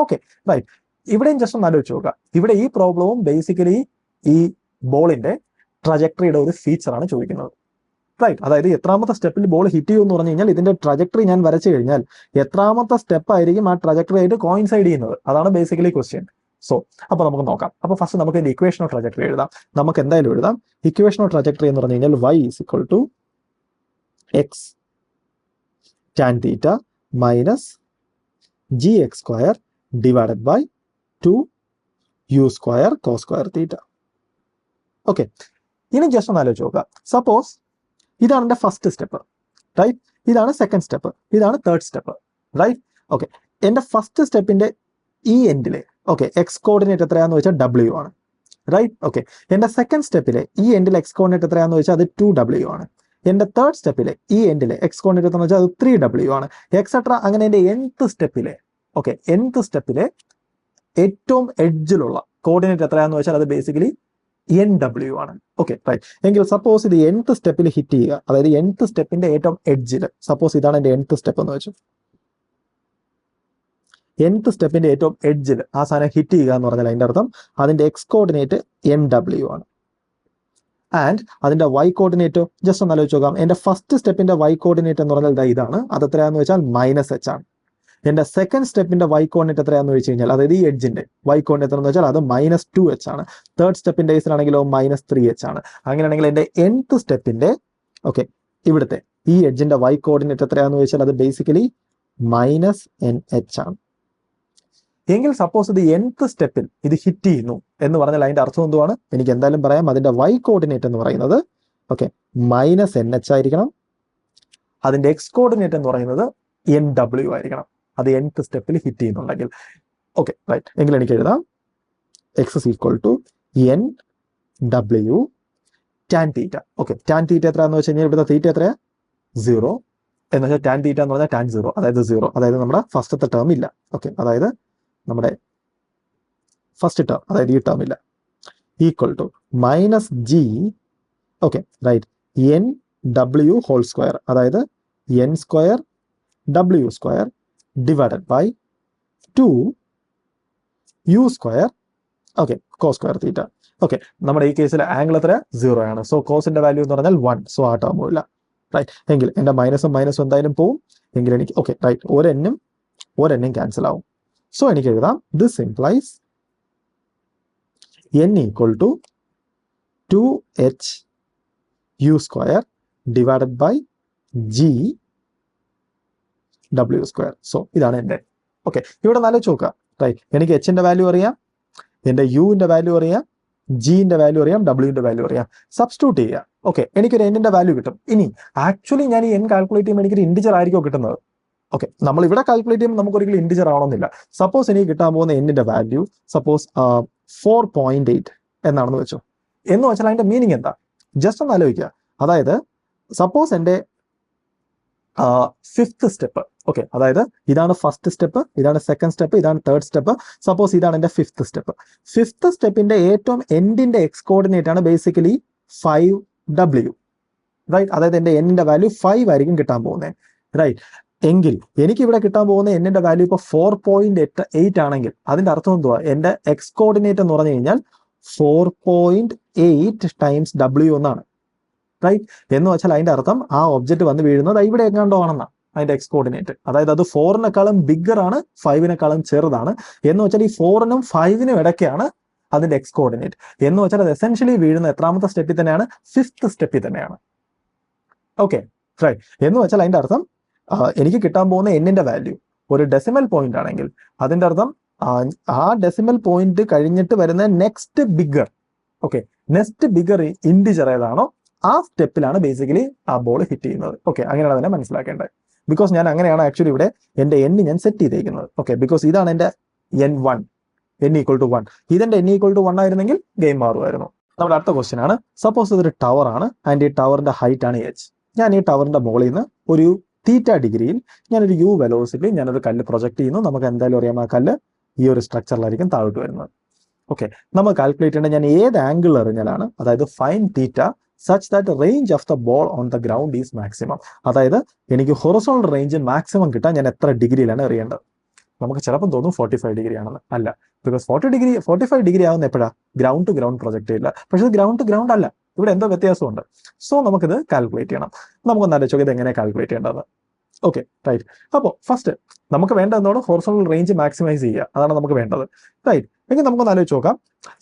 Okay, right. ഇവിടെയും ജസ്റ്റ് ഒന്ന് ആലോചിച്ച് നോക്കുക. ഇവിടെ ഈ പ്രോബ്ലവും ബേസിക്കലി ഈ ബോളിന്റെ ട്രജക്ടറിയുടെ ഒരു ഫീച്ചറാണ് ചോദിക്കുന്നത്, റൈറ്റ്. അതായത് എത്രാമത്തെ സ്റ്റെപ്പിൽ ബോൾ ഹിറ്റ് ചെയ്യും എന്ന് പറഞ്ഞു കഴിഞ്ഞാൽ ഇതിന്റെ ട്രജക്ടറി ഞാൻ വരച്ചു കഴിഞ്ഞാൽ എത്രാമത്തെ സ്റ്റെപ്പ് ആയിരിക്കും ആ ട്രജക്ടറി ആയിട്ട് കോയിൻസൈഡ് ചെയ്യുന്നത്, അതാണ് ബേസിക്കലി ക്വസ്റ്റ്യൻ. സോ അപ്പോൾ നമുക്ക് നോക്കാം. അപ്പോൾ ഫസ്റ്റ് നമുക്ക് ഇതിന്റെ ഇക്വേഷൻ ഓഫ് ട്രജക്ടറി എഴുതാം. നമുക്ക് എന്തായാലും എഴുതാം ഇക്വേഷൻ ഓഫ് ട്രജക്ടറി എന്ന് പറഞ്ഞു കഴിഞ്ഞാൽ y is equal to x tan theta minus gx square divided by 2u square cos square theta. Okay, ഇനി ജസ്റ്റ് ഒന്ന് ആലോചിച്ച് നോക്കുക. സപ്പോസ് ഇതാണ് എൻ്റെ ഫസ്റ്റ് സ്റ്റെപ്പ്, റൈറ്റ്. ഇതാണ് സെക്കൻഡ് സ്റ്റെപ്പ്, ഇതാണ് തേർഡ് സ്റ്റെപ്പ്, റൈറ്റ്. ഓക്കെ, എൻ്റെ ഫസ്റ്റ് സ്റ്റെപ്പിന്റെ ഈ എൻഡിലെ എക്സ് കോർഡിനേറ്റ് എത്രയാണെന്ന് വെച്ചാൽ W ആണ്, റൈറ്റ്. ഓക്കെ, എൻ്റെ സെക്കൻഡ് സ്റ്റെപ്പിലെ ഈ എൻഡിലെ എക്സ് കോർഡിനേറ്റ് എത്രയാണെന്ന് വെച്ചാൽ അത് 2W ആണ്. എൻ്റെ തേർഡ് സ്റ്റെപ്പിലെ ഈ എൻഡിലെ എക്സ് കോർഡിനേറ്റ് എന്ന് വെച്ചാൽ അത് 3W ആണ്, എക്സെട്ര. അങ്ങനെ എൻ്റെ nth സ്റ്റെപ്പിലെ nth സ്റ്റെപ്പിലെ ഏറ്റവും എഡ്ജിലുള്ള കോർഡിനേറ്റ് എത്രയാണെന്ന് വെച്ചാൽ അത് ബേസിക്കലി NW ആണ്. Okay, right. എങ്കിൽ സപ്പോസ് ഇത് nth സ്റ്റെപ്പിൽ ഹിറ്റ് ചെയ്യുക, അതായത് nth സ്റ്റെപ്പിന്റെ ഏറ്റവും എഡ്ജിൽ, സപ്പോസ് ഇതാണ് എൻ്റെ nth സ്റ്റെപ്പ് എന്ന് വെച്ചു, nth സ്റ്റെപ്പിന്റെ ഏറ്റവും എഡ്ജിൽ ആ സാധനം ഹിറ്റ് ചെയ്യുക എന്ന് പറഞ്ഞാൽ അതിന്റെ അർത്ഥം അതിന്റെ എക്സ് കോർഡിനേറ്റ് NW ആണ്. ആൻഡ് അതിന്റെ y കോർഡിനേറ്റോ ജസ്റ്റ് ഒന്ന് ആലോചിച്ച് നോക്കാം. എൻ്റെ ഫസ്റ്റ് സ്റ്റെപ്പിന്റെ y കോർഡിനേറ്റ് എന്ന് പറഞ്ഞാൽ ഇതാണ്, അത് എത്രയാന്ന് വെച്ചാൽ -h ആണ്. എൻ്റെ സെക്കൻഡ് സ്റ്റെപ്പിന്റെ y കോർഡിനേറ്റ് എത്രയാന്ന് വെച്ച് കഴിഞ്ഞാൽ, അതായത് ഈ എഡ്ജിന്റെ y കോർഡിനേറ്റ് എന്ന് വെച്ചാൽ അത് -2h ആണ്. തേർഡ് സ്റ്റെപ്പിന്റെ കേസിലാണെങ്കിലോ -3h ആണ്. അങ്ങനെയാണെങ്കിൽ എൻ്റെ nth സ്റ്റെപ്പിന്റെ ഇവിടുത്തെ ഈ എഡ്ജിന്റെ y കോർഡിനേറ്റ് എത്രയാന്ന് വെച്ചാൽ അത് ബേസിക്കലി -nh ആണ്. എങ്കിൽ സപ്പോസ് ഇത് nth സ്റ്റെപ്പിൽ ഇത് ഹിറ്റ് ചെയ്യുന്നു എന്ന് പറഞ്ഞാൽ അതിന്റെ അർത്ഥം എന്തുവാണ്? എനിക്ക് എന്തായാലും പറയാം, അതിന്റെ y കോർഡിനേറ്റ് എന്ന് പറയുന്നത് -nh ആയിരിക്കണം. അതിന്റെ എക്സ് കോർഡിനേറ്റ് എന്ന് പറയുന്നത് NW ആയിരിക്കണം, അത് nth സ്റ്റെപ്പിൽ ഹിറ്റ് ചെയ്യുന്നുണ്ടെങ്കിൽ. Okay, right. എങ്കിൽ എനിക്ക് എഴുതാം x is equal to NW tan theta. Okay, tan theta എത്രയാണെന്ന് വെച്ച് കഴിഞ്ഞാൽ ഇവിടുത്തെ തീറ്റ എത്രയാ? 0 എന്ന് വെച്ചാൽ tan theta എന്ന് പറഞ്ഞാൽ tan 0, അതായത് 0, അതായത് നമ്മുടെ ഫസ്റ്റത്തെ ടേം ഇല്ല. ഓക്കെ, അതായത് നമ്മുടെ ഫസ്റ്റ് ടേം, അതായത് ഈ ടേം ഇല്ല, equal to -g right NW whole square, അതായത് n square W square divided by 2u square cos square theta. Okay, നമ്മുടെ ഈ കേസിൽ ആംഗിൾ എത്ര? 0 ആണ്. സോ കോസിന്റെ വാല്യൂ എന്ന് പറഞ്ഞാൽ 1, സോ ആ ടേമും ഇല്ല, റൈറ്റ്. എങ്കിൽ എൻ്റെ മൈനസും എന്തായാലും പോവും. എങ്കിൽ എനിക്ക് റൈറ്റ് ഒരെണ്ണം ക്യാൻസൽ ആവും. സോ എനിക്ക് എഴുതാം this implies n equal to 2HU square divided by GW square. So ഇതാണ് എൻ്റെ. ഓക്കെ, ഇവിടെ ആലോചിച്ച് നോക്കുക, റൈറ്റ്. എനിക്ക് എച്ചിന്റെ വാല്യൂ അറിയാം, എൻ്റെ യുവിന്റെ വാല്യൂ അറിയാം, ജിന്റെ വാല്യൂ അറിയാം, ഡബ്ല്യുവിന്റെ വാല്യൂ അറിയാം. സബ്സ്റ്റിറ്റ്യൂട്ട് ചെയ്യുക. ഓക്കെ, എനിക്കൊരു എന്നിന്റെ വാല്യൂ കിട്ടും. ഇനി ആക്ച്വലി ഞാൻ ഈ n കാൽക്കുലേറ്റ് ചെയ്യുമ്പോൾ എനിക്കൊരു ഇൻഡിജർ ആയിരിക്കും കിട്ടുന്നത്. ഓക്കെ, നമ്മൾ ഇവിടെ കാൽക്കുലേറ്റ് ചെയ്യുമ്പോൾ നമുക്ക് ഒരിക്കലും ഇൻഡിജർ ആവണമെന്നില്ല. സപ്പോസ് എനിക്ക് കിട്ടാൻ പോകുന്ന എന്നിന്റെ വാല്യൂ സപ്പോസ് 4.8 എന്നാണെന്ന് വെച്ചോ. എന്ന് വെച്ചാൽ അതിന്റെ മീനിങ് എന്താ? ജസ്റ്റ് ഒന്ന് ആലോചിക്കുക. അതായത് സപ്പോസ് എൻ്റെ ഫിഫ്ത്ത് സ്റ്റെപ്പ്, അതായത് ഇതാണ് ഫസ്റ്റ് സ്റ്റെപ്പ്, ഇതാണ് സെക്കൻഡ് സ്റ്റെപ്പ്, ഇതാണ് തേർഡ് സ്റ്റെപ്പ്. സപ്പോസ് ഇതാണ് എൻ്റെ ഫിഫ്ത്ത് സ്റ്റെപ്പ്. ഫിഫ്ത്ത് സ്റ്റെപ്പിന്റെ ഏറ്റവും എൻഡിന്റെ എക്സ് കോർഡിനേറ്റ് ആണ് ബേസിക്കലി 5W, റൈറ്റ്. അതായത് എൻ്റെ എന്നിന്റെ വാല്യൂ 5 ആയിരിക്കും കിട്ടാൻ പോകുന്നത്, റൈറ്റ്. എങ്കിൽ എനിക്ക് ഇവിടെ കിട്ടാൻ പോകുന്ന എന്നിന്റെ വാല്യൂ ഇപ്പോൾ 4.8 ആണെങ്കിൽ അതിന്റെ അർത്ഥം എന്തുവാ? എൻ്റെ എക്സ് കോർഡിനേറ്റ് എന്ന് പറഞ്ഞു കഴിഞ്ഞാൽ 4.8 ടൈംസ് W എന്നാണ്, റൈറ്റ്. എന്ന് വെച്ചാൽ അതിന്റെ അർത്ഥം ആ ഒബ്ജക്റ്റ് വന്ന് വീഴുന്നത് ഇവിടെ എങ്ങാണ്ടോ ആണെന്നാണ് അതിന്റെ എക്സ് കോർഡിനേറ്റ്. അതായത് അത് 4-നെക്കാളും ബിഗ്ഗർ ആണ്, 5-നെക്കാളും ചെറുതാണ്. എന്ന് വെച്ചാൽ ഈ 4-നും 5-നും ഇടയ്ക്കാണ് അതിന്റെ എക്സ് കോർഡിനേറ്റ്. എന്ന് വെച്ചാൽ അത് എസെൻഷ്യലി വീഴുന്ന എത്രാമത്തെ സ്റ്റെപ്പിൽ തന്നെയാണ്? ഫിഫ്ത്ത് സ്റ്റെപ്പിൽ തന്നെയാണ്. Okay, right. എന്ന് വെച്ചാൽ അതിന്റെ അർത്ഥം എനിക്ക് കിട്ടാൻ പോകുന്ന എന്നിന്റെ വാല്യൂ ഒരു ഡെസിമൽ പോയിന്റ് ആണെങ്കിൽ അതിന്റെ അർത്ഥം ആ ഡെസിമൽ പോയിന്റ് കഴിഞ്ഞിട്ട് വരുന്ന നെക്സ്റ്റ് ബിഗർ ഇൻഡിജർ ഏതാണോ ആ സ്റ്റെപ്പിലാണ് ബേസിക്കലി ആ ബോൾ ഹിറ്റ് ചെയ്യുന്നത്. ഓക്കെ, അങ്ങനെയാണ് അതിനെ മനസ്സിലാക്കേണ്ടത്. ബിക്കോസ് ഞാൻ അങ്ങനെയാണ് ആക്ച്വലി ഇവിടെ എന്റെ എൻ ഞാൻ സെറ്റ് ചെയ്തേക്കുന്നത്. ഓക്കെ, ബിക്കോസ് ഇതാണ് എന്റെ n1, n=1. ഇതെന്റെ n=1 ആയിരുന്നെങ്കിൽ ഗെയിം മാറുമായിരുന്നു. നമ്മുടെ അടുത്ത ക്വസ്റ്റ്യൻ ആണ്, സപ്പോസ് ഇതൊരു ടവർ ആണ് ആൻഡ് ഈ ടവറിന്റെ ഹൈറ്റ് ആണ് h. ഞാൻ ഈ ടവറിന്റെ മുകളിൽ നിന്ന് ഒരു θ ഞാനൊരു u വെലോസിറ്റി ഞാനൊരു കല്ല് പ്രൊജക്ട് ചെയ്യുന്നു. നമുക്ക് എന്തായാലും അറിയാം ആ കല്ല് ഈ ഒരു സ്ട്രക്ചറിലായിരിക്കും താഴോട്ട് വരുന്നത്. ഓക്കെ, നമ്മൾ കാൽക്കുലേറ്റ് ചെയ്യേണ്ട ഞാൻ ഏത് ആംഗിൾ അറിഞ്ഞാലാണ്, അതായത് fine θ such that range of the ball on the ground is maximum. അതായത് എനിക്ക് ഹൊറിസോണ്ടൽ റേഞ്ച് മാക്സിമം കിട്ടാൻ ഞാൻ എത്ര ഡിഗ്രിയിലാണ് എറിയേണ്ടത്. നമുക്ക് ചിലപ്പോൾ തോന്നും 45 ഡിഗ്രി ആണെന്ന്. അല്ല, ബിക്കോസ് 45 ഡിഗ്രി ആവുന്ന എപ്പോഴാണ് ഗ്രൗണ്ട് ടു ഗ്രൗണ്ട് പ്രൊജക്ട് ചെയ്യില്ല. പക്ഷേ ഇത് ഗ്രൗണ്ട് ടു ഗ്രൗണ്ട് അല്ല, ഇവിടെ എന്തോ വ്യത്യാസമുണ്ട്. സോ നമുക്കിത് കാൽക്കുലേറ്റ് ചെയ്യണം. നമുക്കൊന്ന് ആലോചിച്ച് ഇത് എങ്ങനെ കാൽക്കുലേറ്റ് ചെയ്യേണ്ടത്. Okay, right. അപ്പോൾ ഫസ്റ്റ് നമുക്ക് വേണ്ടതെന്നോട് ഹൊറിസോണ്ടൽ റേഞ്ച് മാക്സിമൈസ് ചെയ്യുക, അതാണ് നമുക്ക് വേണ്ടത്. റൈറ്റ്, എങ്കിൽ നമുക്കൊന്ന് ആലോചിച്ച് നോക്കാം.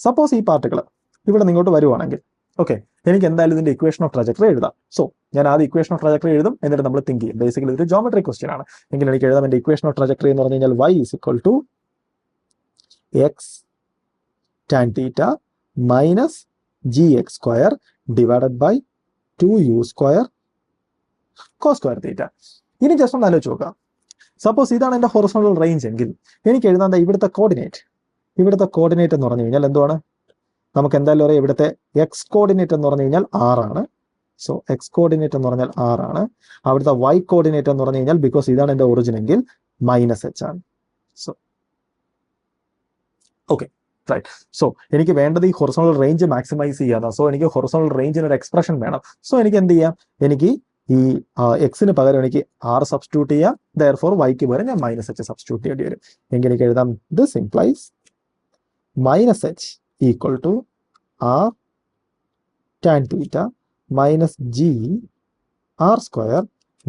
സപ്പോസ് ഈ പാർട്ടിക്കിൾ ഇവിടെ നിങ്ങോട്ട് വരുവാണെങ്കിൽ, ഓക്കെ, എനിക്ക് എന്തായാലും ഇതിന്റെ ഇക്വേഷൻ ഓഫ് ട്രജക്ടറി എഴുതാം. സോ ഞാൻ ആദ്യം ഇക്വേഷൻ ഓഫ് ട്രജക്ടറി എഴുതും, എന്നിട്ട് നമ്മൾ തിങ്ക് ചെയ്യും. ബേസിക്കലി ഇതൊരു ജോമെട്രിക് ക്വസ്റ്റ്യൻ ആണ്. എങ്കിൽ എനിക്ക് എഴുതാം എന്റെ ഇക്വേഷൻ ഓഫ് ട്രജക്ടറി എന്ന് പറഞ്ഞു കഴിഞ്ഞാൽ y = x tan θ minus gx² divided by 2u² cos² θ. ഇനി ജസ്റ്റ് ഒന്ന് ആലോചിച്ച് നോക്കാം. സപ്പോസ് ഇതാണ് എന്റെ ഹൊറിസോണ്ടൽ റേഞ്ച് എങ്കിൽ എനിക്ക് എഴുതാൻ ഇവിടുത്തെ കോർഡിനേറ്റ് എന്ന് പറഞ്ഞു കഴിഞ്ഞാൽ എന്തുവാണ്? നമുക്ക് എന്തായാലും അറിയാം ഇവിടുത്തെ എക്സ് കോർഡിനേറ്റ് എന്ന് പറഞ്ഞു കഴിഞ്ഞാൽ 6 ആണ്. സോ എക്സ് കോർഡിനേറ്റ് എന്ന് പറഞ്ഞാൽ 6 ആണ്. അവിടുത്തെ വൈ കോർഡിനേറ്റ് എന്ന് പറഞ്ഞു കഴിഞ്ഞാൽ, ബിക്കോസ് ഇതാണ് എന്റെ ഒറിജിൻ എങ്കിൽ -h ആണ്. So okay, right. സോ എനിക്ക് വേണ്ടത് ഈ ഹൊറിസോണ്ടൽ റേഞ്ച് മാക്സിമൈസ് ചെയ്യാനാണ്. സോ എനിക്ക് ഹൊറിസോണ്ടൽ റേഞ്ചിന് ഒരു എക്സ്പ്രഷൻ വേണം. സോ എനിക്ക് എന്ത് ചെയ്യാം? എനിക്ക് ഈ എക്സിന് പകരം എനിക്ക് 6 സബ്സ്റ്റിറ്റ്യൂട്ട് ചെയ്യാം. ദെയർഫോർ വൈക്ക് പകരം ഞാൻ -h സബ്സ്റ്റിറ്റ്യൂട്ട് ചെയ്യേണ്ടി വരും. എങ്കിൽ എനിക്ക് എഴുതാം this implies -h = r tan θ minus g r²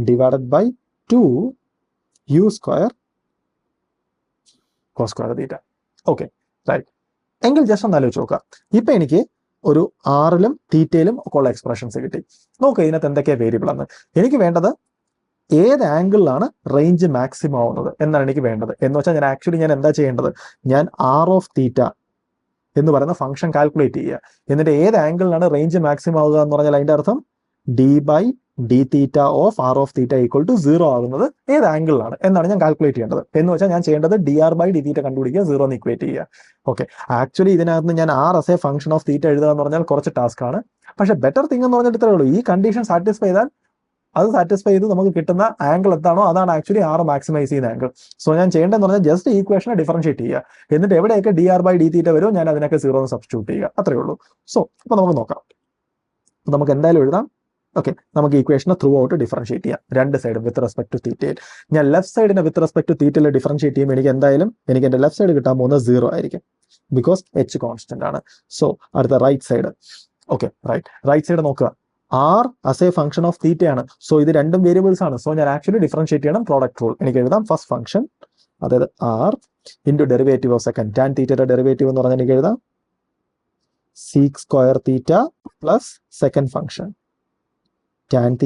divided by 2u² cos² θ. Okay, right. എങ്കിൽ ജസ്റ്റ് ഒന്ന് ആലോചിച്ച് നോക്കാം. ഇപ്പൊ എനിക്ക് ഒരു ആറിലും തീറ്റയിലും ഒക്കെ ഉള്ള എക്സ്പ്രഷൻസ് കിട്ടി. നോക്കുക ഇതിനകത്ത് എന്തൊക്കെയാ വേരിയബിൾ ആണ്. എനിക്ക് വേണ്ടത് ഏത് ആംഗിളിലാണ് റേഞ്ച് മാക്സിമം ആവുന്നത് എന്നാണ് എനിക്ക് വേണ്ടത്. എന്ന് വെച്ചാൽ ഞാൻ എന്താ ചെയ്യേണ്ടത്? ഞാൻ r(θ) എന്ന് പറയുന്ന ഫംഗ്ഷൻ കാൽക്കുലേറ്റ് ചെയ്യുക. എന്നിട്ട് ഏത് ആംഗിളിലാണ് റേഞ്ച് മാക്സിമം ആവുക എന്ന് പറഞ്ഞാൽ അതിന്റെ അർത്ഥം d/dθ of r(θ) = 0 ആകുന്നത് ഏത് ആംഗിളിലാണ് എന്നാണ് ഞാൻ കാൽക്കുലേറ്റ് ചെയ്യേണ്ടത്. എന്ന് വെച്ചാൽ ഞാൻ ചെയ്യേണ്ടത് dr/dθ കണ്ടുപിടിക്കുക, 0 എന്ന് ഇക്വേറ്റ് ചെയ്യുക. ഓക്കെ, ആക്ച്വലി ഇതിനകത്ത് ഞാൻ r as a function of θ എഴുതുക എന്ന് പറഞ്ഞാൽ കുറച്ച് ടാസ്ക് ആണ്. പക്ഷേ ബെറ്റർ തിങ് എന്ന് പറഞ്ഞിട്ട് ഇത്രയേ ഉള്ളൂ. ഈ കണ്ടീഷൻ സാറ്റിസ്ഫൈ ചെയ്താൽ സാറ്റിസ്ഫൈ ചെയ്ത് നമുക്ക് കിട്ടുന്ന ആംഗിൾ എന്താണോ അതാണ് ആക്ച്വലി r മാക്സിമൈസ് ചെയ്യുന്ന ആംഗിൾ. സോ ഞാൻ ചെയ്യേണ്ടതെന്ന് പറഞ്ഞാൽ ജസ്റ്റ് ഈ ഇക്വേഷനെ ഡിഫറൻഷിയേറ്റ് ചെയ്യുക. എന്നിട്ട് എവിടെയൊക്കെ dr/dθ വരുമോ ഞാൻ അതിനൊക്കെ 0 എന്ന് സബ്സ്റ്റിറ്റ്യൂട്ട് ചെയ്യുക. അത്രേ ഉള്ളൂ. സോ അപ്പോൾ നമുക്ക് നോക്കാം. നമുക്ക് എന്തായാലും എഴുതാം. ഓക്കെ, നമുക്ക് ഇക്വേഷനെ ത്രൂ ഔട്ട് ഡിഫറൻഷിയേറ്റ് ചെയ്യാം, രണ്ട് സൈഡും വിത്ത് റെസ്പെക്ട് ടു തീറ്റയിൽ. ഞാൻ ലെഫ്റ്റ് സൈഡിനെ വിത്ത് റെസ്പെക്ട് ടു തീറ്റയിൽ ഡിഫറൻഷിയേറ്റ് ചെയ്യുമ്പോൾ എനിക്ക് എന്റെ ലെഫ്റ്റ് സൈഡ് കിട്ടാൻ പോകുന്നത് 0 ആയിരിക്കും, ബിക്കോസ് h കോൺസ്റ്റന്റ് ആണ്. സോ അടുത്ത right side. Okay, right side നോക്കുക. r as a function of theta ആണ്. സോ ഇത് രണ്ടും വേരിയബിൾസ് ആണ്. സോ ഞാൻ ആക്ച്വലി ഡിഫറൻഷിയേറ്റ് ചെയ്യണം പ്രോഡക്റ്റ് റൂൾ. എനിക്ക് എഴുതാം ഫസ്റ്റ് ഫംഗ്ഷൻ, അതായത് r into derivative of second. Tan തീറ്റയുടെ ഡെറിവേറ്റീവ് എന്ന് പറഞ്ഞാൽ എനിക്ക് എഴുതാം sec² θ plus second function tan θ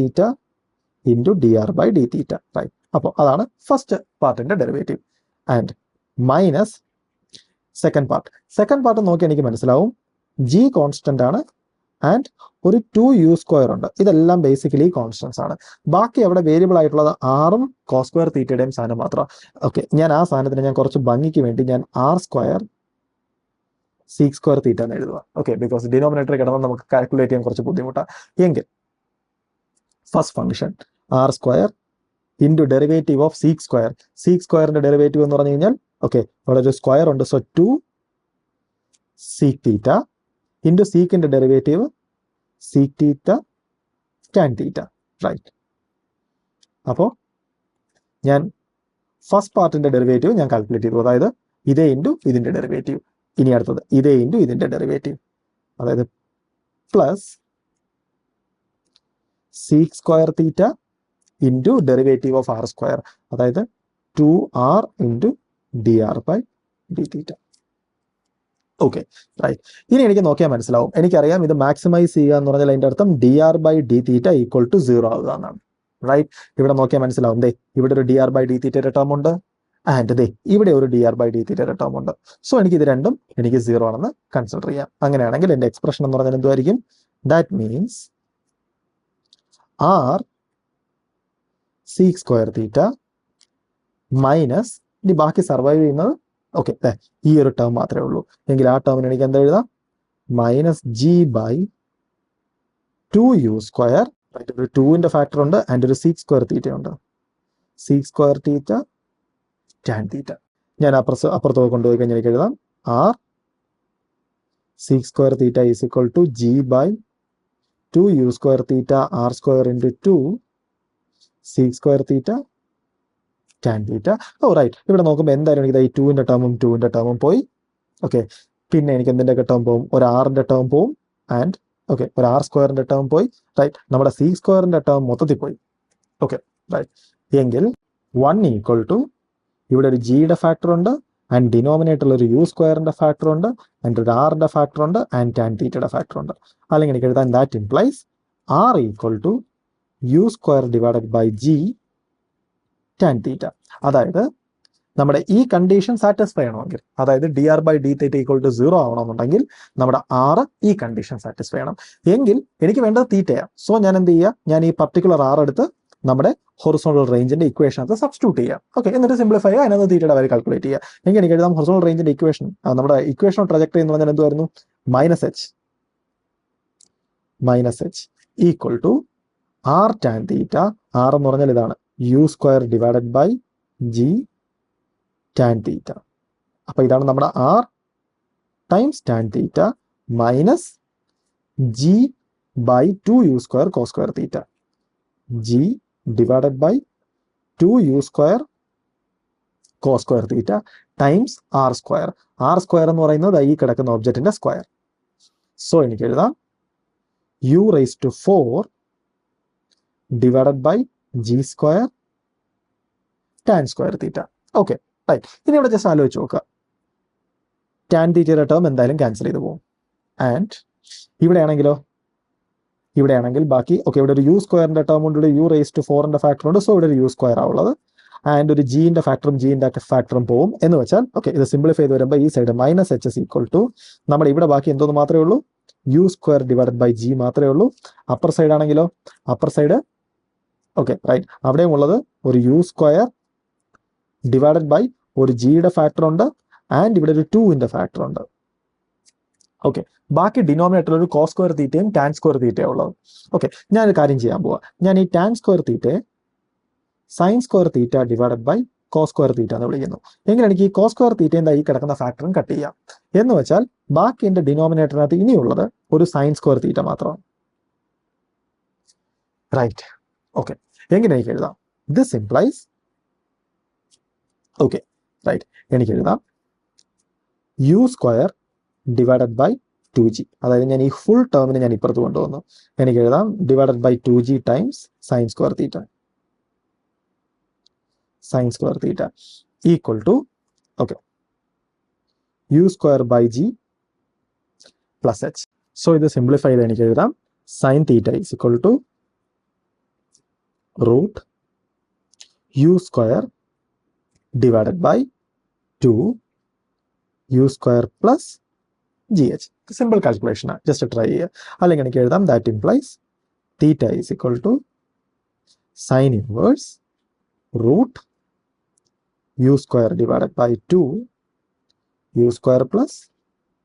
into dr/dθ. Right. അപ്പോൾ അതാണ് ഫസ്റ്റ് പാർട്ടിന്റെ derivative. And minus second part നോക്കി എനിക്ക് മനസ്സിലാവും g കോൺസ്റ്റന്റ് ആണ് ആൻഡ് ഒരു 2u² ഉണ്ട്. ഇതെല്ലാം ബേസിക്കലി കോൺസ്റ്റൻസ് ആണ്. ബാക്കി അവിടെ വേരിയബിൾ ആയിട്ടുള്ളത് r-ഉം cos² θയുടെയും സാധനം മാത്രമാണ്. ഓക്കെ, ഞാൻ ആ സാധനത്തിന് ഞാൻ കുറച്ച് ഭംഗിക്ക് വേണ്ടി ഞാൻ r² sec² θ എന്ന് എഴുതുക. ഓക്കെ, ബിക്കോസ് ഡിനോമിനേറ്റർ കിടന്നാൽ നമുക്ക് കാൽക്കുലേറ്റ് ചെയ്യാൻ കുറച്ച് ബുദ്ധിമുട്ടാണ്. എങ്കിൽ first function r² into derivative of sec²ന്റെ ഡെറിവേറ്റീവ് എന്ന് പറഞ്ഞു കഴിഞ്ഞാൽ, ഓക്കെ, അവിടെ ഒരു സ്ക്വയർ ഉണ്ട്. സോ 2 sec θ ഇൻറ്റു സീക്കിന്റെ ഡെറിവേറ്റീവ് sec θ tan θ. റൈറ്റ്. അപ്പോൾ ഞാൻ ഫസ്റ്റ് പാർട്ടിന്റെ ഡെറിവേറ്റീവ് ഞാൻ കാൽക്കുലേറ്റ് ചെയ്തു, അതായത് ഇതേ ഇൻറ്റു ഇതിന്റെ ഡെറിവേറ്റീവ്. ഇനി അടുത്തത് ഇതേ ഇൻറ്റു ഇതിന്റെ ഡെറിവേറ്റീവ്, അതായത് plus sec² θ into derivative of r², അതായത് 2r into dr/dθ. Okay, right. ഇനി എനിക്ക് നോക്കിയാൽ മനസ്സിലാവും. എനിക്കറിയാം ഇത് മാക്സിമൈസ് ചെയ്യുക എന്ന് പറഞ്ഞാൽ അതിന്റെ അർത്ഥം dr/dθ = 0 ആവുക എന്നാണ്. റൈറ്റ്. ഇവിടെ നോക്കിയാൽ മനസ്സിലാവും, ദേ ഇവിടെ ഒരു ഡി ആർ ബൈ ഡി തീറ്റയുടെ ടേം ഉണ്ട്, ആൻഡ് ദേ ഇവിടെ ഒരു ഡി ആർ ബൈ ഡി തീറ്റയുടെ ടേം ഉണ്ട്. സോ എനിക്ക് ഇത് രണ്ടും എനിക്ക് 0 ആണെന്ന് കൺസിഡർ ചെയ്യാം. അങ്ങനെയാണെങ്കിൽ എൻ്റെ എക്സ്പ്രഷൻ എന്ന് പറഞ്ഞാൽ എന്തുമായിരിക്കും? That means r sec square theta minus, ഇനി ബാക്കി സർവൈവ് ചെയ്യുന്നത് ഓക്കെ ഈ ഒരു ടേം മാത്രമേ ഉള്ളൂ എങ്കിൽ ആ ടേമിന് എനിക്ക് എന്താ എഴുതാം? Minus g by 2u square, ഒരു 2ന്റെ ഫാക്ടർ ഉണ്ട് ആൻഡ് ഒരു സീക് സ്ക്വയർ തീറ്റ ഉണ്ട്. Sec square theta tan theta. ഞാൻ അപ്പുറത്ത് കൊണ്ടുപോയി കഴിഞ്ഞാൽ എനിക്ക് എഴുതാം r sec square theta is equal to g by 2u square theta r square into 2 sec square theta tan theta. Oh right. ഇവിടെ നോക്കുമ്പോൾ എന്തായാലും എനിക്ക് ഈ 2ന്റെ ടേമും പോയി. ഓക്കെ, പിന്നെ എനിക്ക് എന്തിൻ്റെ ടേം പോകും? ഒരു ആറിൻ്റെ ടേം പോവും ആൻഡ് ഓക്കെ ഒരു ആർ സ്ക്വയറിൻ്റെ ടേം പോയി. റൈറ്റ്, നമ്മുടെ സീക് സ്ക്വയറിൻ്റെ ടേം മൊത്തത്തിൽ പോയി. Okay right. എങ്കിൽ 1 ഈക്വൽ ടു ഇവിടെ ഒരു ജിയുടെ ഫാക്ടർ ഉണ്ട് ആൻഡ് ഡിനോമിനേറ്ററിൽ ഒരു യു സ്ക്വയറിൻ്റെ ഫാക്ടർ ഉണ്ട് ആൻഡ് ഒരു ആറിൻ്റെ ഫാക്ടർ ഉണ്ട് ആൻഡ് ടാൻ തീറ്റയുടെ ഫാക്ടർ ഉണ്ട്. അല്ലെങ്കിൽ എനിക്ക് എഴുതാൻ that implies r equal to u square divided by g tan theta. അതായത് നമ്മുടെ ഈ കണ്ടീഷൻ സാറ്റിസ്ഫൈ ചെയ്യണമെങ്കിൽ, അതായത് d r by d theta equal to 0 ആവണമെന്നുണ്ടെങ്കിൽ നമ്മുടെ ആർ ഈ കണ്ടീഷൻ സാറ്റിസ്ഫൈ ചെയ്യണം. എങ്കിൽ എനിക്ക് വേണ്ടത് തീറ്റയാണ്. സോ ഞാൻ എന്ത് ചെയ്യുക? ഞാൻ ഈ പർട്ടിക്കുലർ ആർ എടുത്ത് നമ്മുടെ ഹൊറിസോണ്ടൽ റേഞ്ചിന്റെ ഇക്വേഷനകത്ത് സബ്സ്റ്റിറ്റ്യൂട്ട് ചെയ്യാം. ഓക്കെ, എന്നിട്ട് സിംപ്ലിഫൈ ചെയ്യുക, അതിനകത്ത് തീറ്റയുടെ വാല്യൂ കാൽക്കുലേറ്റ് ചെയ്യുക. എങ്കിൽ എനിക്ക് എഴുതാം ഹൊറിസോണ്ടൽ റേഞ്ചിന്റെ ഇക്വേഷൻ, നമ്മുടെ ഇക്വേഷൻ ഓഫ് ട്രജക്ടറി എന്ന് പറഞ്ഞാൽ എന്തുവായിരുന്നു? Minus h equal to r tan theta. R എന്ന് പറഞ്ഞാൽ ഇതാണ് u square divided by g tan theta. അപ്പൊ ഇതാണ് നമ്മുടെ r times tan theta minus g by 2u square cos square theta. G divided by 2u square cos square theta times r square. R square എന്ന് പറയുന്നത് ഈ കിടക്കുന്ന ഒബ്ജക്റ്റിന്റെ സ്ക്വയർ. സോ എനിക്ക് എഴുതാം u raise to 4 divided by g square tan square theta. Okay right. ഇനി ഇവിടെ ജസ്റ്റ് ആലോചിച്ച് നോക്കുക, ടാൻ തീറ്റയുടെ ടേം എന്തായാലും ക്യാൻസൽ ചെയ്ത് പോകും. ആൻഡ് ഇവിടെയാണെങ്കിൽ ബാക്കി ഓക്കെ ഇവിടെ ഒരു യു സ്ക്വയറിന്റെ ടേം ഉണ്ട്, യു റേസ് ടു 4ന്റെ ഫാക്ടർ ഉണ്ട്. സോ ഇവിടെ ഒരു യു സ്ക്വയർ ആവുള്ളത് ആൻഡ് ഒരു ജിന്റെ ഫാക്ടറും പോവും. എന്ന് വെച്ചാൽ ഓക്കെ ഇത് സിംപ്ലിഫൈ ചെയ്ത് വരുമ്പോൾ ഈ side minus h s equal to നമ്മുടെ ഇവിടെ ബാക്കി എന്തോന്ന് മാത്രമേ ഉള്ളൂ? U square divided by g മാത്രമേ ഉള്ളൂ. അപ്പർ സൈഡ് ആണെങ്കിലോ അപ്പർ സൈഡ് ഓക്കെ റൈറ്റ് അവിടെയും ഉള്ളത് ഒരു യു സ്ക്വയർ ഡിവൈഡഡ് ബൈ ഒരു ജിയുടെ ഫാക്ടർ ഉണ്ട് ആൻഡ് ഇവിടെ ഒരു 2ന്റെ ഫാക്ടർ ഉണ്ട്. ഓക്കെ, ബാക്കി ഡിനോമിനേറ്ററിൽ ഒരു കോസ് സ്ക്വയർ തീറ്റയും ടാൻ സ്ക്വയർ തീറ്റയും ഉള്ളത്. ഓക്കെ, ഞാനൊരു കാര്യം ചെയ്യാൻ പോവാ. ഞാൻ ഈ ടാൻ സ്ക്വയർ തീറ്റയെ sine square theta divided by cos square theta എന്ന് വിളിക്കുന്നു. എങ്കിൽ എനിക്ക് ഈ കോസ് സ്ക്വയർ തീറ്റയും ഈ കിടക്കുന്ന ഫാക്ടറും കട്ട് ചെയ്യാം. എന്ന് വെച്ചാൽ ബാക്കി എൻ്റെ ഡിനോമിനേറ്ററിനകത്ത് ഇനിയുള്ളത് ഒരു സൈൻ സ്ക്വയർ തീറ്റ മാത്രമാണ്. റൈറ്റ്. ഓക്കെ, എങ്ങനെ എനിക്ക് എഴുതാം? ദിസ് ഇംപ്ലൈസ് ഓക്കെ റൈറ്റ് എനിക്ക് എഴുതാം U square divided by 2g. അതായത് ഞാൻ ഈ ഫുൾ ടേമിനെ ഞാൻ ഇപ്പുറത്ത് കൊണ്ടുവന്നു. എനിക്ക് എഴുതാം divided by 2g times sine square theta equal to okay u square by g plus h. So ഇത് സിംപ്ലിഫൈ ചെയ്ത് എനിക്ക് എഴുതാം sine theta is equal to root u square divided by 2u square plus g h. Simple calculation ആണ്, ജസ്റ്റ് ട്രൈ ചെയ്യുക. അല്ലെങ്കിൽ എനിക്ക് എഴുതാം that implies theta is equal to sine inverse root u square divided by 2u square plus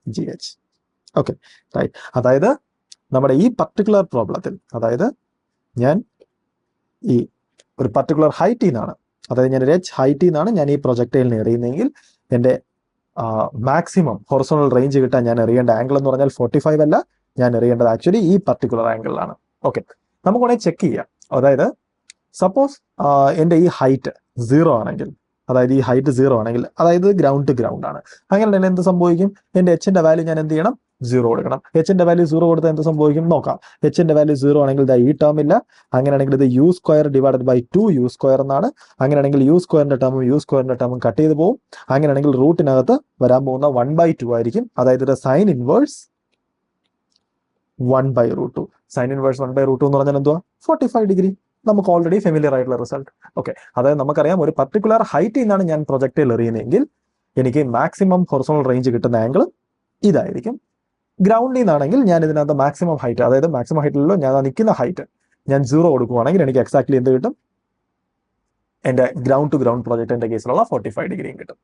g h. Okay right. അതായത് നമ്മുടെ ഈ പർട്ടിക്കുലർ പ്രോബ്ലത്തിൽ, അതായത് ഞാൻ ഈ ഒരു പർട്ടിക്കുലർ ഹൈറ്റിൽ നിന്നാണ്, അതായത് ഞാൻ ഒരു എച്ച് ഹൈറ്റിൽ നിന്നാണ് ഞാൻ ഈ പ്രൊജക്ടൈലിനെ എറിയുന്നതെങ്കിൽ എൻ്റെ മാക്സിമം ഹൊറിസോണൽ റേഞ്ച് കിട്ടാൻ ഞാൻ എറിയേണ്ട ആംഗിൾ എന്ന് പറഞ്ഞാൽ 45 അല്ല, ഞാൻ എറിയേണ്ടത് ആക്ച്വലി ഈ പർട്ടിക്കുലർ ആംഗിളിലാണ്. ഓക്കെ, നമുക്ക് വേണമെങ്കിൽ ചെക്ക് ചെയ്യാം. അതായത് സപ്പോസ് എൻ്റെ ഈ ഹൈറ്റ് 0 ആണെങ്കിൽ, അതായത് ഈ ഹൈറ്റ് 0 ആണെങ്കിൽ, അതായത് ഗ്രൗണ്ട് ടു ഗ്രൗണ്ട് ആണ്, അങ്ങനെ എന്ത് സംഭവിക്കും? എൻ്റെ എച്ചിന്റെ വാല്യൂ ഞാൻ എന്ത് ചെയ്യണം? 0 കൊടുക്കണം. എച്ചിന്റെ വാല്യൂ 0 കൊടുത്താൽ എന്ത് സംഭവിക്കും നോക്കാം. എച്ചിന്റെ വാല്യൂ 0 ആണെങ്കിൽ ഈ ടേം ഇല്ല. അങ്ങനെയാണെങ്കിൽ ഇത് u square divided by 2u square എന്നാണ്. അങ്ങനെയാണെങ്കിൽ യു സ്ക്വയറിന്റെ ടേമും കട്ട് ചെയ്ത് പോകും. അങ്ങനെയാണെങ്കിൽ റൂട്ടിനകത്ത് വരാൻ പോകുന്ന 1/2 ആയിരിക്കും. അതായത് ഇത് സൈൻ ഇൻവേഴ്സ് 1/√2. സൈൻ ഇൻവേഴ്സ് 1/√2 എന്ന് പറഞ്ഞാൽ എന്തുവാ? 45 ഡിഗ്രി. നമുക്ക് ഓൾറെഡി ഫെമിലിയർ ആയിട്ടുള്ള റിസൾട്ട്. ഓക്കെ, അതായത് നമുക്കറിയാം ഒരു പർട്ടിക്കുലർ ഹൈറ്റിൽ നിന്നാണ് ഞാൻ പ്രൊജക്ടൈൽ എറിയുന്നതെങ്കിൽ എനിക്ക് മാക്സിമം ഹൊറിസോണൽ റേഞ്ച് കിട്ടുന്ന ആംഗിൾ ഇതായിരിക്കും. ഗ്രൗണ്ടിൽ നിന്നാണെങ്കിൽ ഞാൻ ഇതിനകത്ത് മാക്സിമം ഹൈറ്റ്, അതായത് മാക്സിമം ഹൈറ്റിലല്ലോ ഞാൻ നിൽക്കുന്ന ഹൈറ്റ് ഞാൻ 0 കൊടുക്കുവാണെങ്കിൽ എനിക്ക് എക്സാക്ട്ലി എന്ത് കിട്ടും? എൻ്റെ ഗ്രൗണ്ട് ടു ഗ്രൗണ്ട് പ്രൊജക്ടിന്റെ കേസിലുള്ള 45 ഡിഗ്രിയും കിട്ടും.